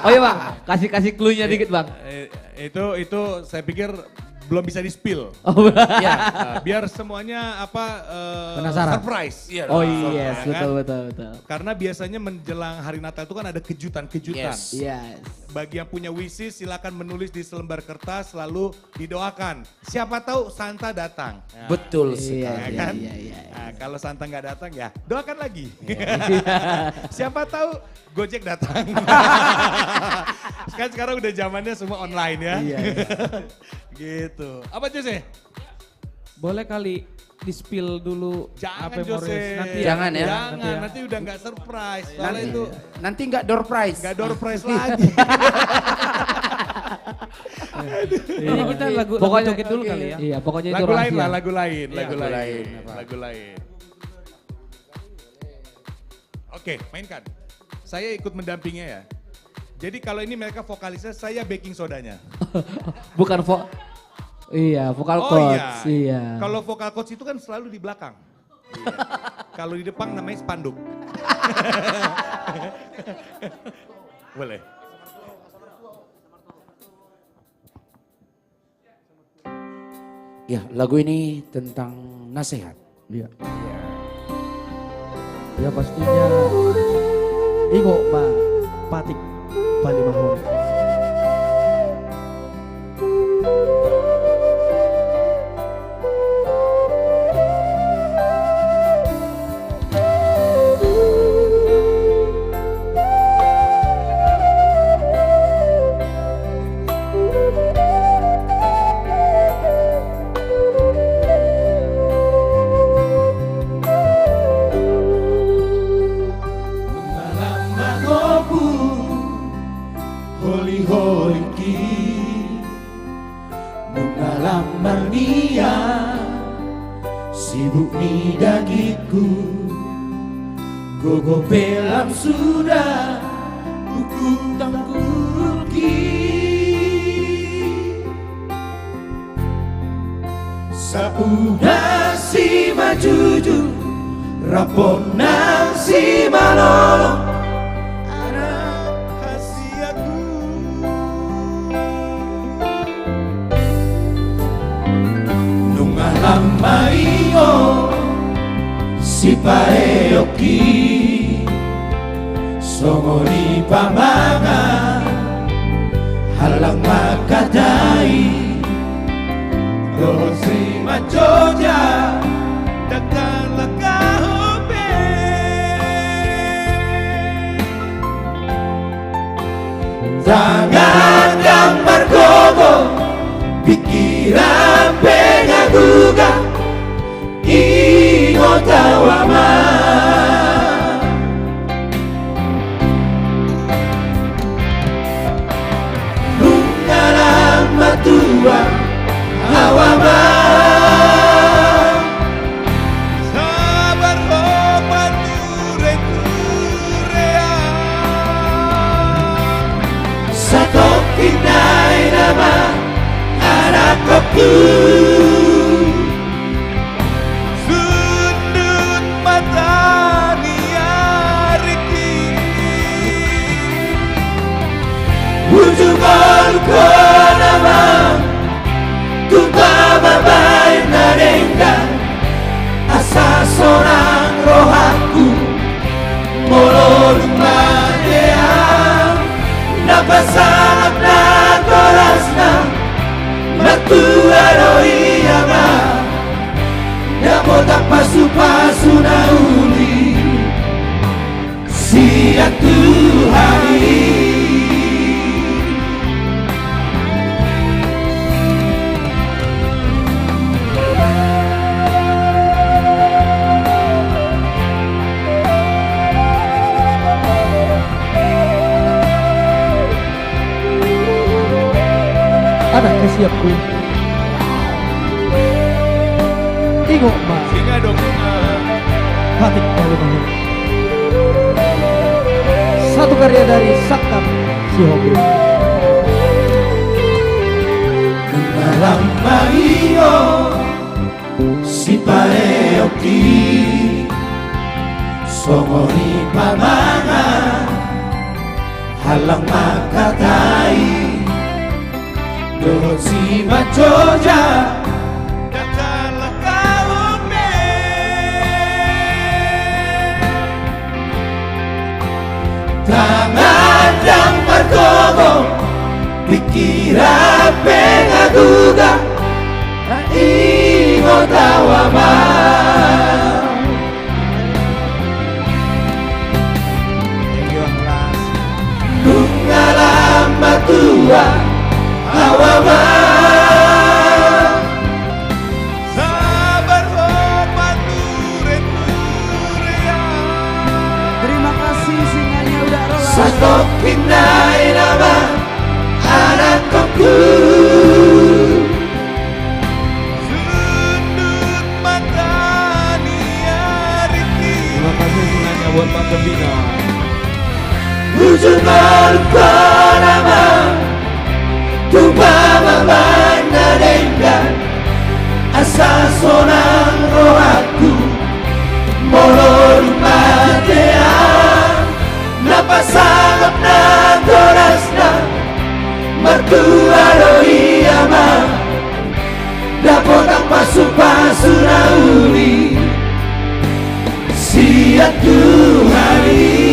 Oh iya Bang, kasih clue-nya dikit Bang. Itu saya pikir belum bisa di-spill. Biar semuanya penasaran. Surprise. Oh yes, betul. Karena biasanya menjelang hari Natal itu kan ada kejutan-kejutan. Yes. Bagi yang punya wishes silakan menulis di selembar kertas lalu didoakan. Siapa tahu Santa datang. Nah, Betul sekali. kan? Nah, kalau Santa nggak datang ya doakan lagi. Siapa tahu Gojek datang. Sekarang udah zamannya semua online ya. Gitu. Apa Jose? Boleh kali di-spill dulu. Jangan apa Jose. Nanti Jangan ya. Jangan, nanti udah nggak surprise. Soalnya itu Nanti nggak door prize. nggak door prize lagi. Ini kita lagu joget dulu kali ya. Iya, pokoknya itu Lagu lain rahasia. lah, lagu lain. Apa? Lagu lain. Oke, mainkan. Saya ikut mendampingnya ya. Jadi kalau ini mereka vokalisnya, saya baking sodanya. Bukan iya, vokal coach. Iya. Kalau vokal coach itu kan selalu di belakang. Iya. Kalau di depan namanya spanduk. Boleh. Ya, lagu ini tentang nasihat. Iya. Ya pastinya Ingo Mbak Patik Bali Mahur. sibuk ni dagiku, gogo pelam sudah buku tangguki. Saudah si majuju raponan si malolo anak hasiaku. Nunga lama iyo si paeoki songoni pamanga halang makadai doon si majoja dagang lakahobe. Tangan kang margogo pikiran pengaguga ingot awama. Lungalang matua awama. Sabar opat ture-turea satu kinai nama anakku. Sundut mata niariki ujung golko nama Tumpah baik narengga asa seorang rohaku mololung madeang napa sangat nakorasna matua roiyama namo tanpa supasu nauli siap Tuhani. Anak kesiapku Tengok mas Singa dong Batik baru-baru satu karya dari Sakam si Hobi. Dalam maio si paeoki songoni pamanga halang makatai doon si majoja dagang lakahobe. Tangan yang margogo pikiran pengaguga ingot awama. Nungalam matua awama. Sabar opat ture-turea. Terima kasih singanya udah rola. Satu kinai nama anakku. Sundut mata niariki. Terima kasih singanya buat Pak Pembina. Ujung golko nama tumpah mana denggan asa sonang rohaku mololung matean napa sangat nagorasna mertua roiyama dapotang pasu-pasu nauli siap Tuhani.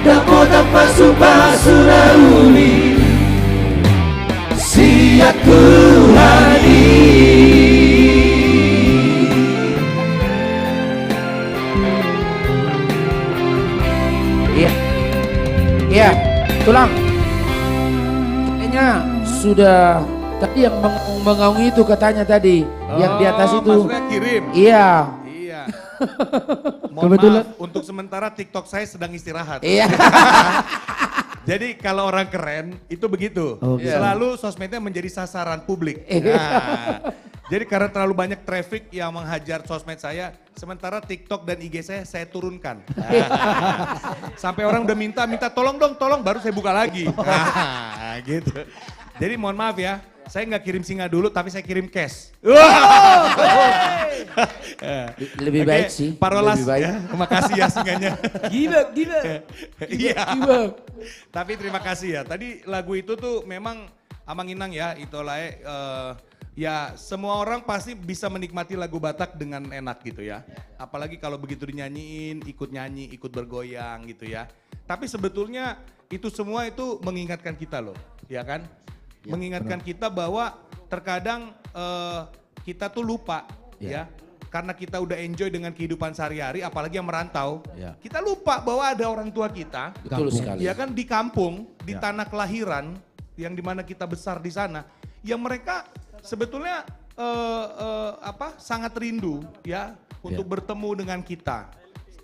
Dapotang pasu-pasu nauli siap Tuhani. Iya, iya, tulang. Kayaknya sudah tadi yang mengaung itu katanya tadi, yang di atas itu. Maksudnya kirim. Iya. Iya. Kebetulan Maaf, untuk sementara TikTok saya sedang istirahat. Iya. Jadi kalau orang keren itu begitu. Oke. Selalu sosmednya menjadi sasaran publik. Nah, jadi karena terlalu banyak traffic yang menghajar sosmed saya, sementara TikTok dan IG saya turunkan. Sampai orang udah minta tolong dong, baru saya buka lagi. Nah, gitu. Jadi mohon maaf ya, saya nggak kirim singa dulu, tapi saya kirim cash. Lebih baik sih. Parolas, lebih baik. ya. Terima kasih ya singanya. Gila. Iya. Tapi terima kasih ya. Tadi lagu itu tuh memang amanginang ya, itolae. Ya semua orang pasti bisa menikmati lagu Batak dengan enak gitu ya. Apalagi kalau begitu dinyanyiin, ikut nyanyi, ikut bergoyang gitu ya. Tapi sebetulnya itu semua itu mengingatkan kita loh, ya kan? Ya, mengingatkan kita bahwa terkadang kita tuh lupa ya. Karena kita udah enjoy dengan kehidupan sehari-hari, apalagi yang merantau. Ya. Kita lupa bahwa ada orang tua kita. Betul sekali. Ya kan di kampung, di tanah kelahiran, yang dimana kita besar di sana. Yang mereka sebetulnya sangat rindu ya untuk bertemu dengan kita.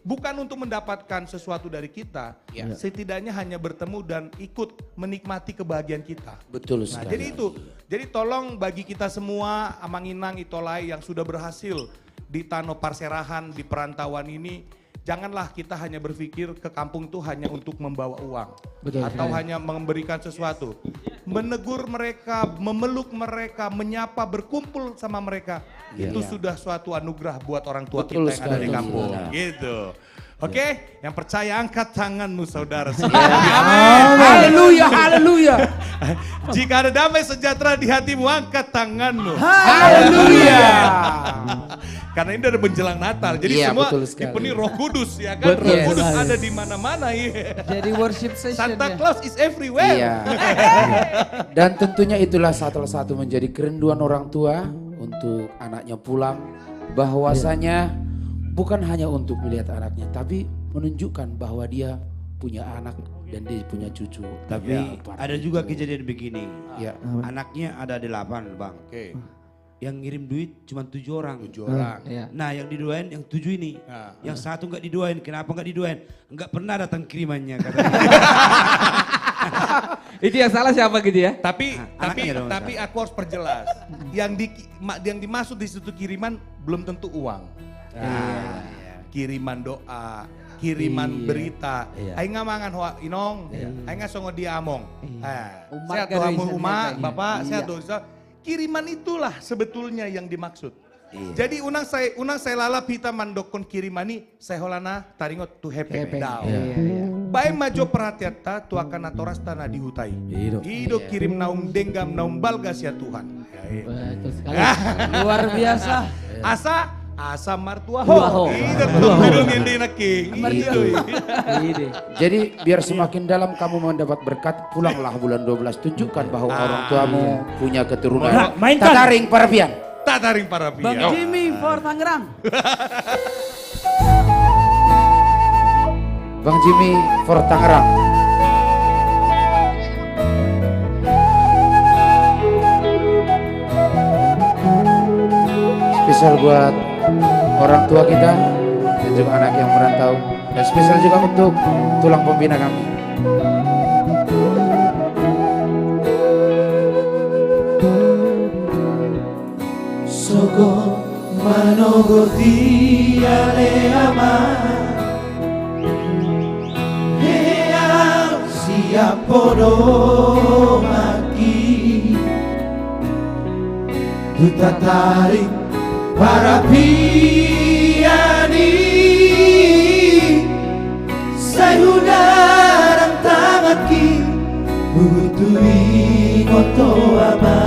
Bukan untuk mendapatkan sesuatu dari kita, setidaknya hanya bertemu dan ikut menikmati kebahagiaan kita. Betul sekali. sekali. Jadi itu, jadi tolong bagi kita semua Amanginang Itolai yang sudah berhasil di Tano Parserahan, di perantauan ini, janganlah kita hanya berpikir ke kampung itu hanya untuk membawa uang. Betul, atau betul. hanya memberikan sesuatu. Menegur mereka, memeluk mereka, menyapa, berkumpul sama mereka. Itu sudah suatu anugerah buat orang tua Betul kita yang ada di sekali. kampung. Ya. Gitu. Oke, yang percaya angkat tanganmu saudara. Haleluya, haleluya. Jika ada damai sejahtera di hatimu, angkat tanganmu. Haleluya. Karena ini ada menjelang Natal, jadi Iya, semua betul sekali. dipenuhi Roh Kudus ya kan. Betul. Roh Yes. Kudus Yes. ada di mana-mana ya. Jadi worship session Santa ya. Claus is everywhere. Iya. Dan tentunya itulah salah satu menjadi kerinduan orang tua untuk anaknya pulang. Bahwasanya bukan hanya untuk melihat anaknya, tapi menunjukkan bahwa dia punya anak dan dia punya cucu. Tapi ada juga kejadian begini. Ya. Anaknya ada 8 bang. Oke. Yang ngirim duit cuma 7 orang. 7 orang. Nah yang didoain yang 7 ini. Yang satu nggak didoain. Kenapa nggak didoain? Nggak pernah datang kirimannya. Itu yang salah siapa gitu ya? Tapi anaknya dong, aku harus perjelas. Yang dimaksud di situ kiriman belum tentu uang. Kiriman doa, kiriman berita. Aing ngamangan hoa inong, aing ngasongo dia among. Sehat doa uma, Bapak, sehat doa. Kiriman itulah sebetulnya yang dimaksud. Jadi unang saya lalap hita mandokon kirimani saya holana taringot tu hepe dao. Bae majo perhatiata tu akan atoras tanah dihutai. Hidup kirim naum denggam naum balgas ya Tuhan. Betul sekali. Luar biasa. Asa martua Tuaho. Jadi biar semakin dalam kamu mendapat berkat, pulanglah bulan 12. Tunjukkan bahwa orang tuamu punya keturunan. Mainkan. Tataring Parapian. Tataring Parapian. Bang Jimmy for Tangerang. Bang Jimmy for Tangerang. Spesial buat orang tua kita dan juga anak yang merantau, dan spesial juga untuk tulang pembina kami. Soko manogoti ale ama Heang siap podo maki Duta tarik para piani Sayudarang tangaki Butui koto ama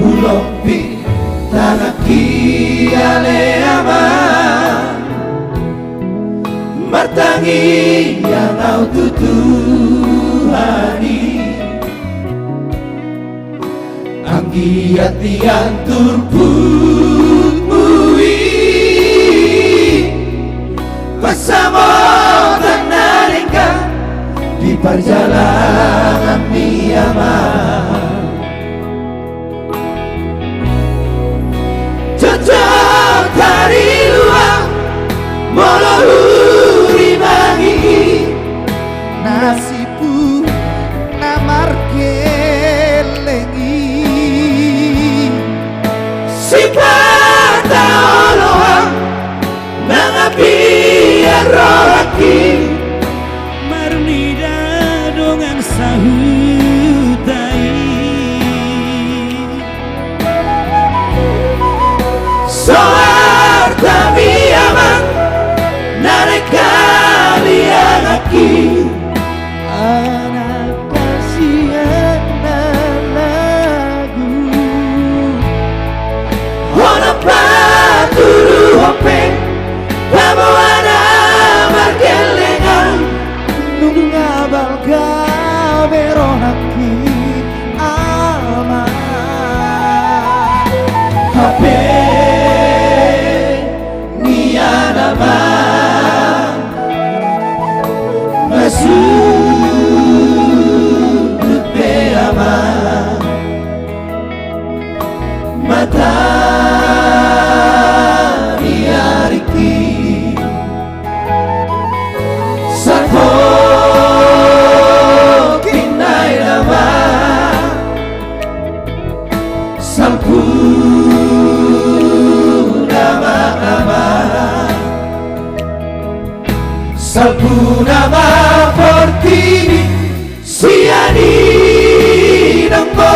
Hulopi tanaki ale ama Martangi yang au tutuhani Anggi atian turput mui Bersama dan narika di perjalanan miamah Cocok dari luar Molohu tabiaman narekalian aki anak kasihan lagu Ona paturu hope Kamu ada markelengan Nungabal kabero haki ama Hape niana ba Masudut be ama Mata diariki Sako kinai nama Salku nama Salku nama Fortini Siani Nambon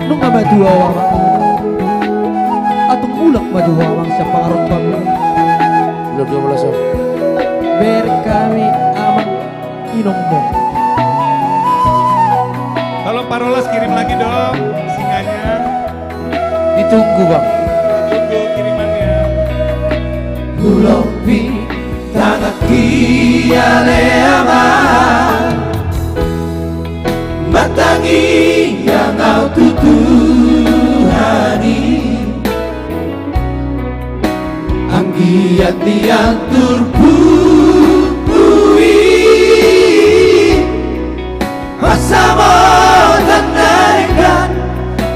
Nung nga maju awang atong ulak maju awang sa pangarap kami. Belum 12 om. Ber kami amang inom mo. Tolong Pak Rolas kirim lagi dong singanya. Ditunggu bang. Tunggu kirimannya. Ulopi tanaki aleama Matangi yang kau tutuhani Anggiat yang turbui Masamo dan narekan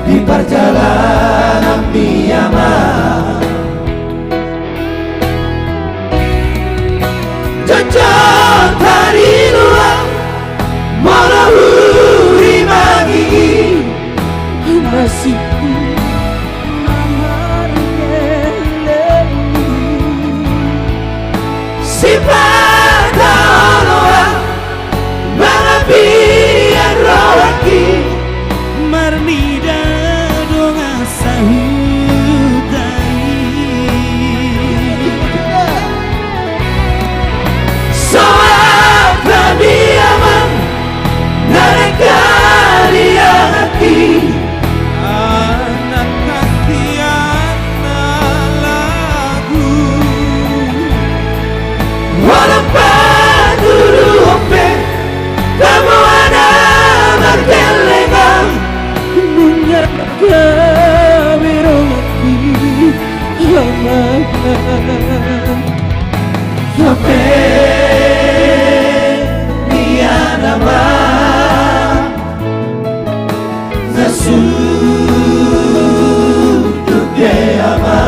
di perjalanan Myanmar Jajah dari luar Malahuri magi Nasiku Si pada orang Manabian rawaki Marnida donga sahudai Soal kediaman narekalian hati anak kasihan lagu walaupun dulu hope kamu ada markelengan menyerah kami romaki sampai niana ba Nasudut dia ama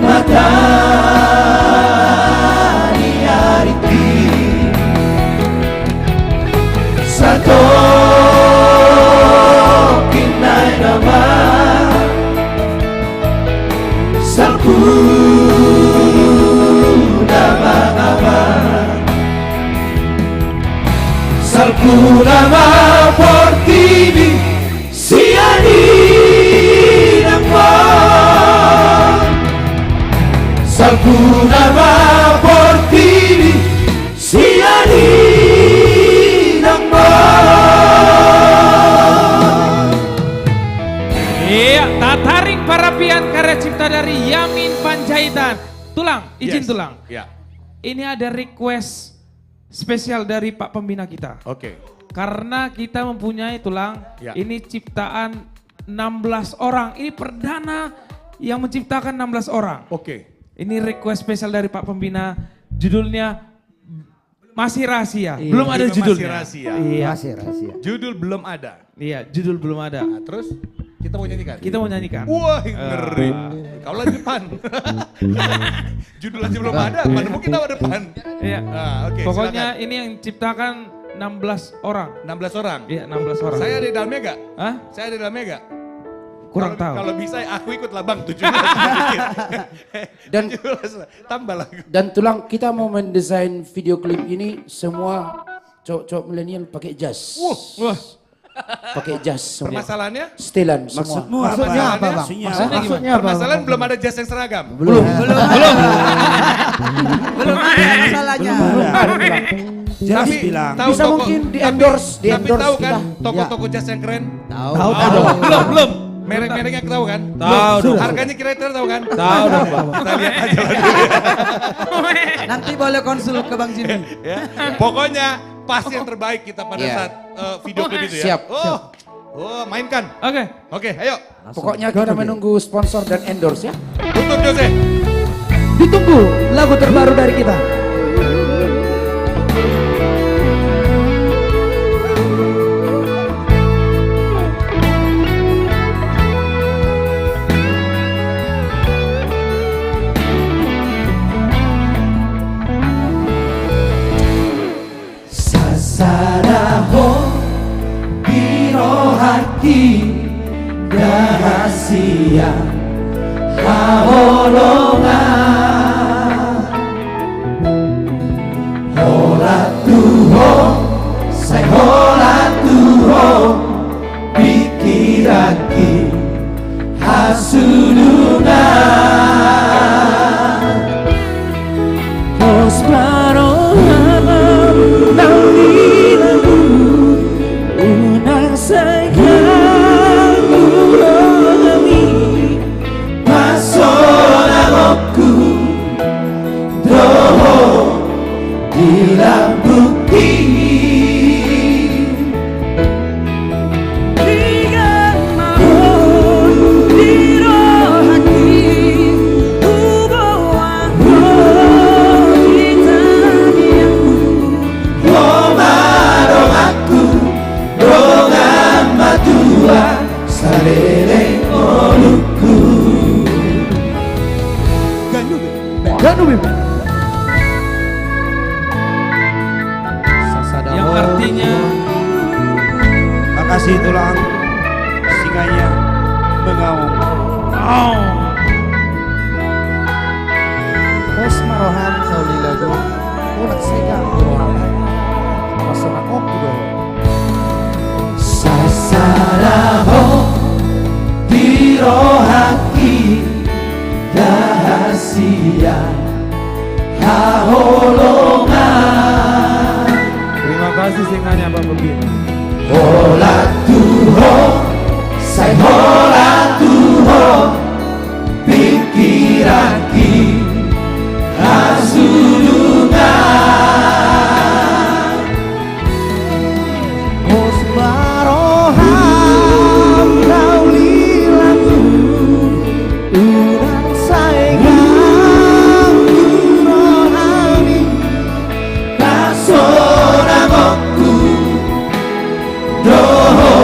Mata diariki Satu kinai nama Salku nama Salku nama Fortini Siani Nambon Salku nama Fortini Siani Nambon Iya, Tataring Parapian karya cipta dari Yamin Panjaitan. Tulang, izin tulang. Ya. Ini ada request spesial dari Pak Pembina kita. Oke. Karena kita mempunyai tulang, Ya. ini ciptaan 16 orang. Ini perdana yang menciptakan 16 orang. Oke. Ini request spesial dari Pak Pembina, judulnya Masih Rahasia. Iya. Belum ada Masih judulnya. rahasia. Iya. Masih rahasia. Judul belum ada. Iya, judul belum ada. Nah, terus kita mau nyanyikan? Kita mau nyanyikan. Wah, ngeri. Kau lagi depan. Judul aja belum ada, mana mungkin tahu depan. Iya. Nah, oke, Pokoknya silakan. ini yang ciptakan 16 orang. 16 orang? Iya, 16 orang. Saya ada di dalamnya gak? Hah? Saya ada di dalamnya gak? Kurang tahu. Kalau bisa aku ikutlah Bang 17. Dan 17, tambah lagu. Dan tulang kita mau mendesain video klip ini semua cowok-cowok milenial pakai jas. Wah. Pakai jas semua. Permasalahannya? Setelan semua. Maksudnya apa Bang? Maksudnya apa? Permasalahan belum ada jas yang seragam. Belum. Belum ada masalahnya. Tapi tahu bisa mungkin di endorse, tapi tahu kan toko-toko jas yang keren? Tahu. Belum. Merek-mereknya tahu kan? Tahu dong. Harganya kira-kira tahu kan? Tahu dong, Pak. Kita lihat aja lah. Nanti boleh konsul ke Bang Jimmy. Ya. Pokoknya pasti yang terbaik kita pada saat video klip itu ya. Siap. Oh, mainkan. Oke, ayo. Pokoknya kita menunggu sponsor dan endorse ya. Tutup Jose. Ditunggu lagu terbaru dari kita. Sasaraho biro haki rahasia haolongan hola tuho say hola tuho pikiraki hasulungan Osmaro unang sayang urami pasona moku doho dilang bukti Tiga mahon diro hati ubawa Salele oluku Ganube Yang artinya Makasih tulang singanya mengaum. Pos marohan sauli lagu unak sega urohan pasona kopi dong Sasaraho biro haki rahasia haolongan terima kasih singanya Pak Begin. Hola tuho say hola tuho pikiraki hasulungan pos marohan sauli lagu unak sega urohani pasona moku doho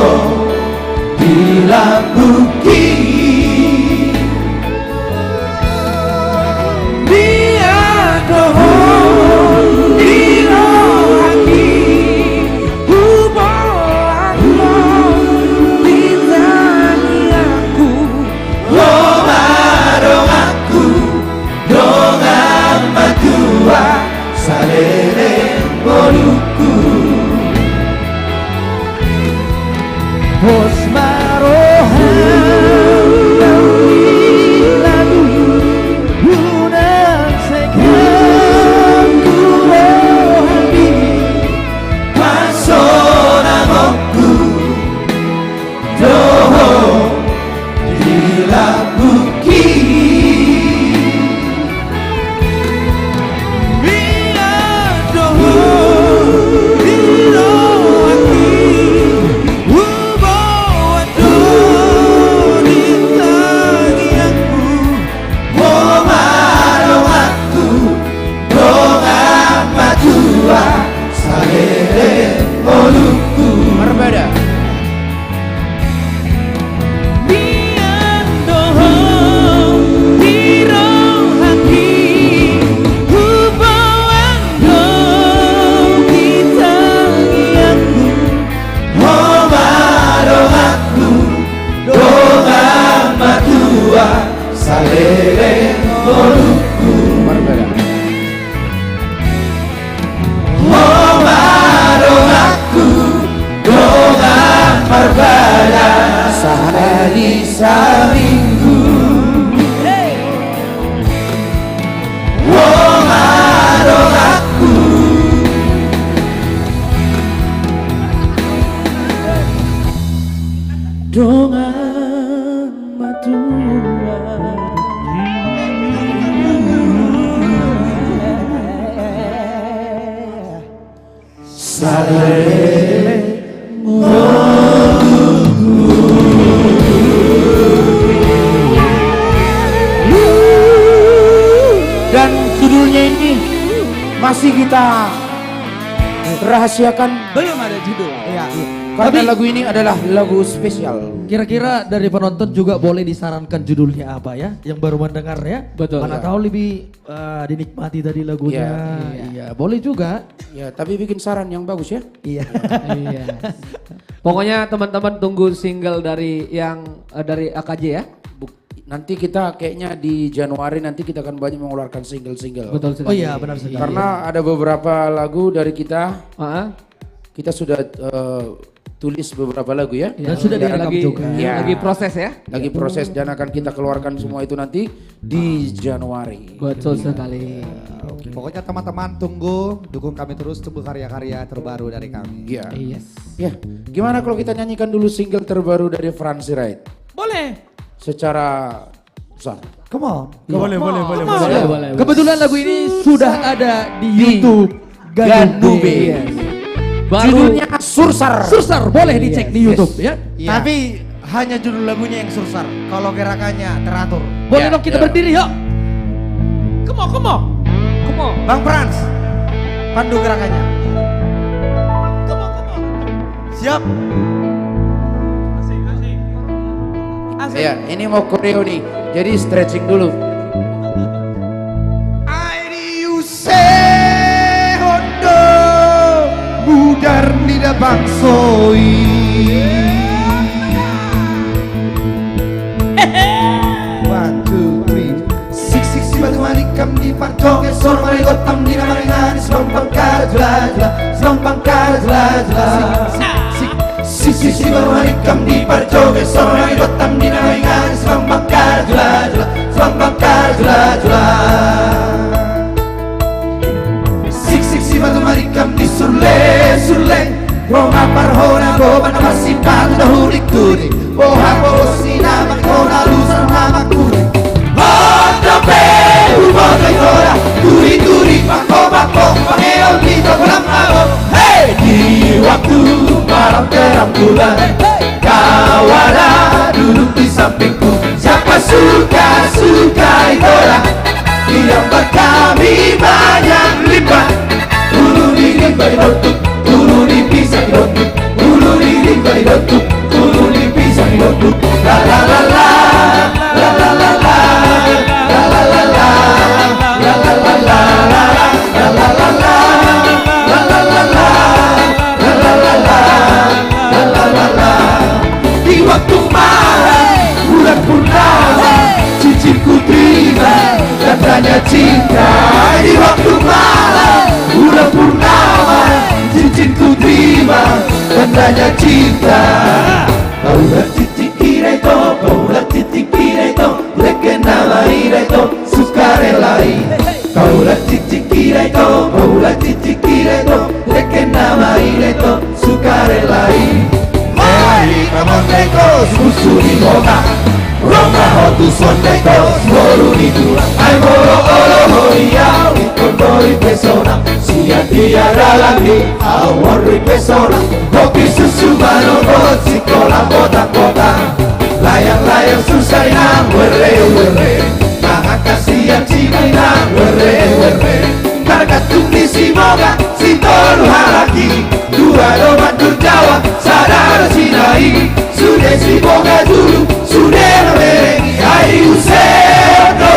Dan judulnya ini masih kita rahasiakan. Belum ada judul. Iya. Karena lagu ini adalah lagu spesial. Kira-kira dari penonton juga boleh disarankan judulnya apa ya? Yang baru mendengar ya. Betul. Mana tahu lebih dinikmati tadi lagunya. Iya, boleh juga. Ya, tapi bikin saran yang bagus ya. Iya. Iya. Pokoknya teman-teman tunggu single dari yang dari AKJ ya. Nanti kita kayaknya di Januari nanti kita akan banyak mengeluarkan single-single. Betul sekali. Oh iya, benar sekali. Karena ada beberapa lagu dari kita. Kita sudah tulis beberapa lagu ya. Dan sudah direkam juga. Lagi proses ya. Lagi proses dan akan kita keluarkan semua itu nanti di Januari. Betul sekali. Pokoknya teman-teman tunggu, dukung kami terus, tunggu karya-karya terbaru dari kami. Iya. Yes. Ya, gimana kalau kita nyanyikan dulu single terbaru dari Franz Wright? Boleh. Secara besar. Come on. Boleh. Kebetulan lagu ini sudah ada di YouTube Ganube. Yes. Judulnya Sursar. Sursar, boleh dicek di YouTube ya. Tapi hanya judul lagunya yang sursar, kalau gerakannya teratur. Boleh dong kita berdiri yuk. Come on. Bang Frans, pandu gerakannya. Siap. Ya, ini mau koreo nih. Jadi stretching dulu. Hondo budar nida bangsoi. One, two, three. Sik si batu manikam di parjoge sor mari gotam di namaringan selompang kala selompang kala Sisi batu manikam di parjoge sor mari gotam di namaringan selompang kala selompang kala Sik batu marikam di surle Roma parhona goba na masipado na hulik-tulik Boha bosi na makona lusa na makulik Hondo pehu boga itora Turi-turi bako-bako Pangeon dito kolam abon Hey! Di waktu malam terang bulan Kawana duduk di sampingku Siapa suka itora Yang kami banyak lipat Ulu diri baridotuk Ulu di pisah didotuk Ulu diri baridotuk Ulu di pisah didotuk La la la la La la la la La la la la La la la la La la la la La la la la La la la la La la la la Di waktu malam bulan purnama Cicinku terima katanya cinta Di waktu malam bulan purnama Cincinku terima katanya cinta Kaulah titik kira itu Kaulah titik kira itu Leke nama ira itu Sukarelai Kaulah titik kira itu Kaulah titik kira itu Leke nama ira itu Sukarelai Mari kamonekos Musuri hoka Roma hotu sondekos Moru itu Ay moro olo horia Ikondori pesona Sia tiada lagi Awal pesona Kopi susu manobot Sikola botak-botak Layang-layang susah inang Were Maha kasihan ciminang Were Kargatung di Simoga Sintolu halaki Dua domat Jawa Sadar Sinai Sudah Simoga dulu Sudah merengi Hai Usedo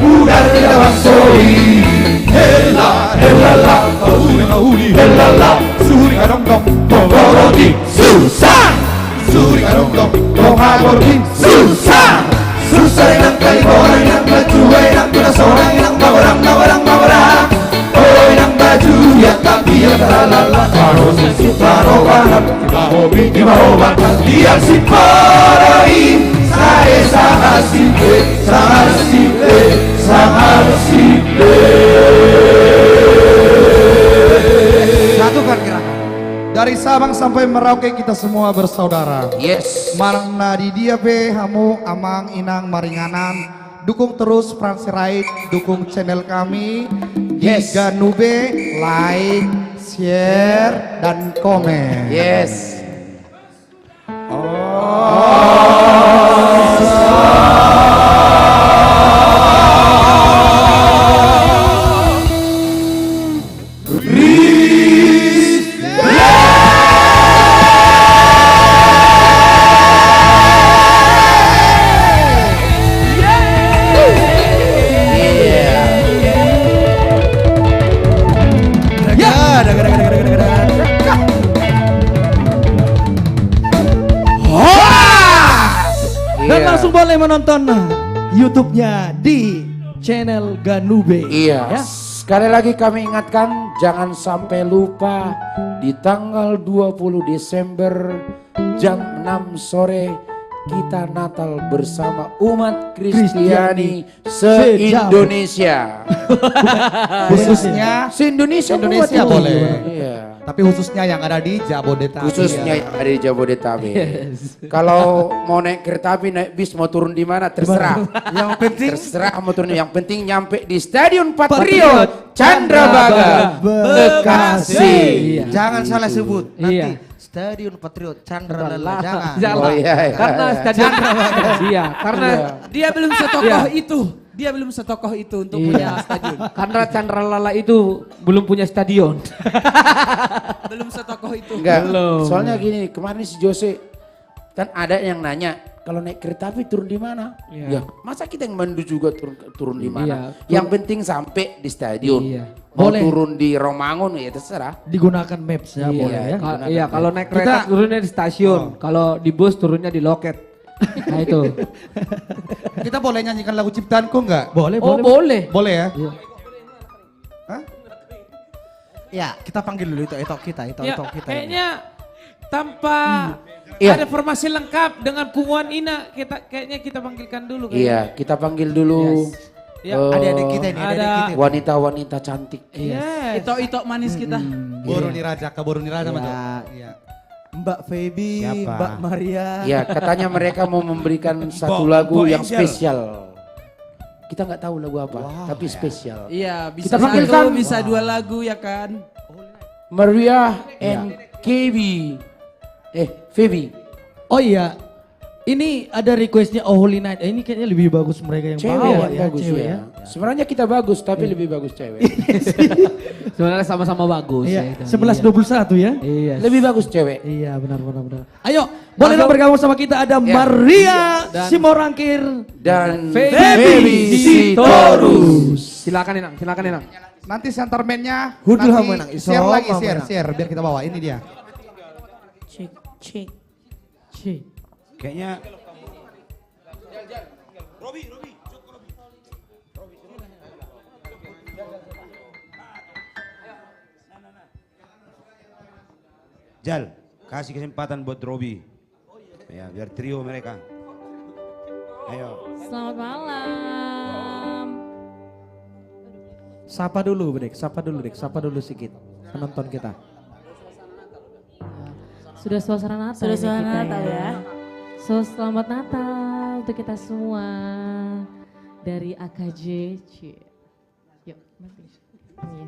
Udar tidak bangsoi Hela la Hela la Suri kadong-dong Pogorodi Susah Suri kadong-dong Pogorodi Susah Susah inang kali orang inang baju inang tuna seorang inang bawarang Oh inang baju ya tapi ya teralala Karo susu karo bahan Tiba hobi tiba obat Dia si poroi Saya sangat simple Satukan gerakan dari Sabang sampai Merauke kita semua bersaudara. Yes. Marang di dia pe hamu amang inang maringanan. Dukung terus Franz Wright, dukung channel kami. Yes. Ganube, like, share, dan komen. Yes. Dan langsung boleh menonton YouTube-nya di channel Ganube. Iya. Ya. Sekali lagi kami ingatkan, jangan sampai lupa di tanggal 20 Desember jam 6 sore kita Natal bersama umat Kristiani se-Indonesia. Khususnya se-Indonesia Indonesia boleh. Iya. Tapi khususnya yang ada di Jabodetabek. Khususnya yang ada di Jabodetabek. Kalau mau naik kereta api, naik bis, mau turun di mana terserah. Yang penting terserah mau turun. Yang penting nyampe di Stadion Patriot Candrabaga Bekasi. Jangan salah sebut. Iya. Stadion Patriot Candrabaga. Jangan. Oh, iya. Karena stadion iya, karena Dia belum setokoh itu. Dia belum setokoh itu untuk punya stadion. karena Candralala itu belum punya stadion. Belum setokoh itu. Enggak, Belum. soalnya gini, kemarin si Jose kan ada yang nanya, kalau naik kereta api turun di mana? Iya. Ya, masa kita yang mandu juga turun di mana? Iya. Yang penting sampai di stadion. Iya. Mau Boleh. turun di Romangun ya terserah. Digunakan maps ya, Iya, boleh ya. Iya, kalau naik kereta turunnya di stasiun, kalau di bus turunnya di loket. Nah itu. Kita boleh nyanyikan lagu ciptaanku enggak? Boleh, Oh boleh. Boleh ya? Iya. Hah? Ya, kita panggil dulu itu kita, Ya, kita. kayaknya tanpa Iya. ada formasi lengkap dengan punguan Ina, kayaknya kita panggilkan dulu. Iya, kita panggil dulu. Ya, adik-adik kita ini, adik-adik kita. Wanita-wanita cantik. Yes. Itok manis kita. Boroni Raja, ke Boroni Raja Iya. Mbak Feby, Siapa? Mbak Maria. Ya, katanya mereka mau memberikan satu lagu yang spesial. Kita nggak tahu lagu apa, tapi spesial. Iya, bisa Kita panggilkan. satu, bisa dua lagu ya kan. Maria and KB. Feby. Oh iya, ini ada requestnya Oh Holy Night. Ini kayaknya lebih bagus mereka yang Cewek bawa yang ya, bagus cewek ya. Sebenarnya kita bagus, tapi lebih bagus cewek. Sebenarnya sama-sama bagus Iya, ya. 11-21 ya. Iya. Lebih bagus cewek. Iya, benar. Ayo, boleh dong bergabung sama kita ada Maria Simorangkir dan Feby Sitorus. Silakan Inang, Nanti sentermennya Hudul nanti Menang. share lagi, share biar kita bawa. Ini dia. Cek. Kayaknya Jal, kasih kesempatan buat Robi. Ya, biar trio mereka. Ayo. Selamat malam. Sapa dulu, Dek. Sapa dulu sedikit penonton kita. Sudah suasana Natal. Sudah ini suasana kita Natal ya. So selamat Natal untuk kita semua dari AKJ. Yuk, mati. Iya.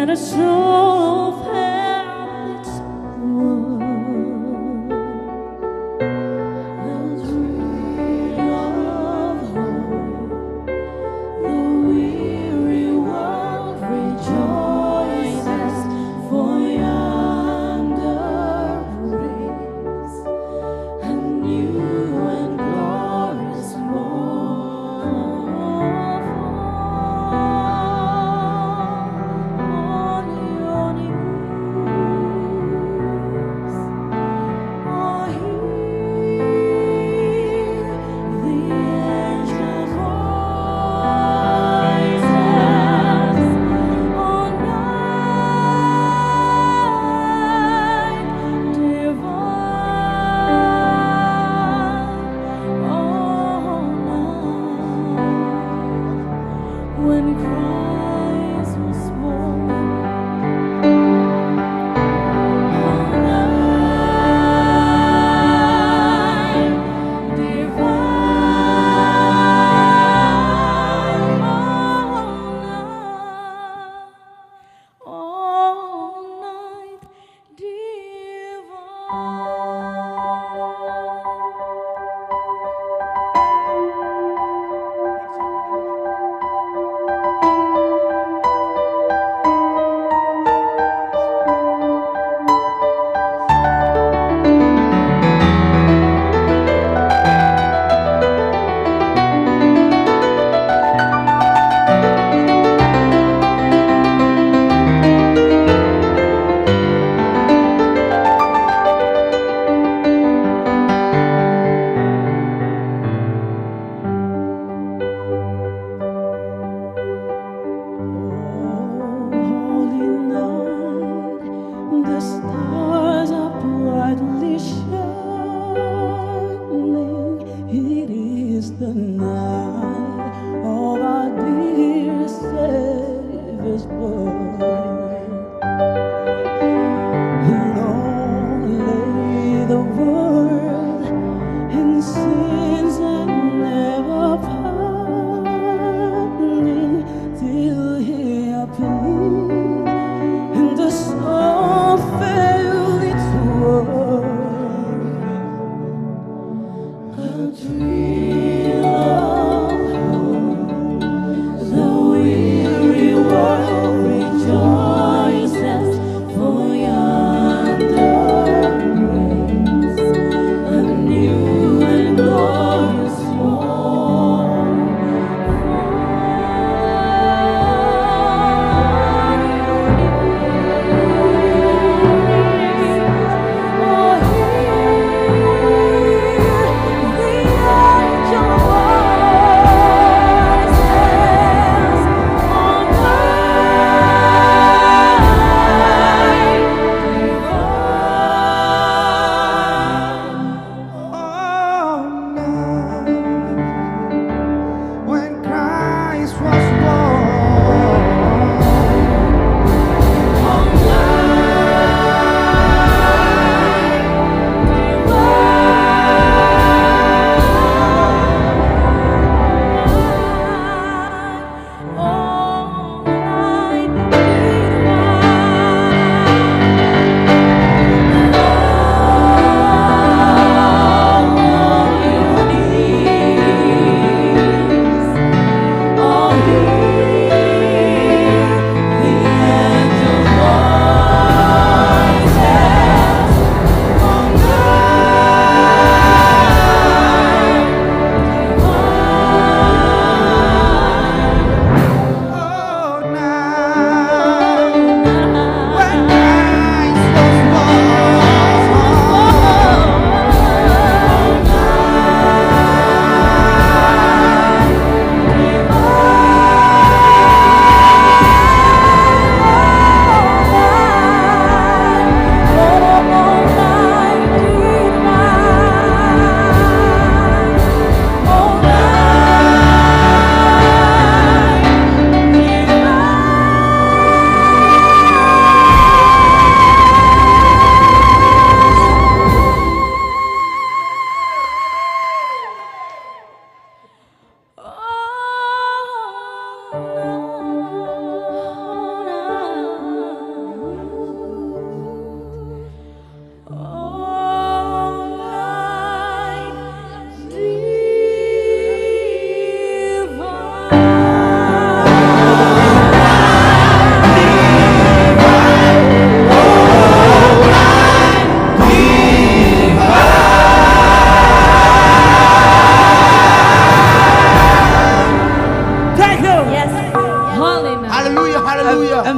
And a soul felt its worth. A dream of hope, the weary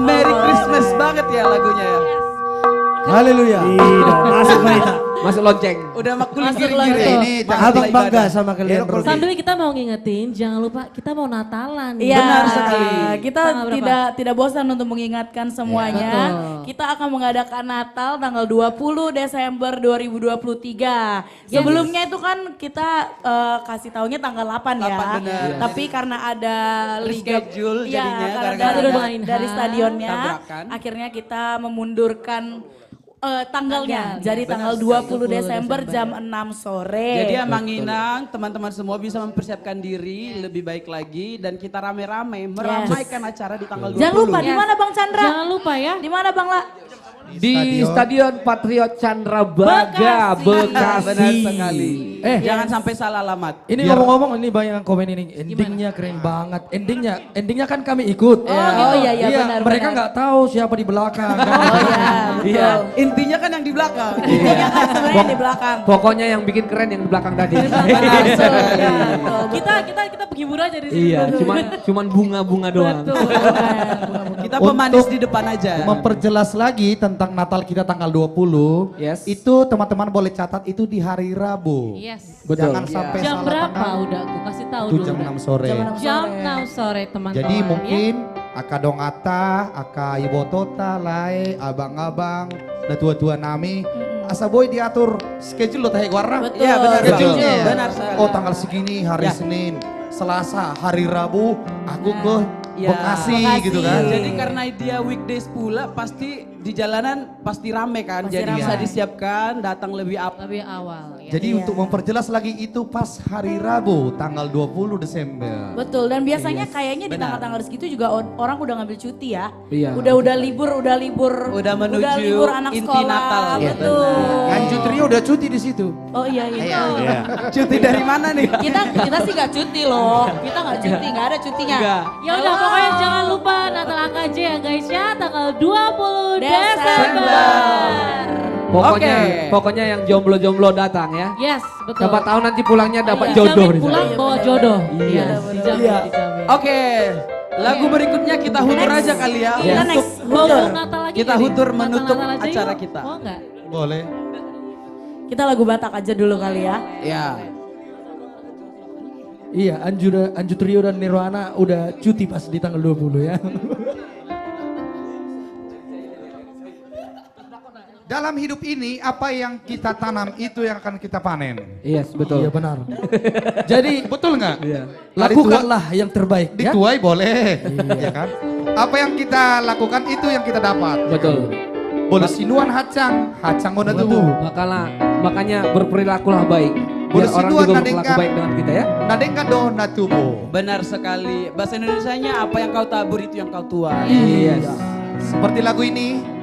Merry Christmas banget ya lagunya ya. Haleluya. Tidak, masuk Maita. Masuk lonceng. Udah makul Masuk giri-giri. lonceng. Ini Abang bangga sama kalian. Sambil kita mau ngingetin, jangan lupa kita mau Natalan. Iya, Benar sekali. kita Tanggal berapa? tidak bosan untuk mengingatkan semuanya. Kita akan mengadakan Natal tanggal 20 Desember 2023. Sebelumnya itu kan kita kasih taunya tanggal 8 ya. benar. Tapi karena ada liga Reschedule iya, jadinya karena gara-gara dari stadionnya, tabrakan. akhirnya kita memundurkan tanggalnya. Tanggal, Jadi ya. tanggal 20 Desember jam 6 sore. Jadi Amang Inang, teman-teman semua bisa mempersiapkan diri lebih baik lagi dan kita rame-rame meramaikan acara di tanggal 20. Jangan lupa di mana Bang Chandra? Jangan lupa ya. Di mana Bang La? Di Stadion Patriot Candrabaga, Bekasi. Benar sekali. Jangan sampai salah alamat. Ini ngomong-ngomong ini banyak yang komen ini endingnya keren banget. Endingnya kan kami ikut. Oh iya benar. Mereka nggak tahu siapa di belakang. Iya. Intinya kan yang di belakang. Intinya kan sebenarnya di belakang. Pokoknya yang bikin keren yang di belakang tadi. Kita penghibur aja di sini. Iya, cuman bunga-bunga doang. Kita pemanis di depan aja. Memperjelas lagi tentang Natal kita tanggal 20. Yes. Itu teman-teman boleh catat itu di hari Rabu. Yes. Betul. Jangan sampai Jam salah berapa tanggal. udah aku kasih tahu Itu dulu. jam 6 sore. Jam 6 sore teman-teman. Jadi ya. mungkin aka dongata, aka ibotota, lai, abang-abang, dan tua-tua nami. Asa boy diatur schedule lo tahe warna. Betul. Iya, benar, Schedule-nya. Bang. Benar sekali. Oh tanggal segini hari Senin, Selasa, hari Rabu aku ke Bekasi gitu kan. Jadi karena dia weekdays pula pasti di jalanan pasti rame kan. Pasti Jadi rame. bisa disiapkan datang lebih awal. Ya. Jadi untuk memperjelas lagi itu pas hari Rabu tanggal 20 Desember. Betul, dan biasanya Yes. kayaknya di Benar. tanggal-tanggal segitu juga orang udah ngambil cuti ya. Iya. Udah libur. Udah menuju libur anak inti sekolah. Natal. Iya, Betul. Anjut Rio udah cuti di situ. Oh iya. Cuti dari mana nih? Kita sih gak cuti loh. Kita gak cuti, gak ada cutinya. Enggak. Ya udah pokoknya jangan lupa Natal AKJ ya guys ya tanggal 20 Desember. Pokoknya yang jomblo-jomblo datang ya. Yes, betul. Siapa tahu nanti pulangnya dapat Iya, jodoh. jamin pulang bawa jodoh. Iya. Dijamin. Oke, lagu berikutnya kita hutur aja kali ya. Iya, Untuk next. Hutur Natal lagi kita jadi. hutur menutup Natal aja acara yuk. kita. Mau enggak? Boleh. Kita lagu Batak aja dulu kali ya. Ya. Iya, Anju Trio dan Nirwana udah cuti pas di tanggal 20 ya. Dalam hidup ini apa yang kita tanam itu yang akan kita panen. Yes, betul. Iya benar. Jadi betul nggak? Iya. Lakukanlah yang terbaik ya. Dituai boleh, ya kan? Apa yang kita lakukan itu yang kita dapat. Betul. Boleh sinuan hacang ona tubuh. Makanya berperilakulah baik. Biar Boleh orang sinuan juga berperilaku nadengka. baik dengan kita ya. Nadengka dona tubuh. Benar sekali. Bahasa Indonesianya apa yang kau tabur itu yang kau tuai. Yes. Seperti lagu ini.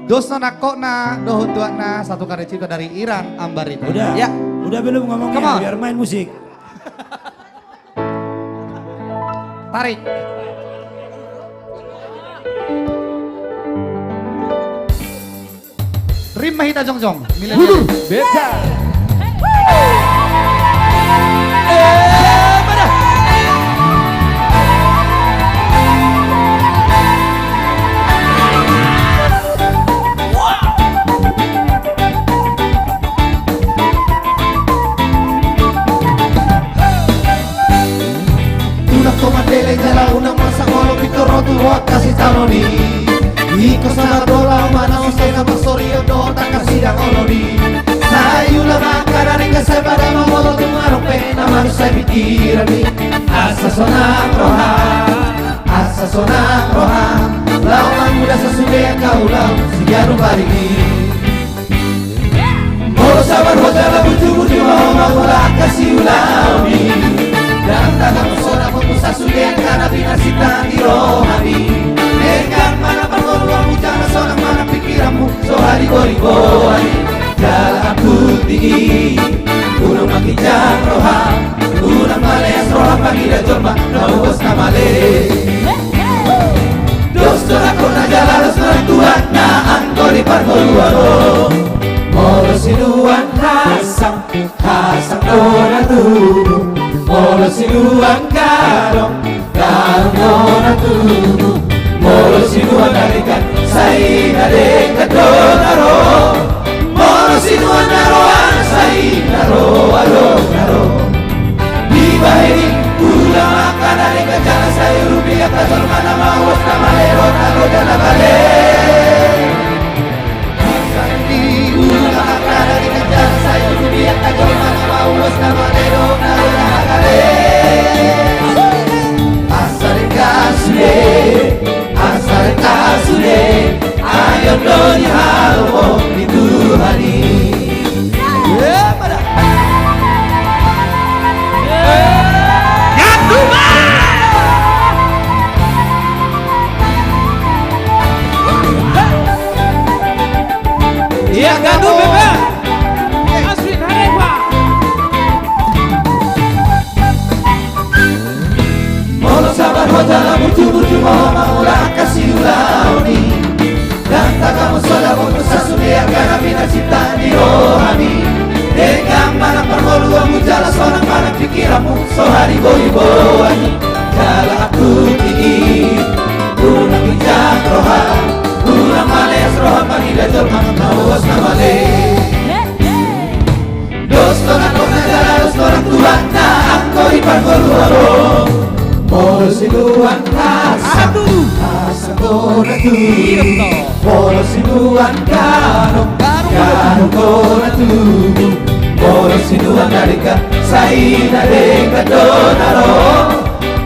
Dosa nakokna, dohutuakna, satu karya cipta dari Iran Ambarita. Udah, Ya. udah belum Come on. ngomongnya, biar main musik. Tarik. Rim Mahita Jongjong. Hudur. Beta. Una comatele della una massa colo pitoro tu kasih taloni Iko sana dola mana osena pasorio do tak kasih da koloni Sayula makara ringa saya pada momodo tu marope nama saya pikiran Asa sona roha Lawan muda sesudah kau lau Sigaru barigi Moro sabar hojala buju-buju mau ulah kasih ulauni Dan tangan pesona pemusa sulian karena binasita di rohani Dengan mana pergoluan bicara sonang mana pikiranmu So hari gori-gori Jalan aku tinggi Gunung makijang roha Gunung maleas roha pagi dan jorma Naubos namale Dos dorakon na jalan dos tuan na angkori pargoluan Molo sinuan hasang dona tubuh Molo sinuan garong dona tubuh Molo sinuan narikan sai narikan donaro Molo sinuan naro ado naro Dibahiri Ula makana Rika jala sayur rupiah Kajol mana mau Nama lero naro jala bale Sakti Ula makana Rika jala sayur rupiah Kajol mana mau Nama lero naro jala bale Asal kasure Asal kasure Ayo doni halo itu hari Ya Gandu Bebe Aswin Harepa Molo sabar hojala mutu-mutu Maulah kasih ulauni Dan tak kamu soda Boku sasuni Agara bina cipta di rohani Dengan mana permoluamu Jala seorang mana pikiranmu Sohari boi-boani Jala aku tinggi Unang bijak rohan Unang males rohan Panida jol mana mawas namale Dos orang jala dos orang Tuhan Na aku ipan goluaro Molo siluan asa Asa kona tu Molo siluan kano Kano kona tu Molo siluan narika Saina deka donaro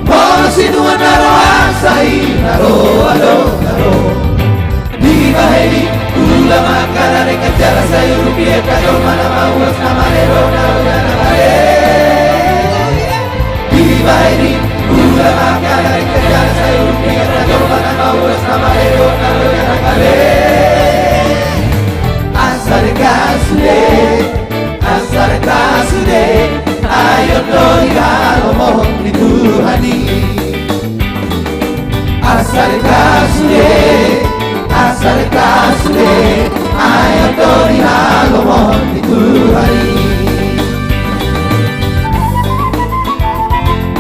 Molo siluan naro Saina ro ado naro Di baheri Ula makana reka jala sayur rupiah Kajol mana mawas nama lero naro jana bale Di baheri Ula makana reka jala sayur rupiah Kajol mana mawas nama lero naro jana bale Asal kasude Asal kasude Ayo doi halo mohon dituhani Asal kasude Asal kasude Ayo doi halo mohon dituhani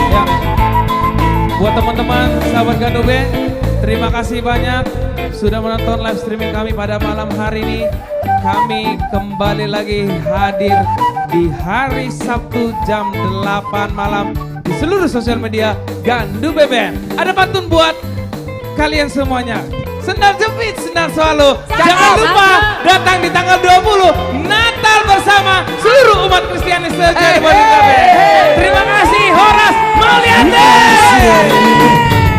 Ya, buat teman-teman sahabat Ganube, terima kasih banyak sudah menonton live streaming kami pada malam hari ini. Kami kembali lagi hadir di hari Sabtu jam 8 malam di seluruh sosial media Ganube Band. Ada pantun buat kalian semuanya. Sendal jepit, sendal swallow. Jangan lupa datang di tanggal 20 Natal bersama seluruh umat Kristiani sejati Bodetabek. Terima kasih Horas Mauliade.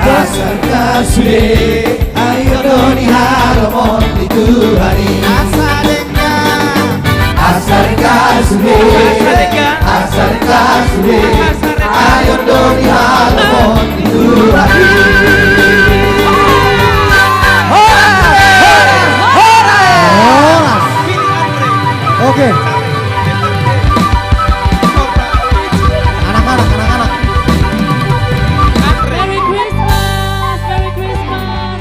Asal kasude Ayo doni halo mohon dituhani Asal kasude